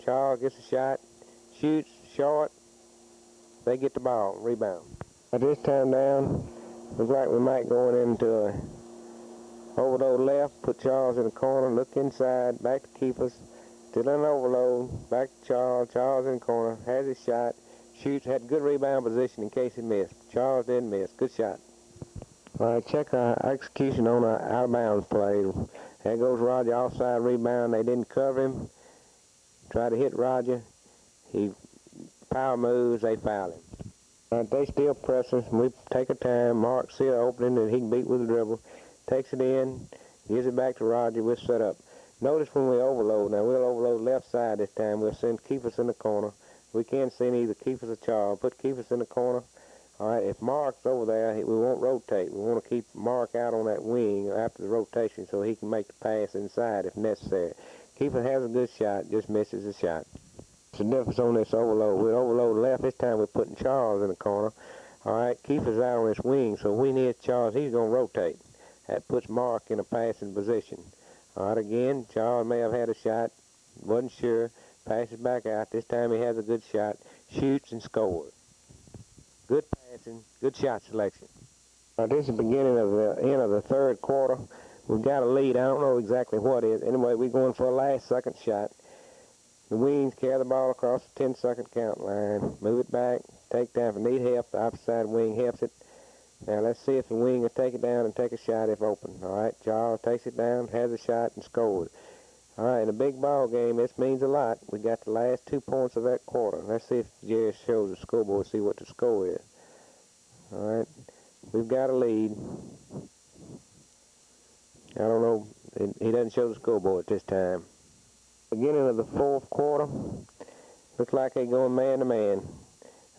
Charles gets a shot, shoots, short. They get the ball, rebound. At this time down, looks like we might go into a overload left, put Charles in the corner, look inside, back to Kiefer. Still in overload, back to Charles. Charles in the corner, has his shot, shoots, had good rebound position in case he missed. Charles didn't miss, good shot. All right, check our execution on our out-of-bounds play. There goes Roger, offside rebound. They didn't cover him. Try to hit Roger. He power moves, they foul him. All right, they still pressing. We take a time. Mark see an opening that he can beat with a dribble. Takes it in, gives it back to Roger. We'll set up. Notice when we overload, now we'll overload left side this time. We'll send Kiefer in the corner. We can't send either Kiefer or Charles. Put Kiefer in the corner. All right, if Mark's over there, we won't rotate. We want to keep Mark out on that wing after the rotation so he can make the pass inside if necessary. Kiefer has a good shot, just misses the shot. What's the difference on this overload? We'll overload left. This time we're putting Charles in the corner. All right, Kiefer's out on this wing, so we need Charles. He's going to rotate. That puts Mark in a passing position. All right, again, Charles may have had a shot, wasn't sure, passes back out. This time he has a good shot, shoots and scores. Good passing, good shot selection. This is the beginning of the end of the third quarter. We've got a lead. I don't know exactly what it is. Anyway, we're going for a last second shot. The wings carry the ball across the 10-second count line. Move it back, take down. If we need help, the opposite wing helps it. Now let's see if the wing will take it down and take a shot if open. All right, Charles takes it down, has a shot, and scores. All right, in a big ball game, this means a lot. We got the last 2 points of that quarter. Let's see if Jerry shows the scoreboard, see what the score is. All right, we've got a lead. I don't know, he doesn't show the scoreboard this time. Beginning of the fourth quarter, looks like they're going man to man.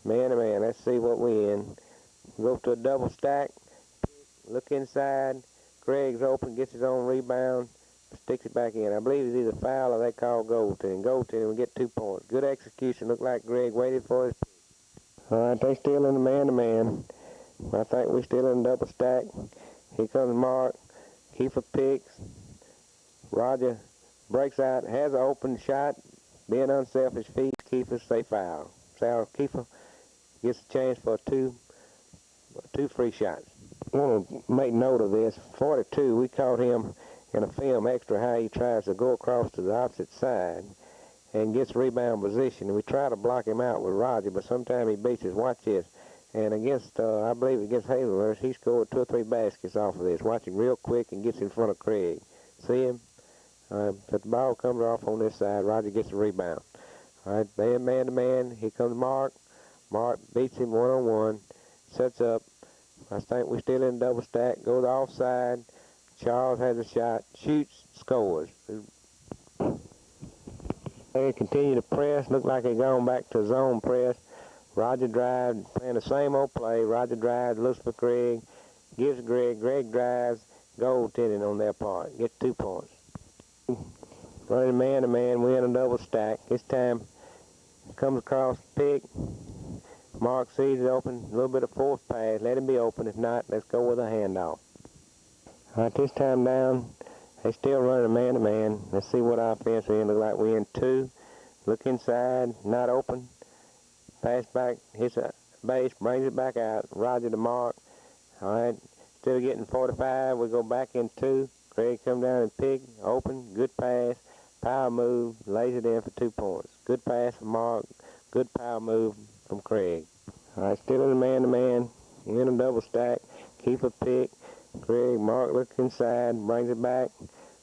Man to man, let's see what we in. Go to a double stack, look inside, Craig's open, gets his own rebound, sticks it back in. I believe it's either foul or they call goaltending. Goaltending, we get 2 points. Good execution, looked like Greg waited for his pick. All right, they still in the man-to-man. I think we still in the double stack. Here comes Mark, Kiefer picks, Roger breaks out, has an open shot, being unselfish, feeds Kiefer, say foul. So Kiefer gets a chance for two free shots. I want to make note of this. 42, we caught him in a film extra how he tries to go across to the opposite side and gets rebound position. And we try to block him out with Roger, but sometimes he beats us. Watch this. And against, I believe against Hazelhurst, he scored 2 or 3 baskets off of this. Watch him real quick and gets in front of Craig. See him? But the ball comes off on this side. Roger gets the rebound. All right, they man to man. Here comes Mark. Mark beats him one-on-one. Sets up, I think we still in double stack. Goes offside. Charles has a shot. Shoots. Scores. They continue to press. Look like they're going back to zone press. Roger drives, playing the same old play. Roger drives, looks for Greg, gives Greg. Greg drives, goaltending on their part. Gets 2 points. Running man-to-man, we in a double stack. This time, comes across the pick. Mark sees it open. A little bit of force pass. Let him be open. If not, let's go with a handoff. All right, this time down, they still running man-to-man. Let's see what offense we in. Look like we in 2. Look inside, not open. Pass back, hits a base, brings it back out. Roger to Mark. All right, instead of getting 45, we go back in 2. Craig come down and pick, open, good pass, power move, lays it in for 2 points. Good pass from Mark, good power move from Craig. All right, still in the man-to-man. We're in a double stack. Keep a pick. Craig, Mark looks inside, brings it back.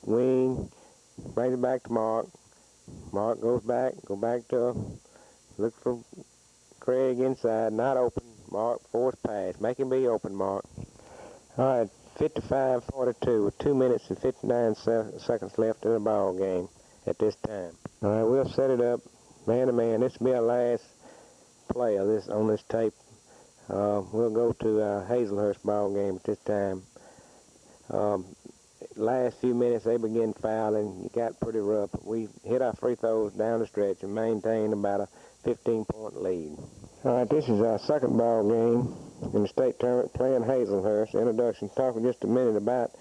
Wing, brings it back to Mark. Mark goes back, look for Craig inside, not open. Mark, force pass. Make him be open, Mark. All right, 55-42 with 2 minutes and 59 seconds left in the ball game at this time. All right, we'll set it up man-to-man. This will be our last play of this on this tape. We'll go to Hazelhurst ball game at this time. Last few minutes they begin fouling. It got pretty rough. We hit our free throws down the stretch and maintained about a 15-point lead. All right, this is our second ball game in the state tournament playing Hazelhurst. Introduction, talking just a minute about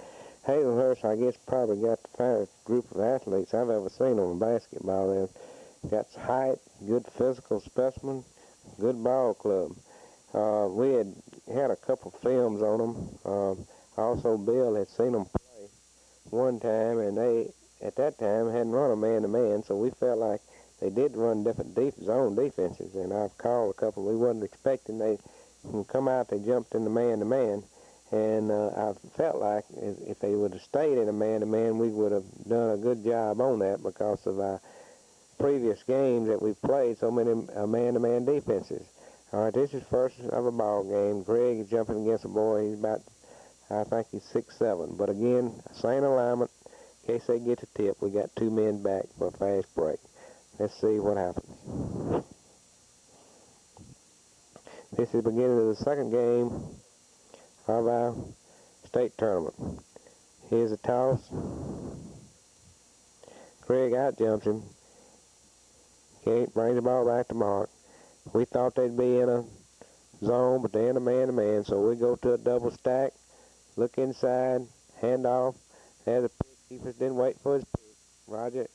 Hazelhurst. I guess probably got the finest group of athletes I've ever seen on basketball. They've got height, good physical specimen, good ball club. We had a couple films on them. Also, Bill had seen them play one time, and they, at that time, hadn't run a man-to-man, so we felt like they did run different zone defenses, and I've called a couple. We wasn't expecting they come out. They jumped in the man-to-man, and I felt like if they would have stayed in a man-to-man, we would have done a good job on that because of our previous games that we've played so many man-to-man defenses. All right, this is first of a ball game. Greg is jumping against a boy. He's about, I think he's 6'7". But again, same alignment. In case they get the tip, we got 2 men back for a fast break. Let's see what happens. This is the beginning of the second game of our state tournament. Here's a toss. Craig out jumps him. Okay, brings the ball back to Mark. We thought they'd be in a zone, but they're in a man-to-man, so we go to a double stack, look inside, hand off, has a pick. Keeper didn't wait for his pick. Roger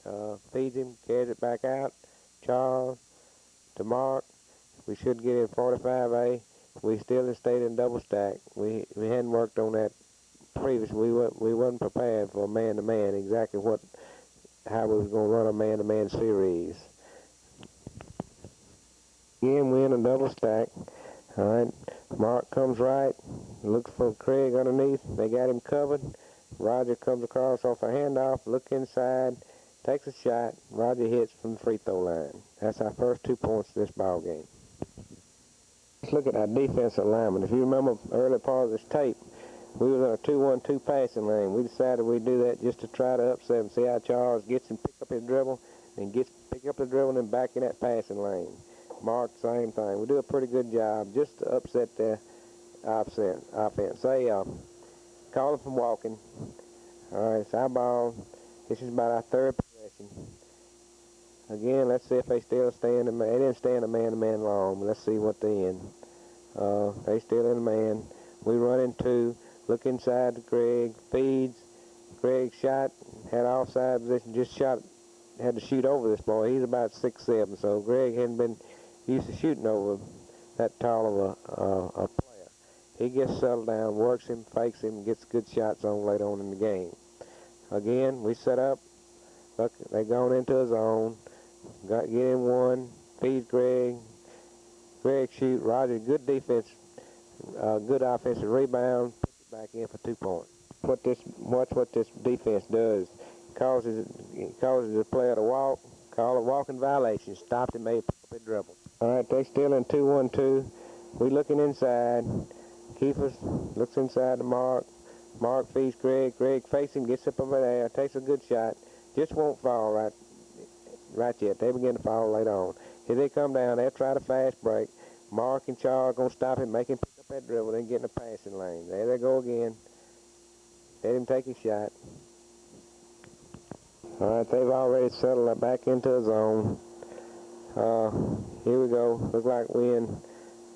feeds him, carries it back out. Charles to Mark. We should get in 45A. We still stayed in double stack. We hadn't worked on that previously. We wasn't prepared for a man-to-man, exactly how we was going to run a man-to-man series. Again, we're in a double stack. All right, Mark comes right, looks for Craig underneath. They got him covered. Roger comes across off a handoff, look inside, takes a shot. Roger hits from the free throw line. That's our first 2 points of this ball game. Let's look at our defensive alignment. If you remember early part of this tape, we was in a 2-1-2 passing lane. We decided we'd do that just to try to upset him. See how Charles gets him, pick up his dribble, and pick up the dribble and back in that passing lane. Mark, same thing. We do a pretty good job just to upset their offense. Say, call it from walking. All right, it's our ball. This is about our third possession. Again, let's see if they still stay in the man. They didn't stay in the man-to-man long, but let's see what they in. They still in the man. We run in 2. Look inside to Greg. Feeds. Greg shot. Had offside position. Just shot. Had to shoot over this boy. He's about 6'7", so Greg hadn't been used to shooting over that tall of a player. He gets settled down, works him, fakes him, gets good shots on later on in the game. Again, we set up. Look, they gone into a zone. Get in 1. Feeds Greg. Greg shoot. Roger, good defense. Good offensive rebound. Puts it back in for 2 points. Watch what this defense does. Causes the player to walk. Call a walking violation. Stopped him, made a dribble. All right, they still in 2-1-2. We looking inside. Keepers looks inside the Mark. Mark feeds Greg. Greg faces him, gets up over there, takes a good shot. Just won't fall right yet. They begin to fall later on. Here they come down. They'll try to fast break. Mark and Charles going to stop him, make him pick up that dribble, then get in the passing lane. There they go again. Let him take his shot. All right, they've already settled back into a zone. Here we go. Look like we in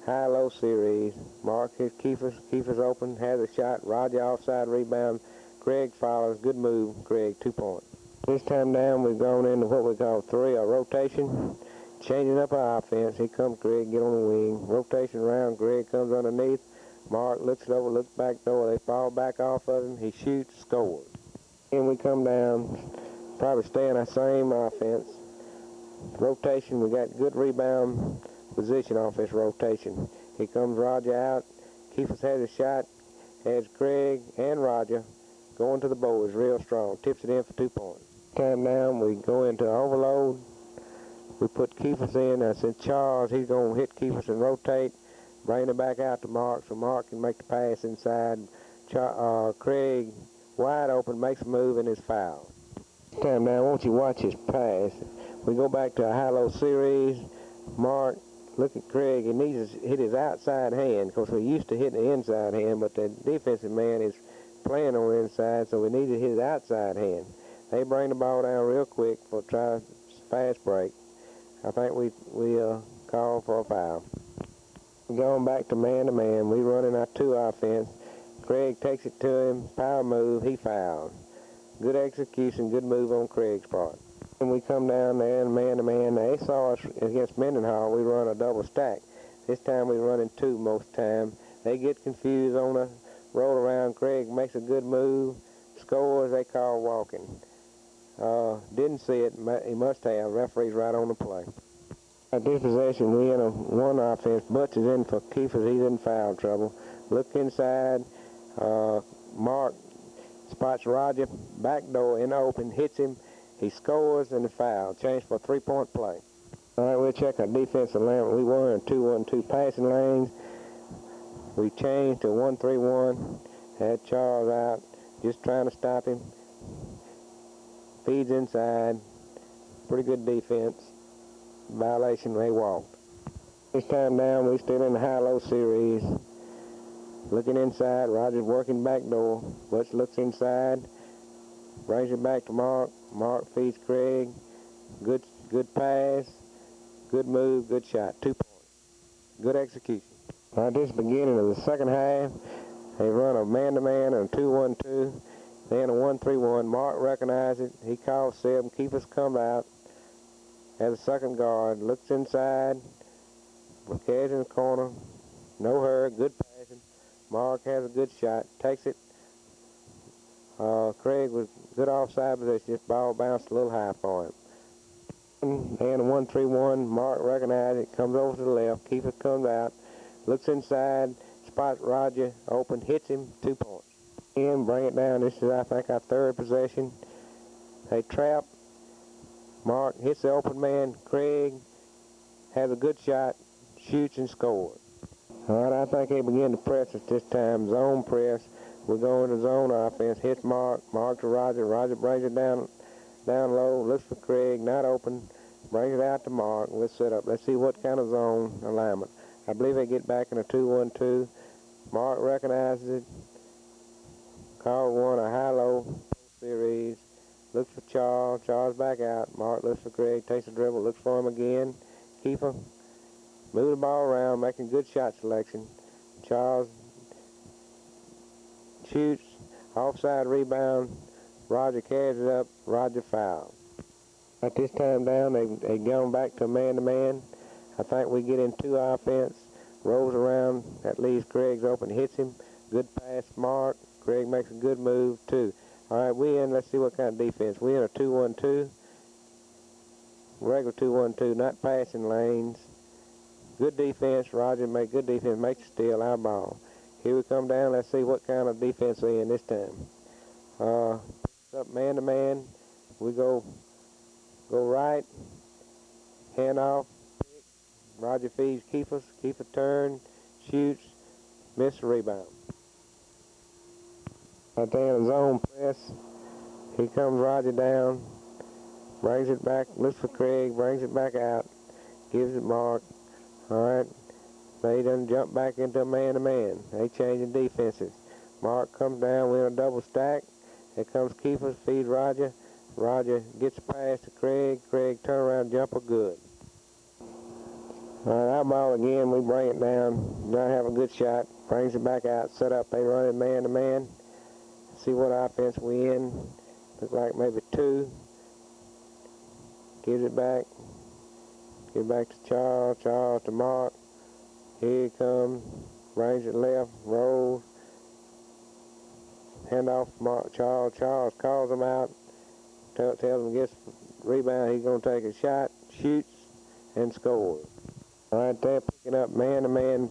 high-low series. Mark his Keefer's open, has a shot. Roger offside rebound. Greg follows. Good move. Greg, 2 points. This time down, we've gone into what we call a rotation. Changing up our offense. Here comes Greg, get on the wing. Rotation around. Greg comes underneath. Mark looks it over, looks back door. They fall back off of him. He shoots, scores. Then we come down, probably stay in our same offense. Rotation, we got good rebound position off this rotation. Here comes Roger out. Keefer has a shot. Has Craig and Roger going to the boards real strong. Tips it in for 2 points. Time down, we go into overload. We put Keefer in. I said Charles, he's going to hit Keefer and rotate. Bring it back out to Mark so Mark can make the pass inside. Craig, wide open, makes a move and is fouled. Time down, won't you watch his pass? We go back to a high-low series. Mark, look at Craig. He needs to hit his outside hand because we're used to hitting the inside hand, but the defensive man is playing on the inside, so we need to hit his outside hand. They bring the ball down real quick for try fast break. I think we call for a foul. Going back to man-to-man, we running our 2 offense. Craig takes it to him, power move, he fouled. Good execution, good move on Craig's part. And we come down there and man-to-man. They saw us against Mendenhall, we run a double stack. This time we running 2 most time. They get confused on a roll around. Craig makes a good move, scores, they call walking. Didn't see it, he must have. Referee's right on the play. At this possession, we in a 1 offense. Butch is in for Keefer. He's in foul trouble. Look inside. Mark spots Roger. Back door in the open. Hits him. He scores and a foul. Change for a 3-point play. All right, we'll check our defensive line. We were in 2-1-2 passing lanes. We changed to 1-3-1. Had Charles out. Just trying to stop him. Feeds inside. Pretty good defense. Violation, they walked. This time down, we still in the high-low series. Looking inside, Roger's working back door. Butch looks inside, brings it back to Mark. Mark feeds Craig. Good pass, good move, good shot. 2 points. Good execution. All right, this is the beginning of the second half. They run a man-to-man and a 2-1-2. Then a 1-3-1. Mark recognizes it. He calls Seb. Keepers come out. Has a second guard, looks inside, carries in the corner, no hurry, good passing. Mark has a good shot, takes it. Craig with good offside position, just ball bounced a little high for him. And a 1-3-1, Mark recognizes it, comes over to the left, Keefer comes out, looks inside, spots Roger, open, hits him, 2 points. And bring it down, this is I think our 3rd possession. They trap. Mark hits the open man. Craig has a good shot, shoots and scores. All right, I think they begin to press us this time. Zone press. We're going to zone offense. Hits Mark. Mark to Roger. Roger brings it down low. Looks for Craig. Not open. Brings it out to Mark. We'll set up. Let's see what kind of zone alignment. I believe they get back in a 2-1-2. Mark recognizes it. Call 1 a high-low series. Looks for Charles. Charles back out. Mark looks for Craig. Takes a dribble. Looks for him again. Keeper. Move the ball around. Making good shot selection. Charles shoots. Offside rebound. Roger carries it up. Roger foul. At this time down, they gone back to man-to-man. I think we get in 2 offense. Rolls around. That leaves Craig's open. Hits him. Good pass. Mark. Craig makes a good move, too. All right, we in. Let's see what kind of defense. We in a 2-1-2. Regular 2-1-2, not passing lanes. Good defense. Roger make good defense. Makes a steal. Our ball. Here we come down. Let's see what kind of defense we in this time. Up man-to-man. We go right. Hand off. Pick. Roger feeds Keefer. Keefer turn. Shoots. Missed the rebound. Right there in the zone press. Here comes Roger down. Brings it back, looks for Craig, brings it back out. Gives it Mark. Alright. They done jump back into a man-to-man. They changing defenses. Mark comes down, we're in a double stack. Here comes Kiefer, feeds Roger. Roger gets a pass to Craig. Craig turn around, jumper good. Alright, our ball again, we bring it down. Not have a good shot. Brings it back out, set up. They run it man-to-man. See what offense we in. Look like maybe 2. Gives it back. Give it back to Charles. Charles to Mark. Here he comes. Brings it left. Rolls. Hand off Mark. Charles. Charles calls him out. Tells him gets rebound. He's going to take a shot. Shoots and scores. Right there, picking up man-to-man.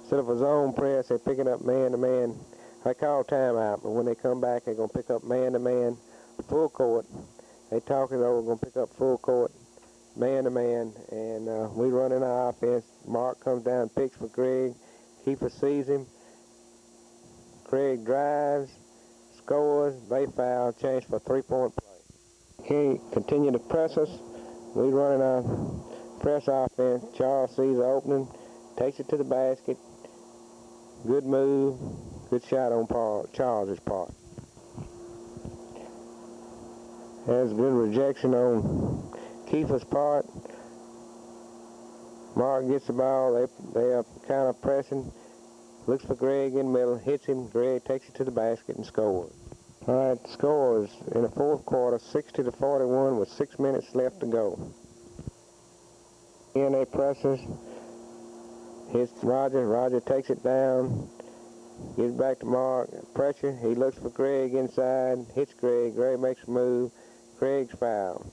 Instead of a zone press, they're picking up man-to-man. I call timeout, but when they come back, they're going to pick up man-to-man, full court. They talk it over, going to pick up full court, man-to-man, and we run in our offense. Mark comes down, picks for Craig. Keeper sees him. Craig drives, scores, they foul, change for 3-point play. Okay, continue to press us. We run in our press offense. Charles sees the opening, takes it to the basket. Good move, good shot on Charles's part. Has good rejection on Kiefer's part. Mark gets the ball, they are kind of pressing. Looks for Greg in the middle, hits him. Greg takes it to the basket and scores. All right, the score is in the fourth quarter, 60-41 with 6 minutes left to go. Again, they press us. Hits Roger. Roger takes it down. Gives back to Mark. Pressure. He looks for Greg inside. Hits Greg. Greg makes a move. Craig's foul.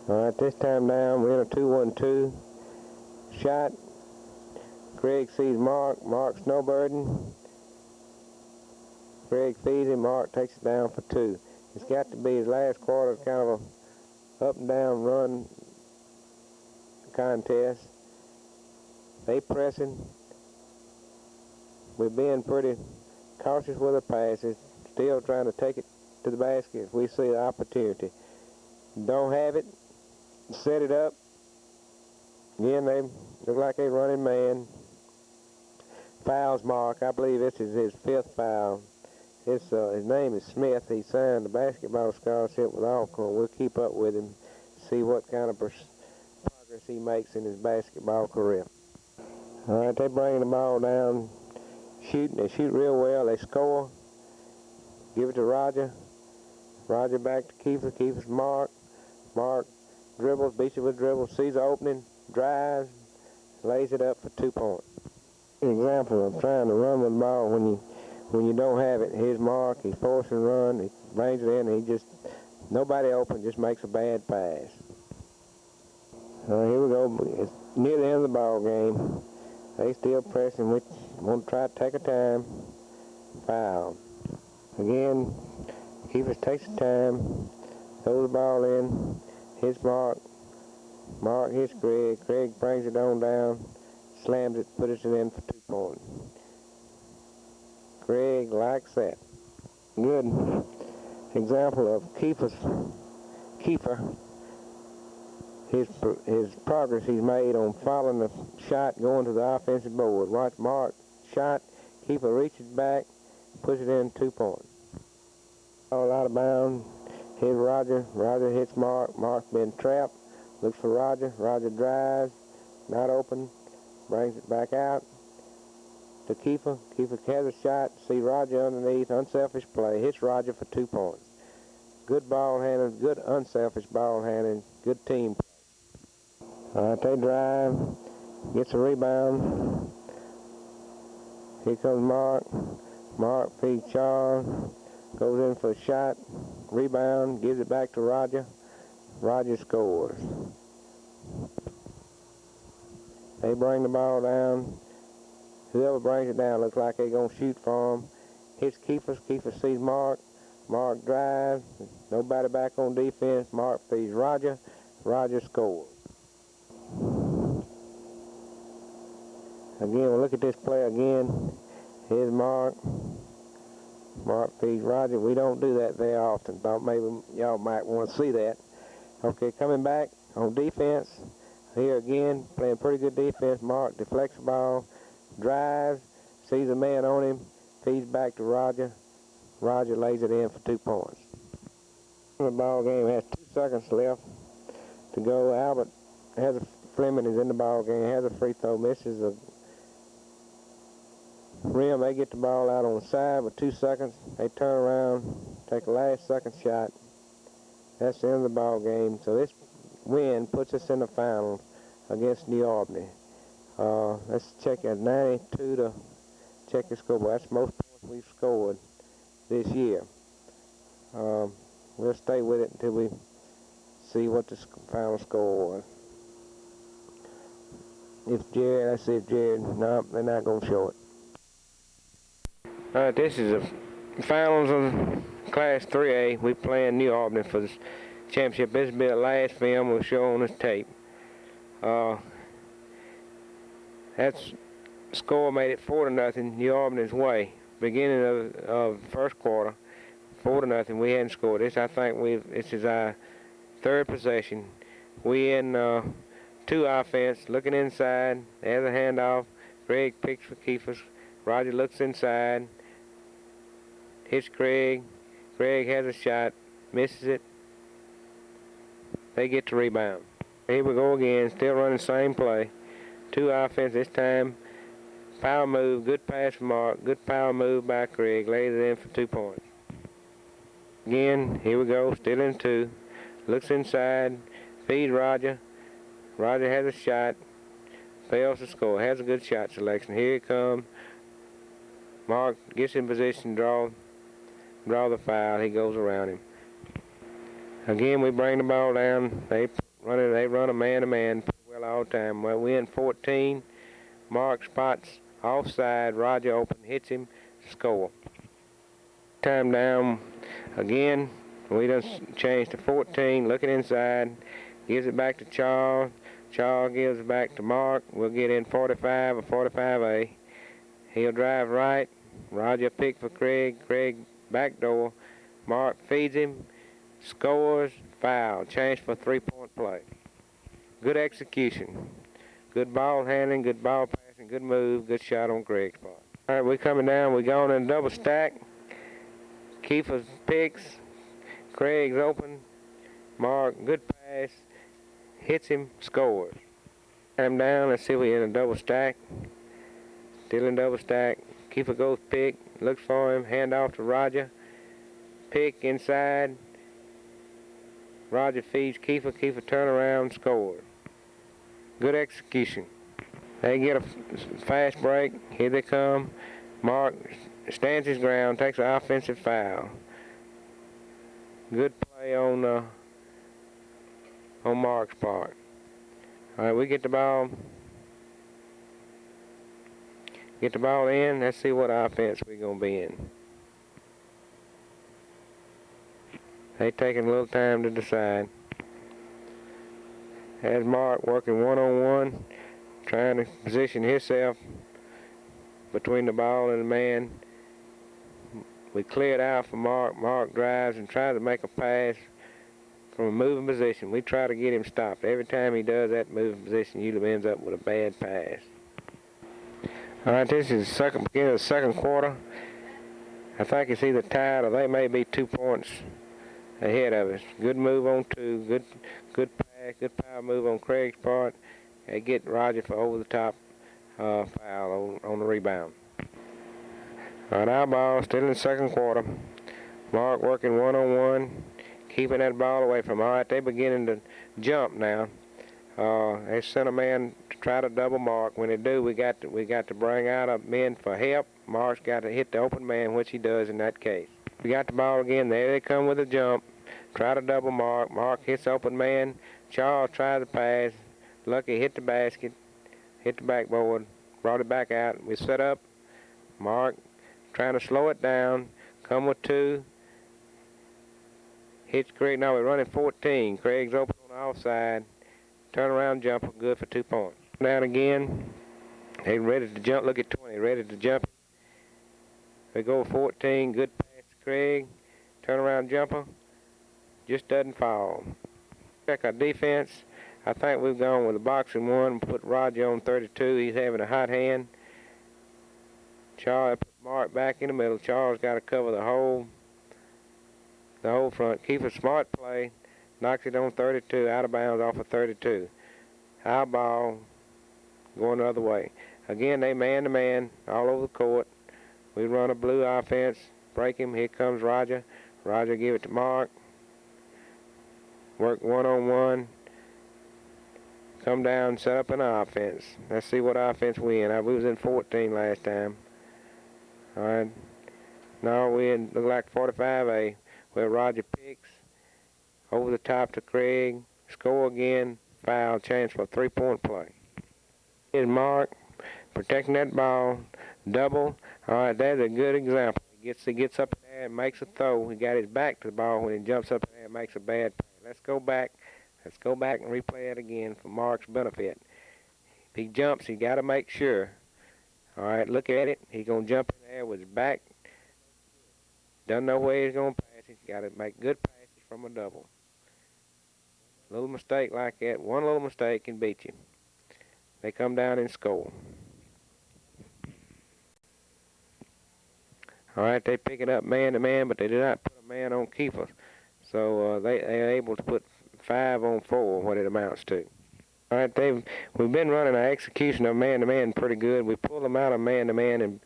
All right, this time down, we're in a 2-1-2. Shot. Craig sees Mark. Mark snowbirding. Craig feeds him. Mark takes it down for 2. It's got to be his last quarter, kind of a up and down run contest. They pressing. We're being pretty cautious with our passes. Still trying to take it to the basket if we see the opportunity. Don't have it. Set it up. Again, they look like they're running man. Fouls Mark. I believe this is his 5th foul. His name is Smith. He signed the basketball scholarship with Alcorn. We'll keep up with him, see what kind of progress he makes in his basketball career. All right, they bring the ball down, shooting. They shoot real well. They score. Give it to Roger. Roger back to Kiefer. Kiefer's Mark. Mark dribbles, beats it with dribble, sees the opening, drives, lays it up for 2 points. An example of trying to run with the ball when you don't have it. Here's Mark. He forces a run. He brings it in. He just, nobody open, just makes a bad pass. Here we go. It's near the end of the ball game. They still pressing. We want to try to take a time. Foul. Again, Keeper takes the time. Throws the ball in. Hits Mark. Mark hits Greg. Greg brings it on down. Slams it, puts it in for 2 points. Greg likes that. Good example of Kiefer. His progress he's made on following the shot, going to the offensive board. Watch Mark shot. Kiefer reaches back, puts it in 2 points. All out of bounds. Here's Roger. Roger hits Mark. Mark's been trapped. Looks for Roger. Roger drives. Not open. Brings it back out to Kiefer. Kiefer has a shot. See Roger underneath. Unselfish play. Hits Roger for 2 points. Good ball handling. Good unselfish ball handling. Good team play. All right, they drive. Gets a rebound. Here comes Mark. Mark feeds Charles. Goes in for a shot. Rebound. Gives it back to Roger. Roger scores. They bring the ball down. Whoever brings it down looks like they're going to shoot for him. Hits Kiefer. Kiefer sees Mark. Mark drives. Nobody back on defense. Mark feeds Roger. Roger scores. Again, we'll look at this play again. Here's Mark. Mark feeds Roger. We don't do that very often. Thought maybe y'all might want to see that. Okay, coming back on defense. Here again, playing pretty good defense. Mark deflects the ball, drives, sees a man on him, feeds back to Roger. Roger lays it in for 2 points. The ball game has 2 seconds left to go. Albert Fleming is in the ball game, has a free throw, misses a rim. They get the ball out on the side with 2 seconds. They turn around, take a last second shot. That's the end of the ball game. So this win puts us in the finals against New Albany. Let's check at 92 to check the scoreboard. That's the most points we've scored this year. We'll stay with it until we see what the final score was. Let's see if Jared, no, they're not going to show it. All right, this is the finals of Class 3A. We're playing New Albany for the championship. This will be the last film we'll show on this tape. That score made it 4-0 New Albany's way. Beginning of first quarter, 4-0. We hadn't scored. This is our 3rd possession. We in 2 offense, looking inside. There's a handoff. Greg picks for Keefers. Roger looks inside. Hits Craig. Craig has a shot. Misses it. They get the rebound. Here we go again. Still running the same play. 2 offense this time. Power move. Good pass from Mark. Good power move by Craig. Lays it in for 2 points. Again, here we go. Still in 2. Looks inside. Feeds Roger. Roger has a shot. Fails to score. Has a good shot selection. Here it comes. Mark gets in position, draw the foul. He goes around him. Again, we bring the ball down. They run a man-to-man pretty well all the time. Well, we in 14. Mark spots offside. Roger open, hits him, score. Time down again. We done changed to 14. Looking inside, gives it back to Charles. Charles gives it back to Mark. We'll get in 45 or 45A. He'll drive right. Roger pick for Craig. Craig backdoor. Mark feeds him. Scores. Foul. Change for 3-point play. Good execution. Good ball handling. Good ball passing. Good move. Good shot on Craig's part. All right, we're coming down. We're going in a double stack. Kiefer picks. Craig's open. Mark, good pass. Hits him. Scores. I'm down. Let's see if we're in a double stack. Still in double stack. Kiefer goes pick. Looks for him. Hand off to Roger. Pick inside. Roger feeds Kiefer. Kiefer turn around. Scores. Good execution. They get a fast break. Here they come. Mark stands his ground. Takes an offensive foul. Good play on Mark's part. All right, we get the ball. Get the ball in. Let's see what offense we're going to be in. They taking a little time to decide. Has Mark working one-on-one, trying to position himself between the ball and the man. We clear it out for Mark. Mark drives and tries to make a pass from a moving position. We try to get him stopped. Every time he does that moving position, he usually ends up with a bad pass. All right, this is the beginning of the second quarter. I think it's either tied or they may be 2 points ahead of us. Good move on 2. Good pass. Good power move on Craig's part. They get Roger for over-the-top foul on the rebound. All right, our ball still in the second quarter. Mark working one-on-one, keeping that ball away from him. All right, they're beginning to jump now. They sent a man to try to double Mark. When they do, we got to bring out a man for help. Mark's got to hit the open man, which he does in that case. We got the ball again. There they come with a jump. Try to double Mark. Mark hits open man. Charles tries to pass. Lucky hit the basket, hit the backboard, brought it back out. We set up. Mark trying to slow it down. Come with 2. Hits Craig. Now we're running 14. Craig's open on the offside. Turn around jumper, good for 2 points. Down again. They ready to jump. Look at 20, ready to jump. They go 14, good pass to Craig. Turn around jumper. Just doesn't fall. Check our defense. I think we've gone with a boxing one. Put Roger on 32. He's having a hot hand. Charles put Mark back in the middle. Charles got to cover the whole front. Keep a smart play. Knocks it on 32. Out of bounds off of 32. High ball. Going the other way. Again, they man-to-man all over the court. We run a blue offense. Break him. Here comes Roger. Roger give it to Mark. Work one-on-one. Come down, set up an offense. Let's see what offense we in. We was in 14 last time. All right. Now we in, look like 45A, where Roger picks. Over the top to Craig. Score again. Foul. Chance for a three-point play. Here's Mark. Protecting that ball. Double. All right, that's a good example. He gets up in there and makes a throw. He got his back to the ball when he jumps up in there and makes a bad play. Let's go back and replay it again for Mark's benefit. If he jumps, he got to make sure. All right, look at it. He's going to jump in there with his back. Doesn't know where he's going to pass it. Got to make good passes from a double. Little mistake like that, one little mistake can beat you. They come down and score. All right, they pick it up man-to-man, but they did not put a man on keeper. So they are able to put 5 on 4, what it amounts to. All right, we've been running our execution of man-to-man pretty good. We pull them out of man-to-man and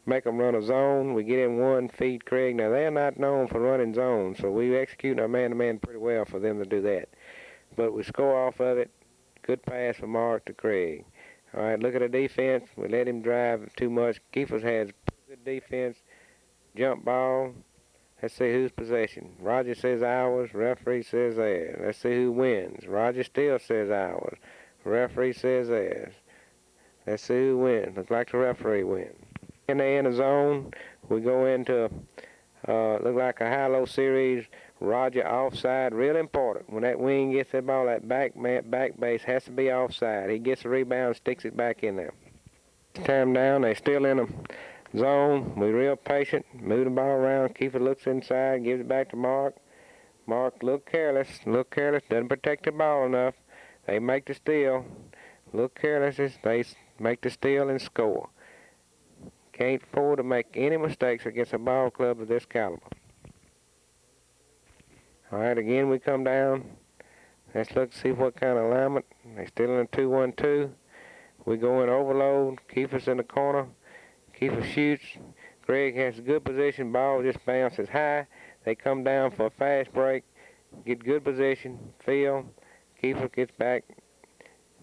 make them run a zone. We get in one, feed Craig. Now, they're not known for running zones, so we execute our man-to-man pretty well for them to do that. But we score off of it. Good pass from Mark to Craig. All right, look at the defense. We let him drive too much. Keepers has good defense. Jump ball. Let's see whose possession. Roger says ours. Referee says theirs. Let's see who wins. Roger still says ours. Referee says theirs. Let's see who wins. Looks like the referee wins. In the zone, we go into look like a high-low series. Roger offside, real important. When that wing gets that ball, that back base has to be offside. He gets the rebound, sticks it back in there. Time down, they still in a zone. We real patient, move the ball around. Keeper looks inside, gives it back to Mark. Mark look careless, doesn't protect the ball enough. They make the steal. Look careless, they make the steal and score. Can't afford to make any mistakes against a ball club of this caliber. All right, again we come down. Let's look to see what kind of alignment. They're still in a 2-1-2. We go in overload. Keeper's in the corner. Keeper shoots. Greg has a good position. Ball just bounces high. They come down for a fast break. Get good position. Field. Keeper gets back.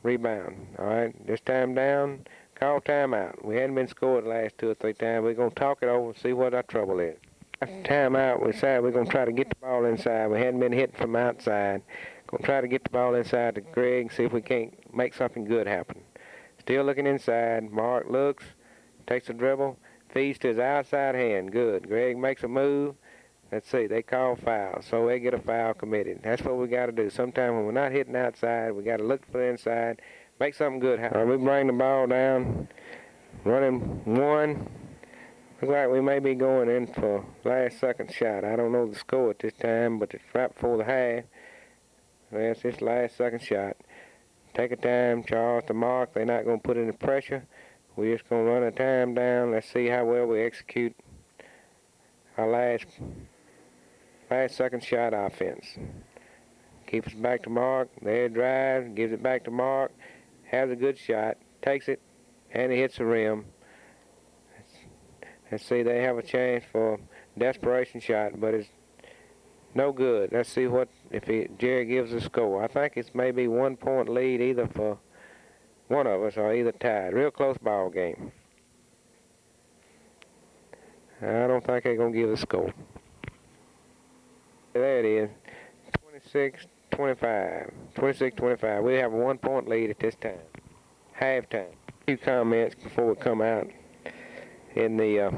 Rebound. All right, this time down. Call timeout. We hadn't been scored the last 2 or 3 times. We're going to talk it over and see what our trouble is. After timeout, we decided we're going to try to get the ball inside. We hadn't been hitting from outside. Going to try to get the ball inside to Greg and see if we can't make something good happen. Still looking inside. Mark looks, takes a dribble, feeds to his outside hand. Good. Greg makes a move. Let's see. They call foul, so they get a foul committed. That's what we got to do. Sometimes when we're not hitting outside, we got to look for the inside, make something good happen. All right, we bring the ball down, running one. Looks like we may be going in for last second shot. I don't know the score at this time, but it's right before the half. That's this last second shot. Take a time, Charles to Mark. They're not going to put any pressure. We're just going to run a time down. Let's see how well we execute our last second shot offense. Keeps it back to Mark. There drives, gives it back to Mark. Has a good shot, takes it, and he hits the rim. Let's see, they have a chance for a desperation shot, but it's no good. Let's see if Jerry gives a score. I think it's maybe 1-point lead either for one of us or either tied. Real close ball game. I don't think they're going to give a score. There it is, 26-25. 26-25. We have a 1-point lead at this time. Halftime. A few comments before we come out. In the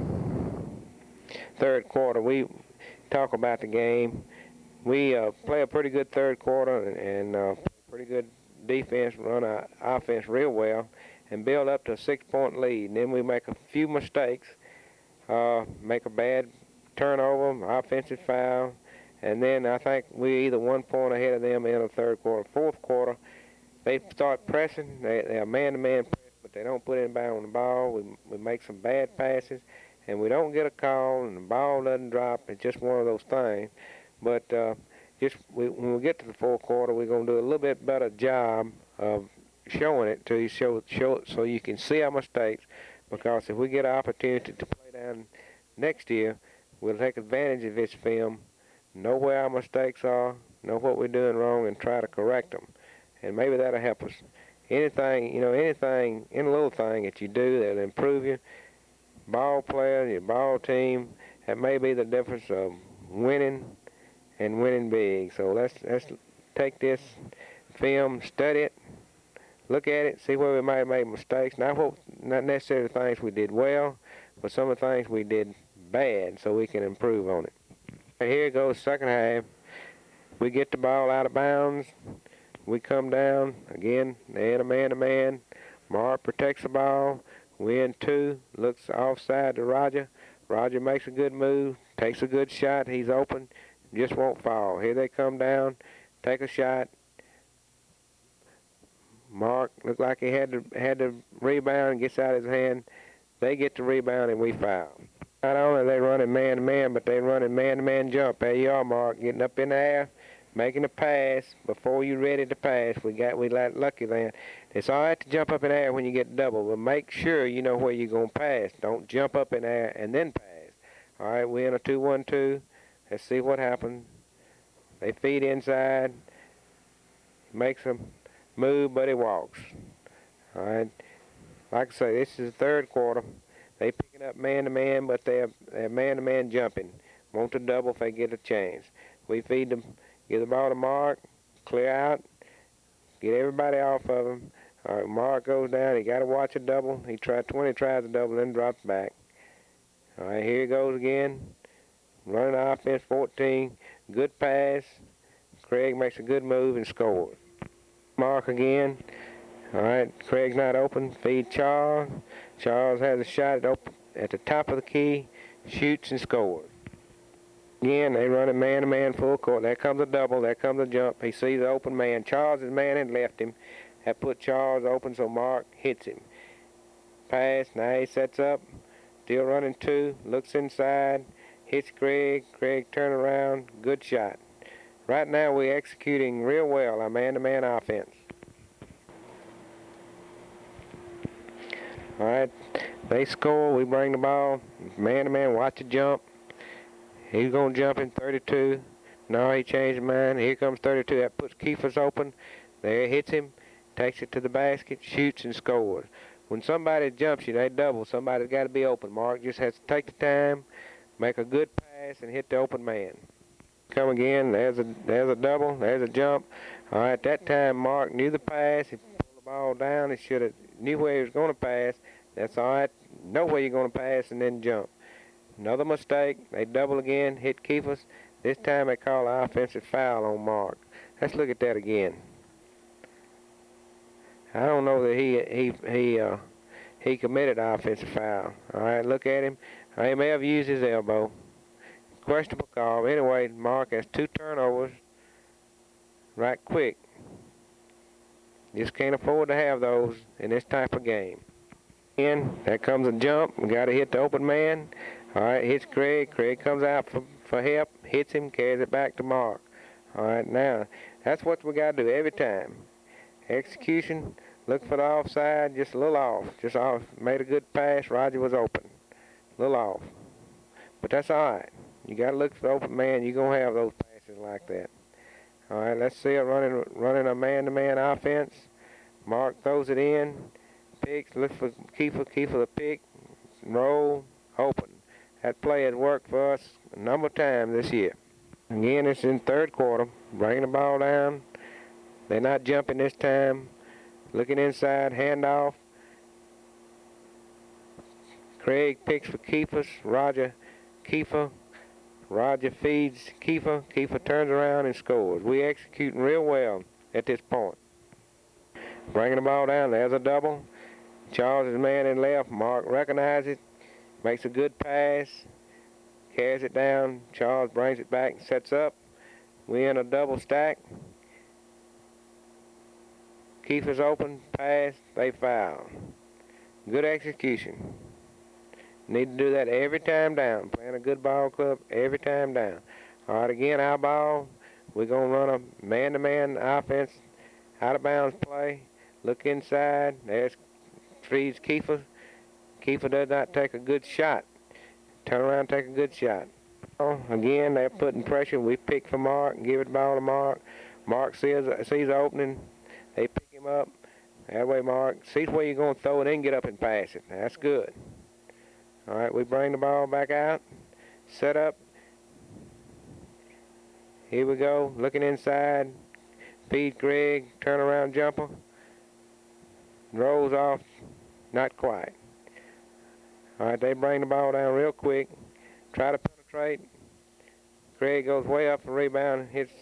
third quarter, we talk about the game. We play a pretty good third quarter and pretty good defense, run our offense real well. and build up to a 6-point lead. And then we make a few mistakes, make a bad turnover, offensive foul, and then I think we either 1 point ahead of them in the third quarter. Fourth quarter, they start pressing. They're man-to-man press, but they don't put anybody on the ball. We make some bad passes, and we don't get a call, and the ball doesn't drop. It's just one of those things. But when we get to the fourth quarter, we're going to do a little bit better job of showing it to you, show it so you can see our mistakes. Because if we get an opportunity to play down next year, we'll take advantage of this film, know where our mistakes are, know what we're doing wrong, and try to correct them. And maybe that'll help us. Anything, any little thing that you do that'll improve you, ball player, your ball team, that may be the difference of winning and winning big. So let's take this film, study it, look at it, see where we might have made mistakes. Not necessarily the things we did well, but some of the things we did bad, so we can improve on it. And here goes second half. We get the ball out of bounds. We come down again. They in a man-to-man. Mark protects the ball. We in 2. Looks offside to Roger. Roger makes a good move. Takes a good shot. He's open. Just won't fall. Here they come down. Take a shot. Mark looked like he had the rebound. Gets out of his hand. They get the rebound and we foul. Not only are they running man-to-man, but they're running man-to-man jump. There you are, Mark, getting up in the air, making a pass before you're ready to pass. We got lucky then. It's all right to jump up in the air when you get double, but make sure you know where you're going to pass. Don't jump up in the air and then pass. All right, we're in a 2-1-2. Let's see what happens. They feed inside. He makes a move, but he walks. All right. Like I say, this is the third quarter. They picking up man-to-man, but they're man-to-man jumping. Want to double if they get a chance. We feed them, give the ball to Mark, clear out, get everybody off of him. All right, Mark goes down. He got to watch a double. He tries a double, then drops back. All right, here he goes again. Running offense, 14. Good pass. Craig makes a good move and scores. Mark again. All right, Craig's not open. Feed Charles. Charles has a shot at the top of the key, shoots and scores. Again, they run a man-to-man full court. There comes a double. There comes a jump. He sees the open man. Charles' man had left him. That put Charles open, so Mark hits him. Pass. Now he sets up. Still running 2. Looks inside. Hits Craig. Craig turn around. Good shot. Right now we're executing real well our man-to-man offense. All right, they score. We bring the ball. Man-to-man, watch it jump. He's going to jump in 32. No, he changed his mind. Here comes 32. That puts Kiefer's open. There, hits him. Takes it to the basket, shoots, and scores. When somebody jumps you, they double. Somebody's got to be open. Mark just has to take the time, make a good pass, and hit the open man. Come again. There's a double. There's a jump. All right, at that time, Mark knew the pass. He pulled the ball down. He should have knew where he was going to pass. That's all right. Know where you're going to pass and then jump. Another mistake. They double again, hit Kiefer's. This time they call an offensive foul on Mark. Let's look at that again. I don't know that he committed an offensive foul. All right, look at him. He may have used his elbow. Questionable call. Anyway, Mark has 2 turnovers right quick. Just can't afford to have those in this type of game. And there comes a jump. We got to hit the open man. All right, hits Craig. Craig comes out for help, hits him, carries it back to Mark. All right, now, that's what we got to do every time. Execution, look for the offside, just a little off. Just off. Made a good pass. Roger was open. A little off. But that's all right. You got to look for the open man. You're going to have those passes like that. All right, let's see it running a man-to-man offense. Mark throws it in. Picks, look for Kiefer the pick. Roll, open. That play has worked for us a number of times this year. Again, it's in third quarter. Bringing the ball down. They're not jumping this time. Looking inside, handoff. Craig picks for Kiefer. Kiefer. Roger feeds Kiefer. Kiefer turns around and scores. We're executing real well at this point. Bringing the ball down. There's a double. Charles is man in left. Mark recognizes it, makes a good pass, carries it down. Charles brings it back and sets up. We in a double stack. Kiefer's open, pass, they foul. Good execution. Need to do that every time down. Playing a good ball club every time down. All right, again, our ball. We're going to run a man-to-man offense, out-of-bounds play. Look inside. There's frees Kiefer. Kiefer does not take a good shot. Turn around and take a good shot. Again, they're putting pressure. We pick for Mark and give it the ball to Mark. Mark sees the opening. They pick him up. That way, Mark sees where you're going to throw it, then get up and pass it. That's good. All right, we bring the ball back out. Set up. Here we go. Looking inside. Feed Greg. Turnaround jumper. Rolls off. Not quite. All right, they bring the ball down real quick. Try to penetrate. Greg goes way up for rebound. Hits.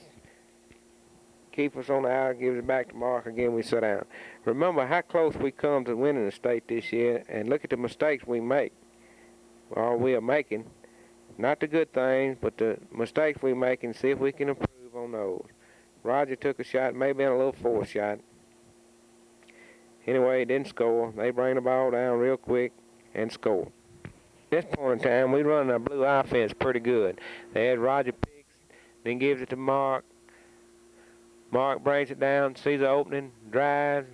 Keepers on the out, gives it back to Mark. Again, we sit down. Remember how close we come to winning the state this year, and look at the mistakes we make, or we are making. Not the good things, but the mistakes we make, and see if we can improve on those. Roger took a shot, maybe in a little forced shot. Anyway, he didn't score. They bring the ball down real quick and score. At this point in time, we run our blue offense pretty good. They had Roger picks, then gives it to Mark. Mark brings it down, sees the opening, drives,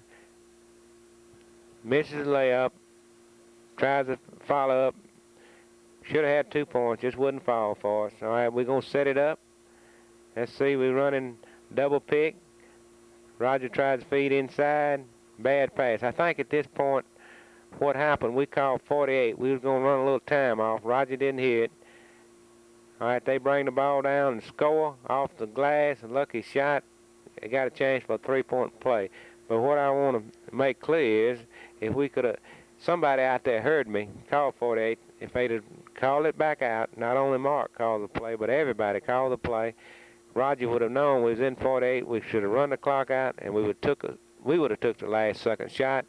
misses the layup, tries to follow up. Should have had 2 points, just wouldn't fall for us. All right, we're going to set it up. Let's see, we're running double pick. Roger tries to feed inside. Bad pass. I think at this point, what happened, we called 48. We was going to run a little time off. Roger didn't hear it. All right, they bring the ball down and score off the glass. A lucky shot. They got a chance for a 3-point play. But what I want to make clear is if we could have, somebody out there heard me, called 48. If they'd have called it back out, not only Mark called the play, but everybody called the play, Roger would have known we was in 48. We should have run the clock out, and we would have took the last second shot.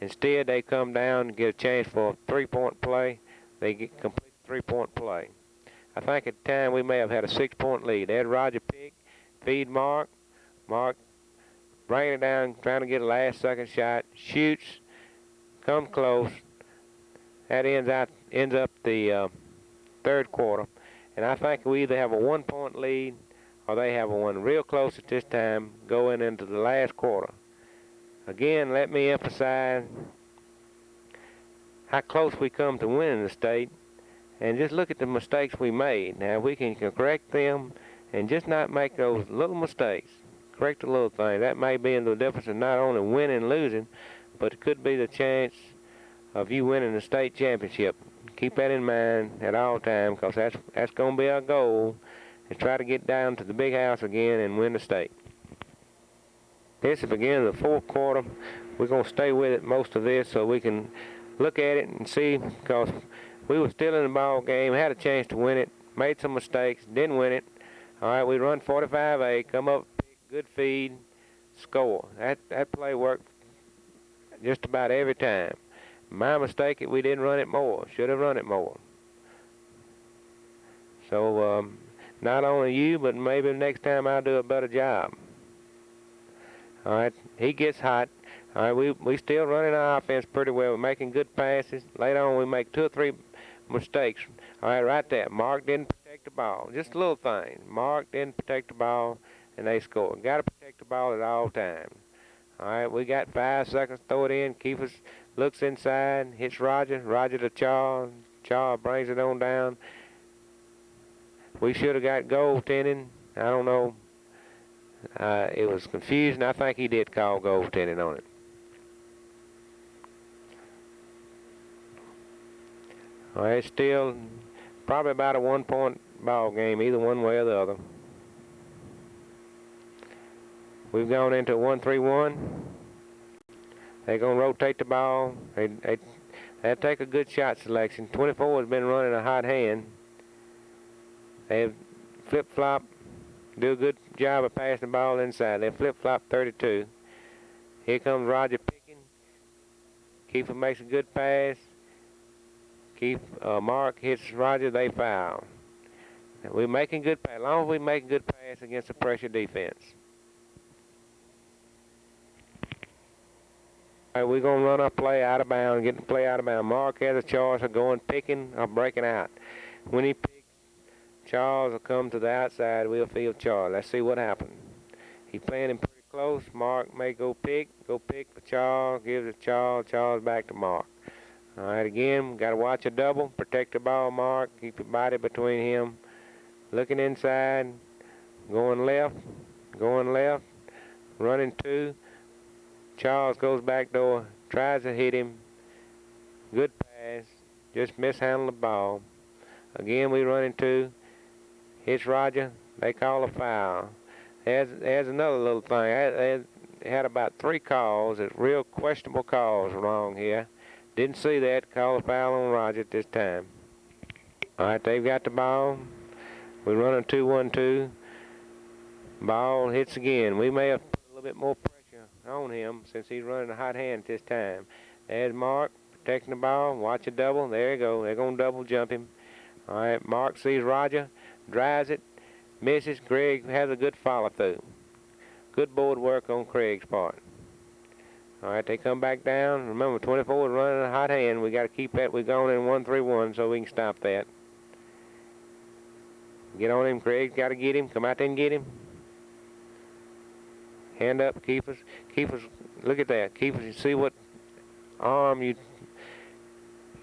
Instead, they come down and get a chance for a 3-point play. They get complete 3-point play. I think at the time we may have had a 6-point lead. They had Roger pick, feed Mark. Mark bringing it down, trying to get a last second shot, shoots, comes close. That ends up the third quarter. And I think we either have a 1-point lead or they have one real close at this time going into the last quarter. Again, let me emphasize how close we come to winning the state. And just look at the mistakes we made. Now, we can correct them and just not make those little mistakes. Correct the little things. That may be in the difference of not only winning and losing, but it could be the chance of you winning the state championship. Keep that in mind at all times, because that's going to be our goal, is try to get down to the big house again and win the state. This is the beginning of the fourth quarter. We're going to stay with it most of this so we can look at it and see, because we were still in the ball game, had a chance to win it, made some mistakes, didn't win it. All right, we run 45A, come up, good feed, score. That play worked just about every time. My mistake is we didn't run it more. Should have run it more. So not only you, but maybe next time I'll do a better job. All right, he gets hot. All right, we still running our offense pretty well. We're making good passes. Later on, we make 2 or 3 mistakes. All right, right there. Mark didn't protect the ball. Just a little thing. Mark didn't protect the ball, and they score. Got to protect the ball at all times. All right, we got 5 seconds. Throw it in. Keepers looks inside. Hits Roger. Roger to Charles. Charles brings it on down. We should have got goaltending. I don't know. It was confusing. I think he did call goaltending on it. All right, still probably about a 1-point ball game, either one way or the other. We've gone into 1-3-1. They're going to rotate the ball. They'll take a good shot selection. 24 has been running a hot hand. They flip-flop, do a good job of passing the ball inside. They flip-flop 32. Here comes Roger picking. Keeper makes a good pass. Mark hits Roger, they foul. We're making good pass. As long as we make a good pass against the pressure defense. All right, we're going to run our play out of bounds, get the play out of bounds. Mark has a choice of going picking or breaking out. When he picks, Charles will come to the outside. We'll field Charles. Let's see what happens. He's playing him pretty close. Mark may go pick for Charles, gives it to Charles, Charles back to Mark. All right, again, got to watch a double, protect the ball, Mark, keep your body between him. Looking inside, going left, running 2. Charles goes back door, tries to hit him. Good pass, just mishandled the ball. Again, we run 2. Hits Roger, they call a foul. There's another little thing. They had about 3 calls. It's real questionable calls wrong here. Didn't see that. Call a foul on Roger at this time. All right, they've got the ball. We run a 2-1-2. Ball hits again. We may have put a little bit more pressure on him since he's running a hot hand at this time. There's Mark protecting the ball. Watch a double. There you go. They're going to double jump him. All right, Mark sees Roger, drives it, misses. Greg has a good follow-through. Good board work on Craig's part. All right, they come back down. Remember, 24 is running a hot hand. We got to keep that. We're going in 1-3-1 so we can stop that. Get on him, Craig's got to get him. Come out there and get him. Hand up, keepers. Keepers, look at that. Keepers, you see what arm you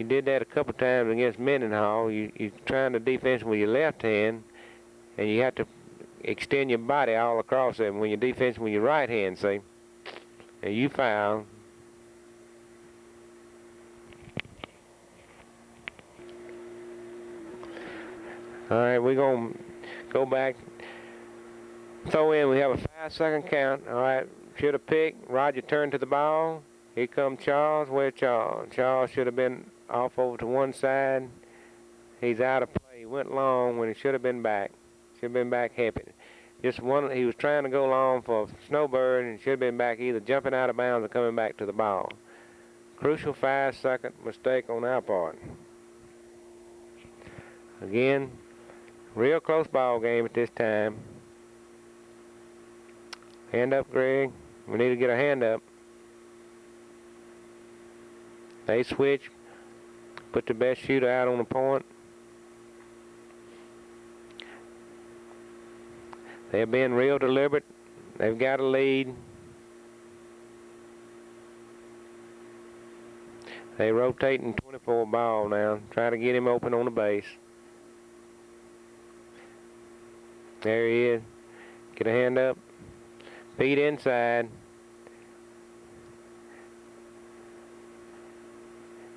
did that a couple times against Mendenhall. You're trying to defense with your left hand, and you have to extend your body all across it when you're defensing with your right hand, see? And you foul. All right, we're going to go back. Throw in. We have a 5-second count. All right, should have picked. Roger turned to the ball. Here comes Charles. Where's Charles? Charles should have been off over to one side. He's out of play. He went long when he should have been back. Should have been back happy. Just one. He was trying to go long for a snowbird and should have been back either jumping out of bounds or coming back to the ball. Crucial 5-second mistake on our part. Again, real close ball game at this time. Hand up, Greg. We need to get a hand up. They switch. Put the best shooter out on the point. They're being real deliberate. They've got a lead. They rotating 24 ball now. Try to get him open on the base. There he is. Get a hand up. Feet inside.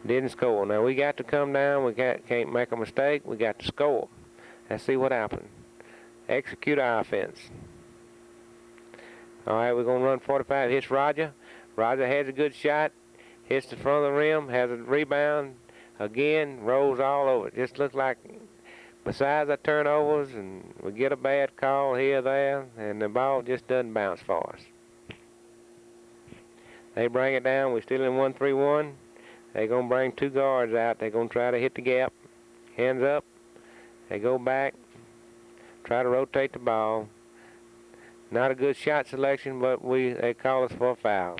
Didn't score. Now we got to come down. We can't make a mistake. We got to score. Let's see what happens. Execute our offense. All right, we're going to run 45. Hits Roger. Roger has a good shot. Hits the front of the rim. Has a rebound. Again, rolls all over. Just looks like, besides the turnovers, and we get a bad call here or there, and the ball just doesn't bounce for us. They bring it down. We're still in 1-3-1. They're going to bring 2 guards out. They're going to try to hit the gap. Hands up. They go back. Try to rotate the ball. Not a good shot selection, but they call us for a foul.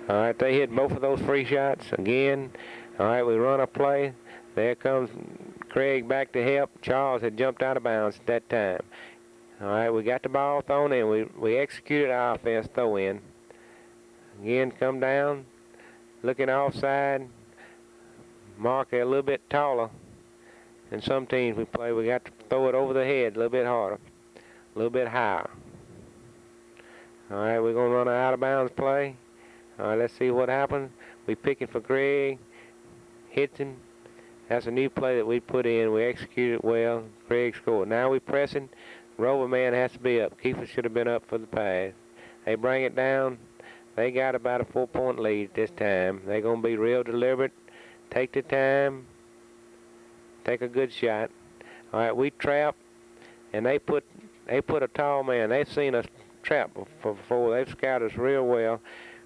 All right, they hit both of those free shots again. All right, we run a play. There comes Craig back to help. Charles had jumped out of bounds at that time. All right, we got the ball thrown in. We executed our offense throw in. Again, come down. Looking offside. Mark a little bit taller. And some teams we play, we got to throw it over the head a little bit harder, a little bit higher. All right, we're going to run an out-of-bounds play. All right, let's see what happens. We pick it for Craig. Hits him. That's a new play that we put in. We executed it well. Craig scored. Now we pressing. Rover man has to be up. Keeper should have been up for the pass. They bring it down. They got about a 4-point lead this time. They're going to be real deliberate. Take the time. Take a good shot. All right, we trap, and they put a tall man. They've seen us trap before. They've scouted us real well.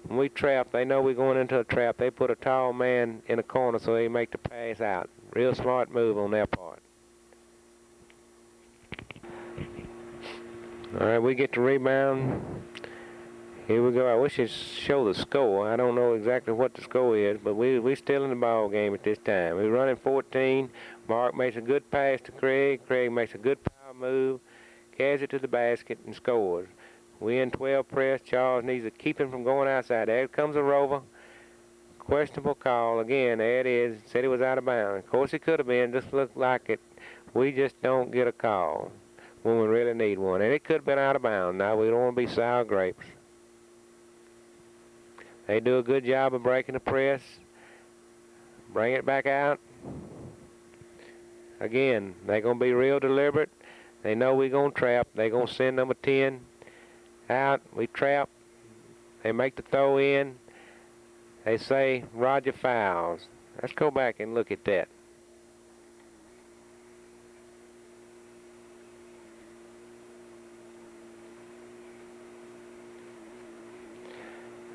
when we trap, they know we're going into a trap. They put a tall man in a corner so they make the pass out. Real smart move on their part. All right, we get the rebound. Here we go. I wish it'd show the score. I don't know exactly what the score is, but we still in the ball game at this time. We're running 14. Mark makes a good pass to Craig. Craig makes a good power move, carries it to the basket, and scores. We in 12 press. Charles needs to keep him from going outside. There comes a rover. Questionable call. Again, there it is. Said he was out of bounds. Of course, it could have been. Just looked like it. We just don't get a call when we really need one. And it could have been out of bounds. Now, we don't want to be sour grapes. They do a good job of breaking the press. Bring it back out. Again, they're going to be real deliberate. They know we're going to trap. They're going to send number 10 out. We trap. They make the throw in. They say Roger fouls. Let's go back and look at that.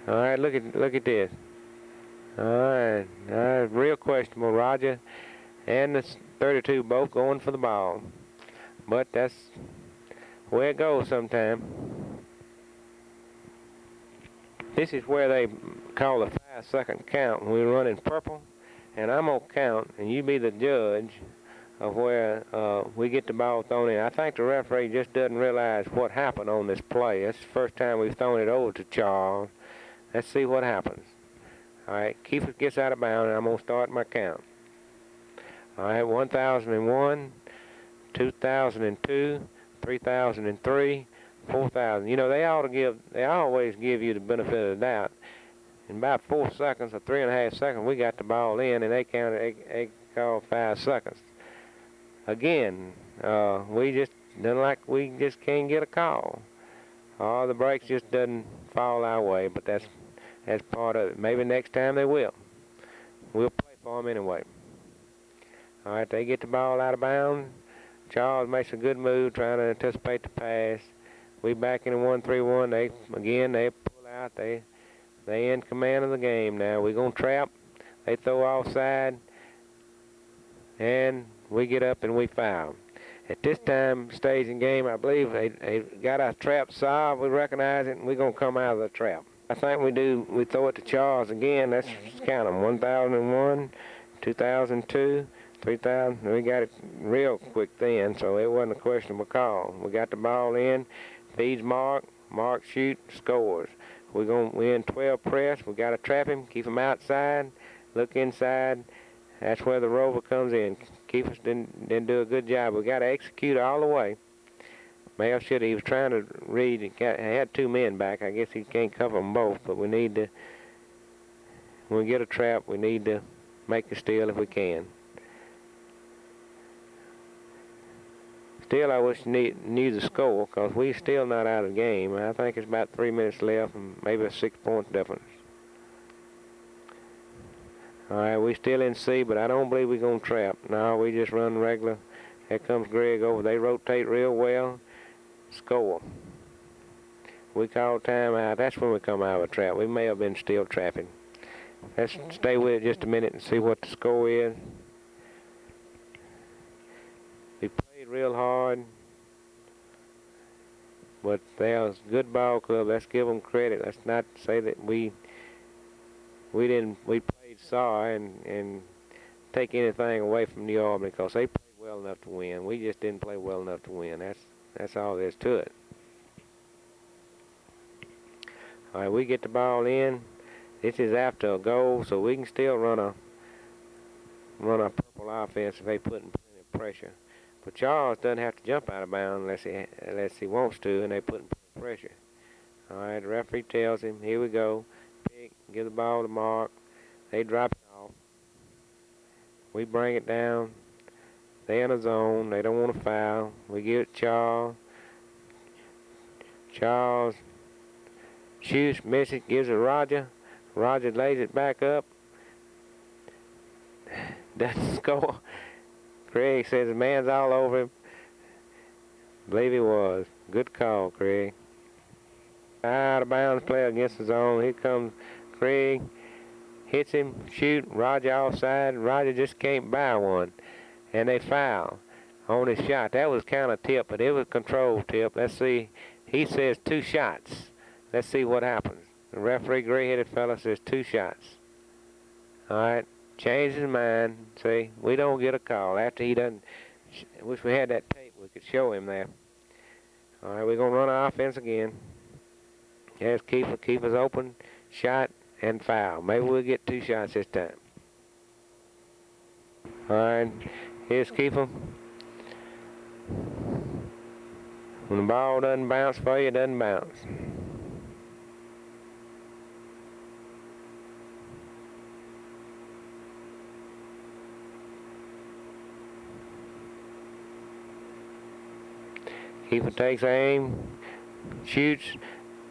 All right, look at this. All right, real questionable. Roger and the 32 both going for the ball, but that's where it goes sometimes. This is where they call the 5-second count when we're running purple, and I'm gonna count, and you be the judge of where we get the ball thrown in. I think the referee just doesn't realize what happened on this play. That's the first time we've thrown it over to Charles. Let's see what happens. All right, Keefer gets out of bounds, and I'm going to start my count. All right, 1001, 2002, 3003, 4000. You know, they always give you the benefit of the doubt. In about 4 seconds or 3.5 seconds, we got the ball in, and they called 5 seconds. Again, we just can't get a call. The brakes just doesn't fall our way, but that's part of it. Maybe next time they will. We'll play for them anyway. All right, they get the ball out of bounds. Charles makes a good move trying to anticipate the pass. We back in the 1-3-1. They pull out. They in command of the game now. We're going to trap. They throw offside. And we get up and we foul. At this time, stage in game, I believe they got our trap solved. We recognize it, and we're going to come out of the trap. I think we throw it to Charles again. Let's count them. 1001, 2002, 3000. We got it real quick then, so it wasn't a questionable call. We got the ball in, feeds Mark. Mark shoots, scores. We in 12 press. We got to trap him, keep him outside, look inside. That's where the rover comes in. Keefer didn't do a good job. We got to execute all the way. Mel he was trying to read. He had 2 men back. I guess he can't cover them both, but we need to, when we get a trap, we need to make the steal if we can. Still, I wish knew the score, because we're still not out of the game. I think it's about 3 minutes left and maybe a 6-point difference. All right, we still in C, but I don't believe we're going to trap. No, we just run regular. Here comes Greg over. They rotate real well. Score. We call timeout. That's when we come out of a trap. We may have been still trapping. Let's stay with it just a minute and see what the score is. We played real hard, but they're a good ball club. Let's give them credit. Let's not say that we played sorry and take anything away from New Albany, because they played well enough to win. We just didn't play well enough to win. That's all there is to it. All right, we get the ball in. This is after a goal, so we can still run a purple offense if they put in plenty of pressure. But Charles doesn't have to jump out of bounds unless he wants to, and they put in plenty of pressure. All right, the referee tells him, here we go. Pick, give the ball to Mark. They drop it off. We bring it down. They in a zone. They don't want to foul. We give it to Charles. Charles shoots, misses, gives it to Roger. Roger lays it back up. Doesn't score. Craig says the man's all over him. Believe he was. Good call, Craig. Out of bounds play against the zone. Here comes Craig. Hits him, shoot, Roger offside. Roger just can't buy one. And they foul on his shot. That was kind of tip, but it was a control tip. Let's see. He says 2 shots. Let's see what happens. The referee, gray-headed fella, says 2 shots. All right, changed his mind. See, we don't get a call after he done. Wish we had that tape. We could show him there. All right, we're going to run our offense again. There's Keeper. Keeper's open, shot, and foul. Maybe we'll get 2 shots this time. All right, here's Keeper. When the ball doesn't bounce for you, it doesn't bounce. Keeper takes aim, shoots.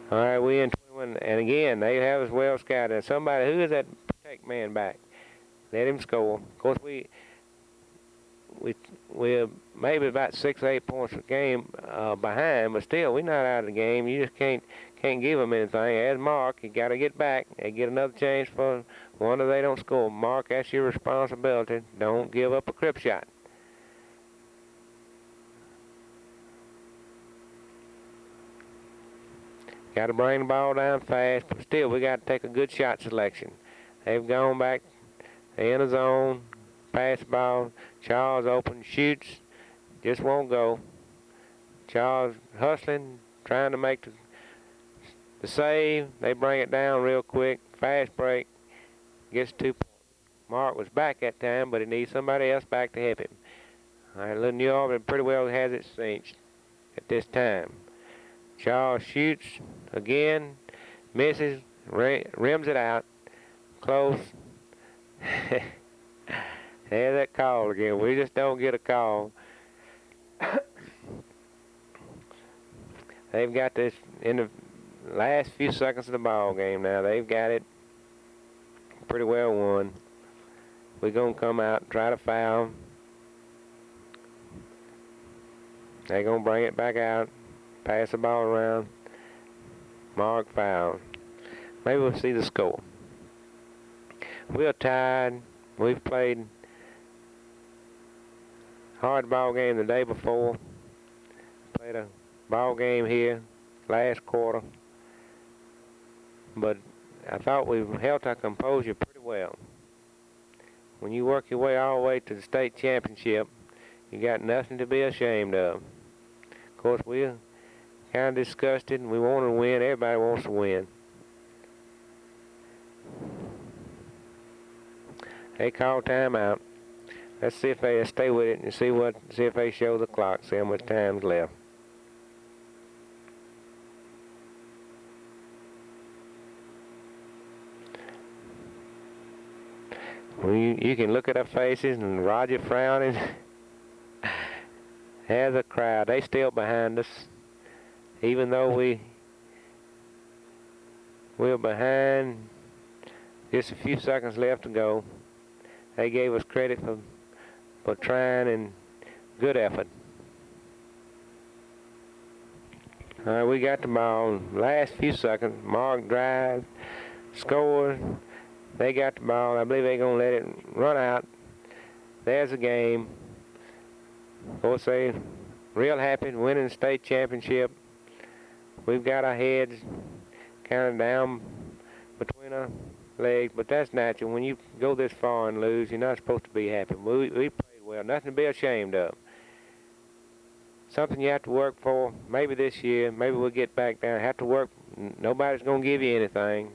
All right, we in 21, and again, they have us well scouted. Somebody, who is that protect man back? Let him score. Of course, we're maybe about 6 or 8 points a game behind, but still, we're not out of the game. You just can't give them anything. As Mark, you got to get back. They get another chance for one if they don't score. Mark, that's your responsibility. Don't give up a crip shot. Got to bring the ball down fast, but still, we got to take a good shot selection. They've gone back. They're in the zone. Pass the ball. Charles open, shoots. Just won't go. Charles hustling, trying to make the save. They bring it down real quick. Fast break. Gets 2 points. Mark was back that time, but he needs somebody else back to help him. All right, little New Albany pretty well has it cinched at this time. Charles shoots again, misses, rims it out, close. There's that call again. We just don't get a call. They've got this in the last few seconds of the ball game now. They've got it pretty well won. We're going to come out and try to foul. They're going to bring it back out. Pass the ball around. Mark foul. Maybe we'll see the score. We're tied. We've played hard ball game the day before. Played a ball game here last quarter. But I thought we held our composure pretty well. When you work your way all the way to the state championship, you got nothing to be ashamed of. Of course, we're kind of disgusted, and we want to win. Everybody wants to win. They call timeout. Let's see if they stay with it and see if they show the clock, see how much time's left. Well, you can look at their faces, and Roger frowning. There's a crowd. They still behind us. Even though we're behind, just a few seconds left to go. They gave us credit for trying and good effort. All right, we got the ball. Last few seconds. Mark drives, scores. They got the ball. I believe they're going to let it run out. There's the game. Of course, they're real happy winning the state championship. We've got our heads kind of down between our legs, but that's natural. When you go this far and lose, you're not supposed to be happy. We played well. Nothing to be ashamed of. Something you have to work for. Maybe this year. Maybe we'll get back down. Have to work. Nobody's going to give you anything.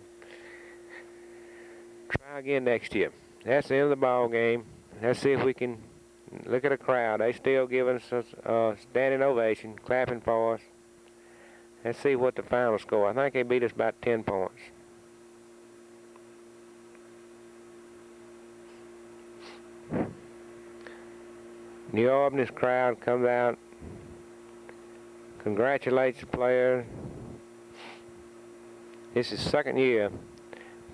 Try again next year. That's the end of the ball game. Let's see if we can look at the crowd. They still giving us a standing ovation, clapping for us. Let's see what the final score. I think they beat us about 10 points. New Albany's crowd comes out, congratulates the players. This is the second year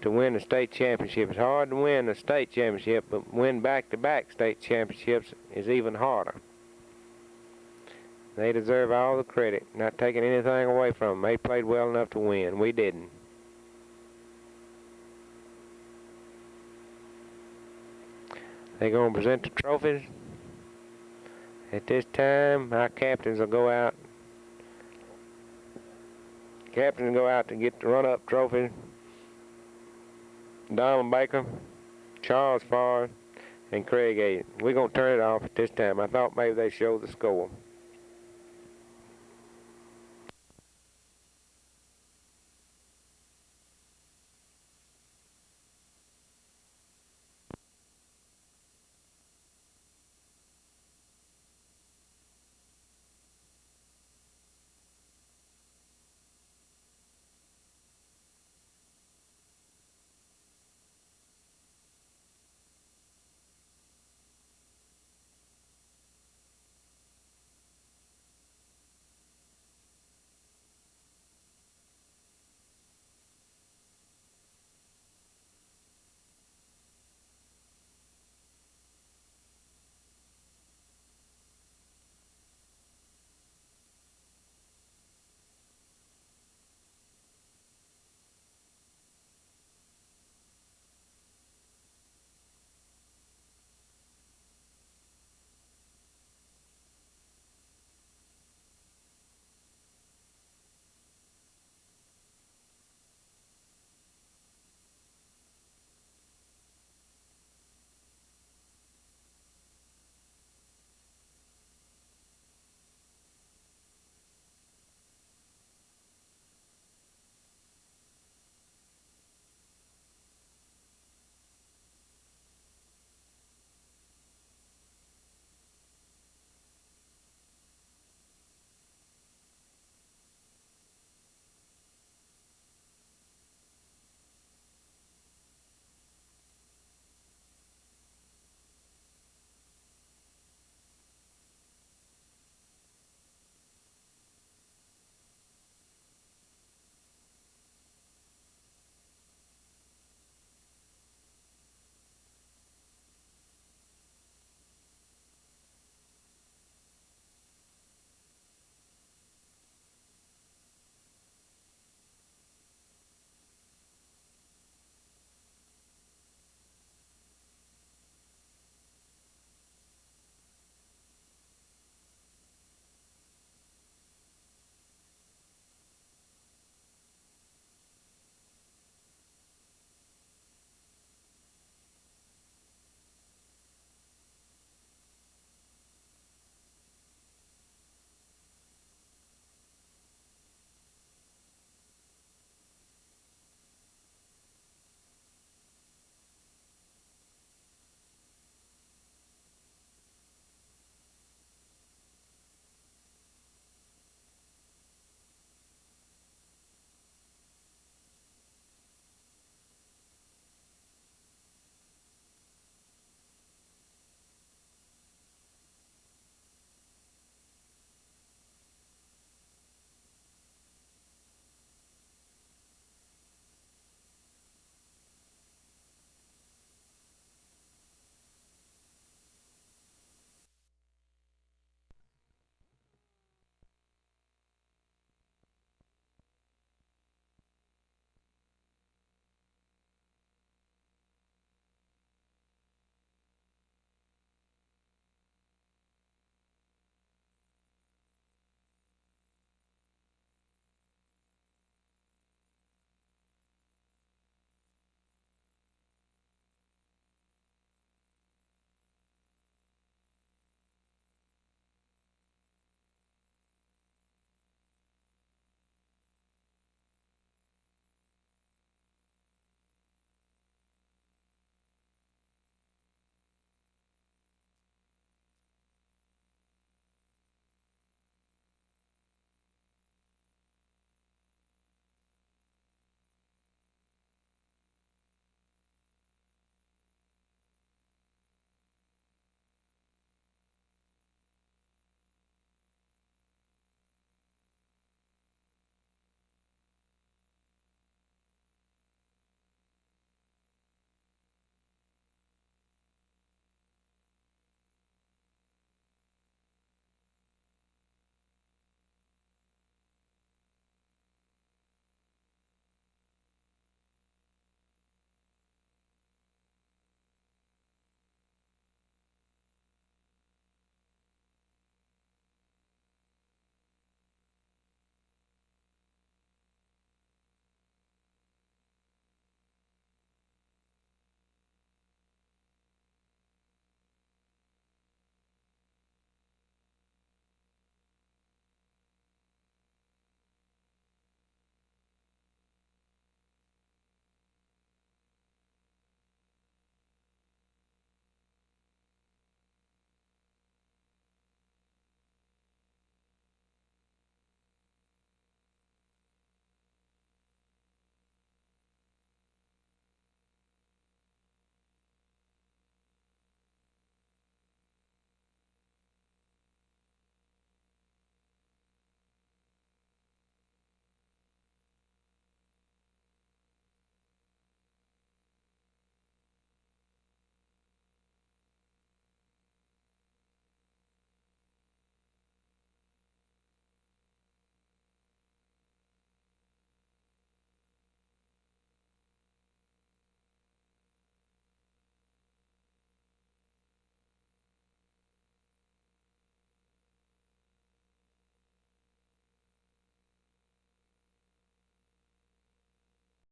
to win the state championship. It's hard to win the state championship, but win back-to-back state championships is even harder. They deserve all the credit, not taking anything away from them. They played well enough to win. We didn't. They're going to present the trophies. At this time, our captains will go out. Captains go out to get the run-up trophy. Donald Baker, Charles Forrest, and Craig Aiden. We're going to turn it off at this time. I thought maybe they showed the score.